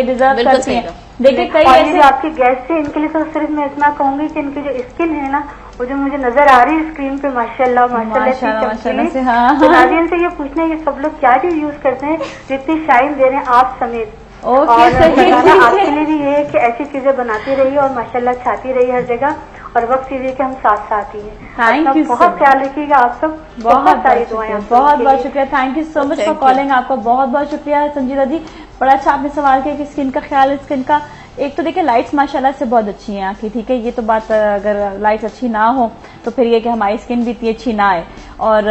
डिजर्व करती हैं। देखिए कई ऐसे आपके गेस्ट है, इनके लिए तो सिर्फ मैं इतना कहूंगी कि इनकी जो स्किन है ना, वो जो मुझे नजर आ रही है स्क्रीन पे, माशाल्लाह माशाल्लाह। तो नाज़रीन से ये पूछना है कि सब लोग क्या चीज यूज करते हैं जितनी शाइन दे रहे हैं आप समेत। और आपके लिए भी ये है कि ऐसी चीजें बनाती रहिए और माशाल्लाह छाती रही हर जगह, और वक्त कीजिए कि हम साथ साथ ही हैं। बहुत ख्याल रखिएगा आप सब। बहुत सारी दुआएं। बहुत बहुत शुक्रिया, thank you so much for calling. आपका बहुत बहुत शुक्रिया संजीदा जी, बड़ा अच्छा आपने सवाल किया कि स्किन का ख्याल। स्किन का एक तो देखिए लाइट्स माशाल्लाह से बहुत अच्छी हैं आंखें, ठीक है, ये तो बात, अगर लाइट्स अच्छी ना हो तो फिर ये कि हमारी स्किन भी इतनी अच्छी ना आए। और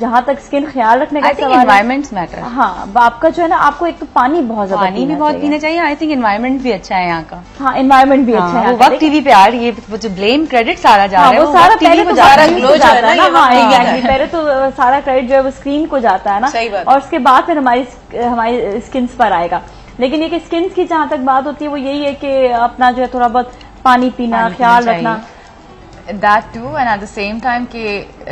जहां तक स्किन ख्याल रखने का सवाल, एनवायरमेंट मैटर। हाँ, आपका जो है ना, आपको एक तो पानी बहुत ज्यादा, पानी भी बहुत पीना चाहिए। आई थिंक एनवायरमेंट भी अच्छा है यहाँ का। हाँ, एनवायरमेंट भी अच्छा है। वक्त टीवी पे आ रही है, वो जो ब्लेम क्रेडिट सारा जा रहा है, वो सारा पहले तो सारा ग्लो जा रहा है। पहले तो सारा क्रेडिट जो है वो स्क्रीन को जाता है ना, और उसके बाद फिर हमारी स्किन पर आएगा। लेकिन ये कि स्किन की जहां तक बात होती है वो यही है कि अपना जो है थोड़ा बहुत पानी पीना, ख्याल रखना। That too, and at the same time कि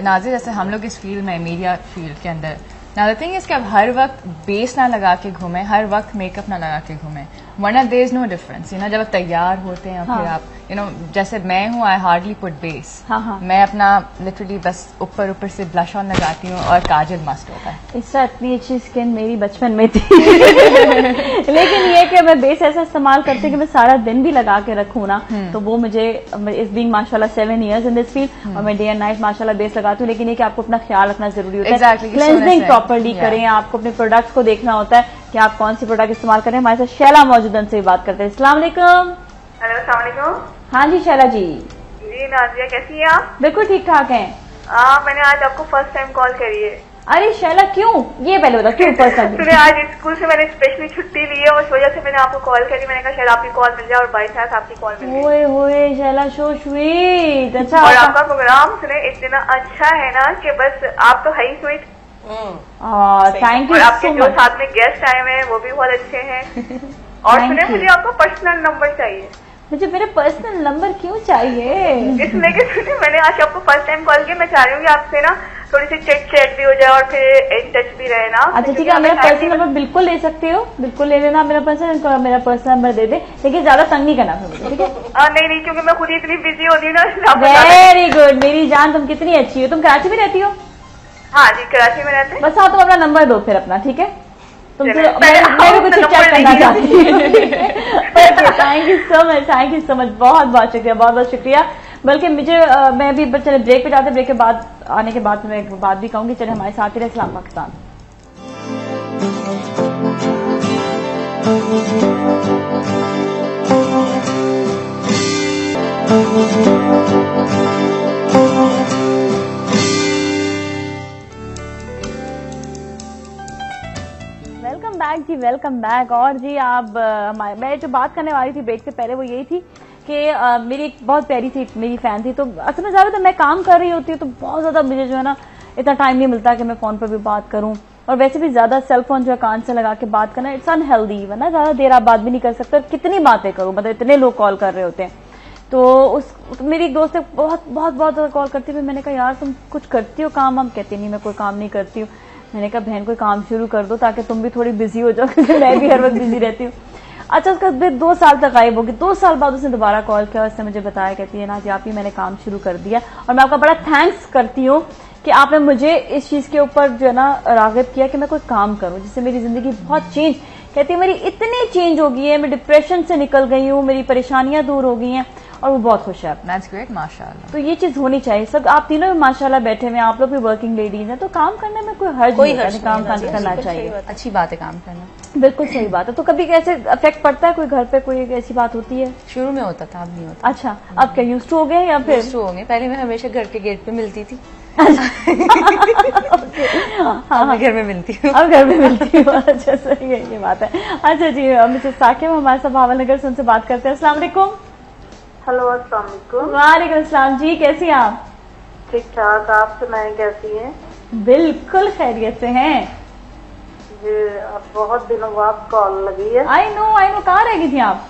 नाज़िर जैसे हम लोग इस फील्ड में, मीडिया फील्ड के अंदर, नाउ द थिंग इज कि आप हर वक्त बेस ना लगा के घूमें, हर वक्त मेकअप ना लगा के घूमें, वरना देयर इज नो डिफरेंस। जब आप तैयार होते हैं फिर आप जैसे मैं हूँ, आई हार्डली पुट बेस। मैं अपना लिटरली बस ऊपर से ब्लश ऑन लगाती हूँ और काजल मस्त होता है। इससे इतनी अच्छी स्किन मेरी बचपन में थी लेकिन ये कि मैं बेस ऐसा इस्तेमाल करती कि मैं सारा दिन भी लगा के रखूँ ना, तो वो मुझे इस बीइंग माशाल्लाह 7 years इन दिस फील्ड, और मैं डे एंड नाइट माशाल्लाह बेस लगाती हूँ। लेकिन ये कि आपको अपना ख्याल रखना जरूरी होता है, क्लेंजिंग प्रॉपर्ली करें, आपको अपने प्रोडक्ट्स को देखना होता है कि आप कौन सी प्रोडक्ट इस्तेमाल करें। हमारे साथ शैला मौजूदन से बात करते हैं। अस्सलाम वालेकुम। हेलो, अस्सलाम वालेकुम। हाँ जी शैला जी। जी नाजिया, कैसी हैं आप? बिल्कुल ठीक ठाक हैं। मैंने आज आपको फर्स्ट टाइम कॉल करी है। अरे शैला क्यों, ये पहले बता क्यों फर्स्ट टाइम? सुने, आज स्कूल से मैंने स्पेशली छुट्टी ली है, उस वजह से मैंने आपको कॉल करी। मैंने कहा शायद आपकी कॉल मिल जाए, और बाई चांस आपकी कॉल मिल गई। ओए होए शैला, सो स्वीट। अच्छा, और आपका प्रोग्राम सुने इतना अच्छा है ना कि बस आप तो है ही स्वीट। Thank you. और आपके जो साथ में गेस्ट आए हुए हैं वो भी बहुत अच्छे हैं। और सुने, मुझे आपका पर्सनल नंबर चाहिए। मुझे मेरा पर्सनल नंबर क्यों चाहिए? इसलिए कि सुनिए, मैंने आज आपको फर्स्ट टाइम कॉल किया। मैं चाह रही हूँ कि आपसे ना थोड़ी सी चिट भी हो जाए और फिर इन टच भी रहे ना। अच्छा ठीक है, मेरा पर्सनल नंबर बिल्कुल ले सकते हो, बिल्कुल ले लेना मेरा पर्सनल नंबर दे दे, लेकिन ज्यादा तंग नहीं करना फिर, ठीक है? नहीं, क्योंकि मैं खुद ही इतनी बिजी होती हूँ ना। वेरी गुड मेरी जान, तुम कितनी अच्छी हो। तुम कराची में रहती हो? हाँ जी, कराची में रहते हैं। बस हाँ, तुम अपना नंबर दो फिर अपना, ठीक है? तुम मैं भी कुछ चेक करना चाहती हूँ। थैंक यू सो मच, बहुत बहुत शुक्रिया, बहुत बहुत शुक्रिया। बल्कि मुझे मैं भी चले ब्रेक पे जाते, ब्रेक के बाद आने के बाद मैं एक बात भी कहूंगी। चले हमारे साथ ही रहे। सलाम पाकिस्तान। वेलकम बैक जी, वेलकम बैक। और जी आप मैं जो बात करने वाली थी ब्रेक से पहले वो यही थी कि मेरी एक बहुत प्यारी सी मेरी फैन थी। तो असल में ज्यादा मैं काम कर रही होती हूँ तो बहुत ज्यादा मुझे जो है ना इतना टाइम नहीं मिलता कि मैं फोन पर भी बात करूं। और वैसे भी ज्यादा सेल फोन जो है कान से लगा के बात करना इट्स अनहेल्दी, वरना ज्यादा देर आप बात भी नहीं कर सकते। कितनी बातें करूं, मतलब इतने लोग कॉल कर रहे होते हैं। तो मेरी एक दोस्त बहुत बहुत बहुत कॉल करती हुई मैंने कहा यार तुम कुछ करती हो काम? हम कहती नहीं, मैं कोई काम नहीं करती हूँ। मैंने कहा बहन कोई काम शुरू कर दो ताकि तुम भी थोड़ी बिजी हो जाओ, क्योंकि मैं भी हर वक्त बिजी रहती हूँ। अच्छा, उसका 2 साल तक गायब होगी। 2 साल बाद उसने दोबारा कॉल किया, उसने मुझे बताया, कहती है ना जी आप ही मैंने काम शुरू कर दिया। और मैं आपका बड़ा थैंक्स करती हूँ कि आपने मुझे इस चीज के ऊपर जो है ना राग़िब किया कि मैं कोई काम करूं जिससे मेरी जिंदगी बहुत चेंज, कहती है मेरी इतनी चेंज हो गई है, मैं डिप्रेशन से निकल गई हूँ, मेरी परेशानियां दूर हो गई हैं और वो बहुत खुश है। That's great, माशाल्लाह। तो ये चीज होनी चाहिए। सब आप तीनों भी माशाल्लाह बैठे हुए, आप लोग भी वर्किंग लेडीज हैं, तो काम करने में कोई हर्ज नहीं, काम करना चाहिए। अच्छी बात है काम करना, बिल्कुल सही बात है। तो कभी कैसे इफेक्ट पड़ता है कोई घर पे, कोई ऐसी बात होती है? शुरू में होता था, अब नहीं होता। अच्छा, अब क्या यूज्ड टू हो गए या फिर? यूज्ड टू हो गए। पहले मैं हमेशा घर के गेट पे मिलती थी। हाँ, घर में मिलती हूँ, अब घर में मिलती हूँ। अच्छा सही है, ये बात है। अच्छा जी, मिसेस साकिब हमारे साथ भावल नगर से, उनसे बात करते हैं। अस्सलाम वालेकुम। हेलो, अस्सलाम वालेकुम। वालेकुम अस्सलाम जी, कैसी हैं आप? ठीक ठाक, आप सुनाएं कैसी हैं? बिल्कुल खैरियत से हैं जी। अब बहुत दिनों बाद कॉल लगी है। आई नो कहाँ रह गई थी आप?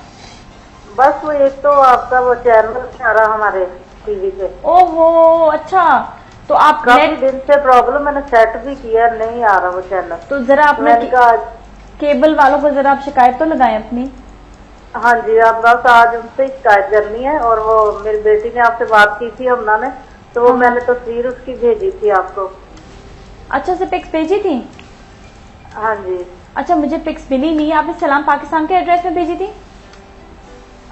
बस वो एक तो आपका वो चैनल नहीं आ रहा हमारे टीवी पे। ओहो, अच्छा। तो आप काफी दिन से प्रॉब्लम, मैंने सेट भी किया, नहीं आ रहा वो चैनल। तो जरा अपने केबल वालों को जरा आप शिकायत तो लगाएं अपनी। हाँ जी, आप बस आज उनसे शिकायत करनी है। और वो मेरी बेटी ने आपसे बात की थी हमना ने, तो वो मैंने तस्वीर उसकी भेजी थी आपको। अच्छा, से पिक्स भेजी थी? हाँ जी। अच्छा, मुझे पिक्स मिली नहीं। आपने सलाम पाकिस्तान के एड्रेस में भेजी थी?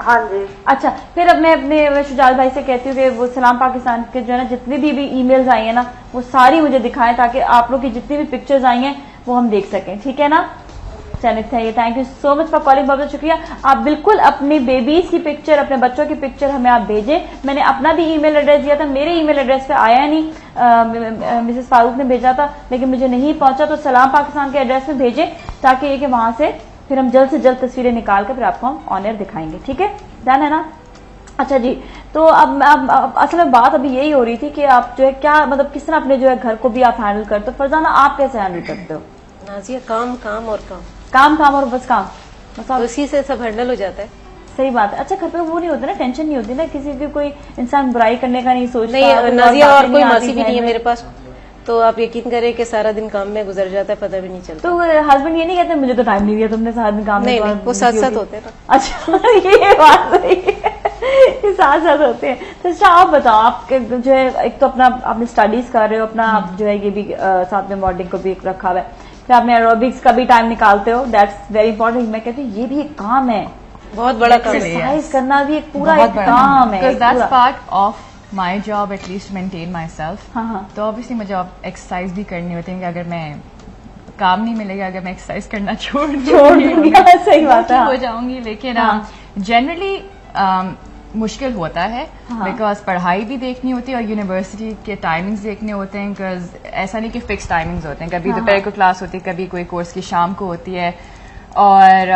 हाँ जी। अच्छा, फिर अब मैं अपने शुजात भाई से कहती हूँ कि वो सलाम पाकिस्तान के जो है ना जितनी भी ईमेल्स आई है ना वो सारी मुझे दिखाएं, ताकि आप लोग की जितनी भी पिक्चर्स आई हैं वो हम देख सकें, ठीक है ना? चलिए, thank you so much for calling, बहुत बहुत शुक्रिया। आप बिल्कुल अपनी बेबीज की पिक्चर, अपने बच्चों की पिक्चर हमें आप भेजें। मैंने अपना भी ईमेल एड्रेस दिया था, मेरे ईमेल एड्रेस पे आया नहीं, मिसेस फारूक ने भेजा था लेकिन मुझे नहीं पहुंचा। तो सलाम पाकिस्तान के एड्रेस में भेजें ताकि ये कि वहां से फिर हम जल्द से जल्द तस्वीरें निकाल कर फिर आपको हम ऑन एयर दिखाएंगे, ठीक है? डन है ना? अच्छा जी, तो अब असल में बात अभी यही हो रही थी कि आप जो है क्या मतलब किस तरह अपने जो है घर को भी आप हैंडल करते हो। फरजाना, आप कैसे हैंडल करते हो? नाजिया, काम और काम और बस काम, बस उसी से सब हैंडल हो जाता है। सही बात है। अच्छा, घर पे वो नहीं होता ना, टेंशन नहीं होती ना, किसी की कोई इंसान बुराई करने का नहीं सोचता? नहीं नाजिया, और कोई मासी भी नहीं है मेरे पास, तो आप यकीन करें कि सारा दिन काम में गुजर जाता है, पता भी नहीं चलता। तो हस्बैंड ये नहीं कहते मुझे तो टाइम नहीं दिया तुमने, सारा दिन काम नहीं, वो साथ साथ होते हैं। अच्छा, ये बात सही है, साथ साथ होते हैं। तो अच्छा, आप बताओ, आप जो है एक तो अपना आपने स्टडीज कर रहे हो, अपना आप जो है ये भी साथ में मॉडलिंग को भी रखा हुआ है, फिर आपने एरोबिक्स का भी टाइम निकालते हो, दैट्स वेरी इंपॉर्टेंट। मैं कहती हूँ ये भी एक काम है, बहुत बड़ा काम है। एक्सरसाइज करना भी एक पूरा एक काम है, that's part of my job, at least maintain my self. हाँ। तो ऑब्वियसली मुझे अब एक्सरसाइज भी करनी होती है कि अगर मैं काम नहीं मिलेगा, अगर मैं एक्सरसाइज करना छोड़ दूंगी सही बात है, हो जाऊंगी। लेकिन जनरली मुश्किल होता है बिकॉज पढ़ाई भी देखनी होती है और यूनिवर्सिटी के टाइमिंग्स देखने होते हैं, बिकॉज ऐसा नहीं कि फिक्स टाइमिंग्स होते हैं, कभी दोपहर को क्लास होती है, कभी कोई कोर्स की शाम को होती है, और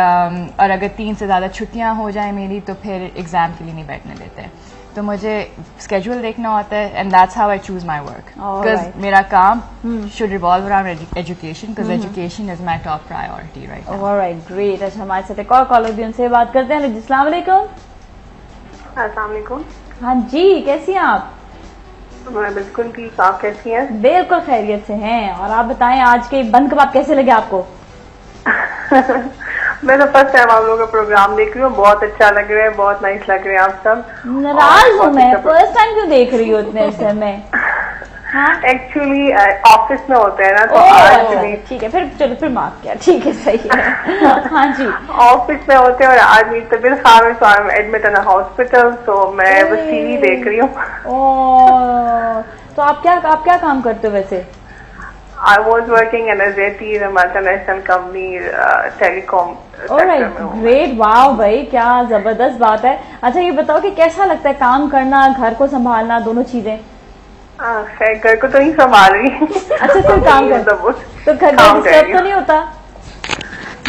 अगर 3 से ज़्यादा छुट्टियां हो जाए मेरी तो फिर एग्जाम के लिए नहीं बैठने देते हैं। तो मुझे स्केड्यूल देखना होता है and that's how I choose my work, because मेरा काम should revolve around education, because education is my top priority right. Alright, great. अच्छा, हमारे साथ एक और कॉलर भी, उनसे बात करते हैं। अस्सलाम वालेकुम। अस्सलाम वालेकुम। हाँ जी, कैसी हैं आप? मैं बिल्कुल ठीक, आप कैसी हैं? बिल्कुल खैरियत से हैं। और आप बताएं, आज के बंद कबाब कैसे लगे आपको? मैं तो फर्स्ट टाइम आप लोगों का प्रोग्राम देख रही हूँ, बहुत अच्छा लग रहा है, बहुत नाइस लग रहे हैं आप सब। नाराज हूँ मैं, फर्स्ट टाइम क्यों देख रही हो इतने अरसे में? एक्चुअली ऑफिस में होते हैं ना, तो आज भी ठीक है, फिर चलो, फिर माफ किया, ठीक है, सही है। हाँ जी, ऑफिस में होते हैं और आज मेरी तबीयत खराब है, so I am admit in hospital, तो मैं बस टीवी देख रही हूँ। तो आप क्या काम करते हो वैसे? I was working in a ZTE, a multinational company, telecom sector में। ग्रेट, वाह भाई, क्या जबरदस्त बात है। अच्छा, ये बताओ कि कैसा लगता है काम करना, घर को संभालना, दोनों चीजें? खैर, घर को तो नहीं संभाल रही। अच्छा, कोई काम कर तो घर डिस्टर्ब तो नहीं होता?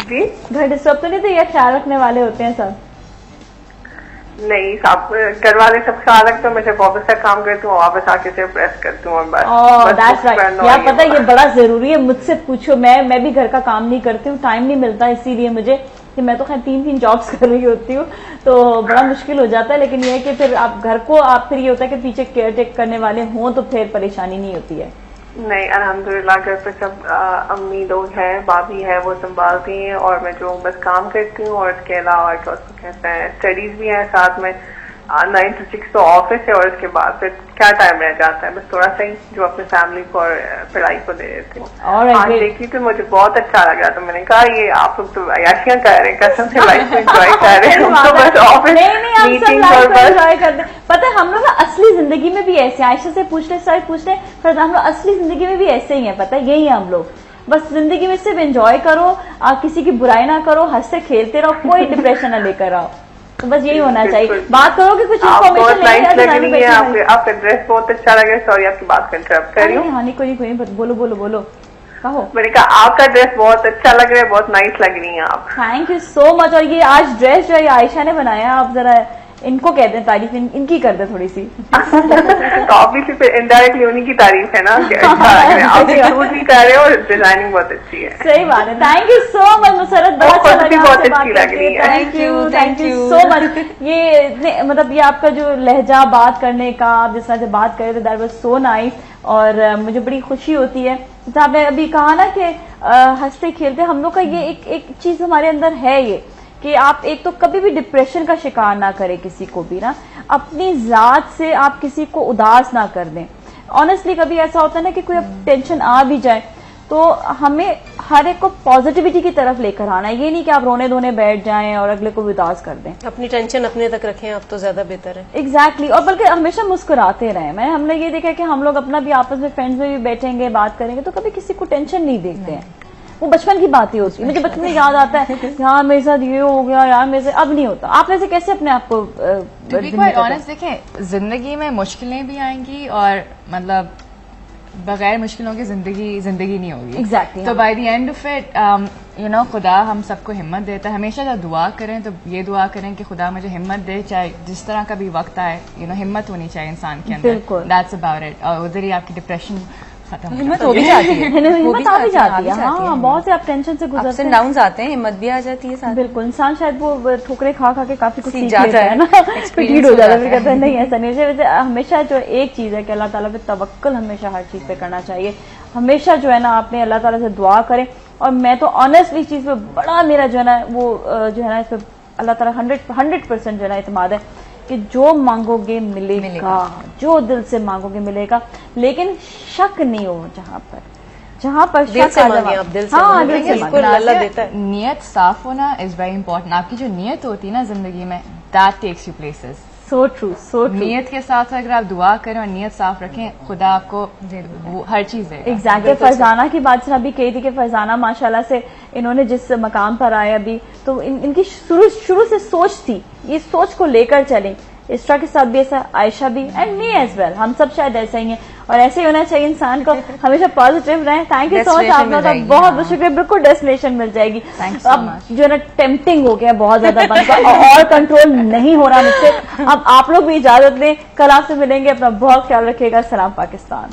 जी, घर डिस्टर्ब तो नहीं होता, या ख्याल रखने वाले होते हैं सब? नहीं, सब घर वाले सब ख्याल रखते हैं। मैं सिर्फ ऑफिस का काम करती हूँ, वापस आके सिर्फ रेस्ट करती हूँ और बस। That's right. यार पता है, ये बड़ा जरूरी है, मुझसे पूछो, मैं भी घर का काम नहीं करती हूँ, टाइम नहीं मिलता, इसीलिए मुझे कि मैं तो खैर 3 जॉब्स कर रही होती हूँ, तो बड़ा मुश्किल हो जाता है। लेकिन ये है कि फिर आप घर को, आप फिर ये होता है कि पीछे केयर टेक करने वाले हों तो फिर परेशानी नहीं होती है। नहीं, अल्हम्दुलिल्लाह घर पे सब अम्मी लोग हैं, भाभी है, वो संभालती हैं, और मैं जो बस काम करती हूँ, और इसके अलावा क्या उसको कहते हैं, स्टडीज भी हैं साथ में। 9 to 6 तो ऑफिस है, और इसके बाद फिर क्या टाइम रह जाता है, बस थोड़ा सा ही जो अपने फैमिली को और पढ़ाई को दे देती हूँ। आज देखी तो मुझे बहुत अच्छा लगा, तो मैंने कहा ये आप लोग तो अयाशियां कर रहे हैं, कसम से लाइफ को एंजॉय कर रहे हैं, तो बस ऑफिस मीटिंग और बस एंजॉय करते हैं। पता है, हम लोग असली जिंदगी में भी ऐसे, आयशा से पूछ ले, पर हम लोग असली जिंदगी में भी ऐसे ही है, पता है, यही है हम लोग। बस जिंदगी में सिर्फ एंजॉय करो, किसी की बुराई ना करो, हंसते खेलते रहो, कोई डिप्रेशन ना लेकर आओ, तो बस यही होना चाहिए। बात करो कि कुछ इन्फॉर्मेशन लेनी है। आपका ड्रेस बहुत अच्छा लग रहा है, सॉरी आपकी बात कर इंटरप्ट कर रही हूँ। हाँ, कोई नहीं, बोलो कहो। मैंने कहा आपका ड्रेस बहुत अच्छा लग रहा है, बहुत नाइस लग रही है आप। Thank you so much. और ये आज ड्रेस जो है आयशा ने बनाया, आप जरा इनको कहते हैं तारीफ, इनकी कर दे थोड़ी सी। तो ऑब्वियसली फिर इनडायरेक्टली उन्हीं की तारीफ है ना, आप शूट भी कर रहे हो, डिजाइनिंग बहुत अच्छी है। सही बात है, thank you so much Musarrat, बहुत अच्छी लग रही है। Thank you so much. ये मतलब ये आपका जो लहजा बात करने का, आप जिस तरह से बात कर रहे थे, दैट वाज सो नाइस, और मुझे बड़ी खुशी होती है। जैसे आपने अभी कहा ना कि हंसते खेलते, हम लोग का ये एक चीज हमारे अंदर है, ये कि आप एक तो कभी भी डिप्रेशन का शिकार ना करें किसी को भी ना, अपनी जात से आप किसी को उदास ना कर दें। ऑनेस्टली कभी ऐसा होता है ना कि कोई टेंशन आ भी जाए तो हमें हर एक को पॉजिटिविटी की तरफ लेकर आना है, ये नहीं कि आप रोने धोने बैठ जाएं और अगले को भी उदास कर दें। अपनी टेंशन अपने तक रखें, आप तो ज्यादा बेहतर है। एग्जैक्टली, और बल्कि हमेशा मुस्कुराते रहें। हमने ये देखा कि हम लोग अपना भी आपस में फ्रेंड्स में भी बैठेंगे, बात करेंगे, तो कभी किसी को टेंशन नहीं देखते हैं। वो बचपन की बातें होती है, मुझे बचपन में याद आता है, यार मेरे साथ ये हो गया, यार मेरे से अब नहीं होता। आप वैसे कैसे अपने आप को ऑनेस्ट देखें, जिंदगी में मुश्किलें भी आएंगी और मतलब बगैर मुश्किलों की जिंदगी नहीं होगी। एग्जैक्टली। तो bye the end of it खुदा हम सबको हिम्मत देता है। हमेशा जब दुआ करें तो ये दुआ करें कि खुदा मुझे हिम्मत दे, चाहे जिस तरह का भी वक्त आए, हिम्मत होनी चाहिए इंसान के अंदर। That's about it. और उधर ही आपकी डिप्रेशन हिम्मत हो भी जाती है, हिम्मत आ भी जाती है। हाँ, बहुत से आप टेंशन से गुजरते हैं, डाउन आते हैं, हिम्मत भी आ जाती है साथ। बिल्कुल, इंसान शायद वो ठोकरे खा के काफी कुछ सीख जाता है ना, एक्सपीरियंस हो जाता है, कहते हैं नहीं ऐसा नहीं। वैसे हमेशा जो एक चीज है कि अल्लाह ताला पे तवक्कुल हमेशा हर चीज पे करना चाहिए। हमेशा जो है ना आपने अल्लाह ताला से दुआ करें, और मैं तो ऑनेस्टली इस चीज पे बड़ा मेरा जो है ना वो जो है ना इस पे अल्लाह ताला 100% जो है ना इत्मीनान है कि जो मांगोगे मिलेगा, जो दिल से मांगोगे मिलेगा, लेकिन शक नहीं हो जहाँ पर दिल से मांगे आप, दिल से अल्लाह देता है। नियत साफ होना इज वेरी इंपॉर्टेंट। आपकी जो नियत होती है ना जिंदगी में, that takes you places. So true, so true. नियत के साथ अगर आप दुआ करें और नियत साफ रखें, खुदा आपको वो हर चीज है। एग्जैक्टली। फरजाना की बात अभी कही थी कि फरजाना माशाल्लाह से इन्होंने जिस मकाम पर आए अभी, तो इनकी शुरू से सोच थी, ये सोच को लेकर चले। इस्रा के साथ भी ऐसा, आयशा भी, एंड मी एज वेल, हम सब शायद ऐसा ही हैं, और ऐसे ही होना चाहिए इंसान को, हमेशा पॉजिटिव रहे। थैंक यू सो मच, आप लोगों का बहुत बहुत शुक्रिया। बिल्कुल डेस्टिनेशन मिल जाएगी। अब जो है ना टेम्पटिंग हो गया बहुत ज्यादा बनकर और कंट्रोल नहीं हो रहा मुझसे। अब आप लोग भी इजाजत दें, कल आपसे मिलेंगे। अपना बहुत ख्याल रखिएगा। सलाम पाकिस्तान।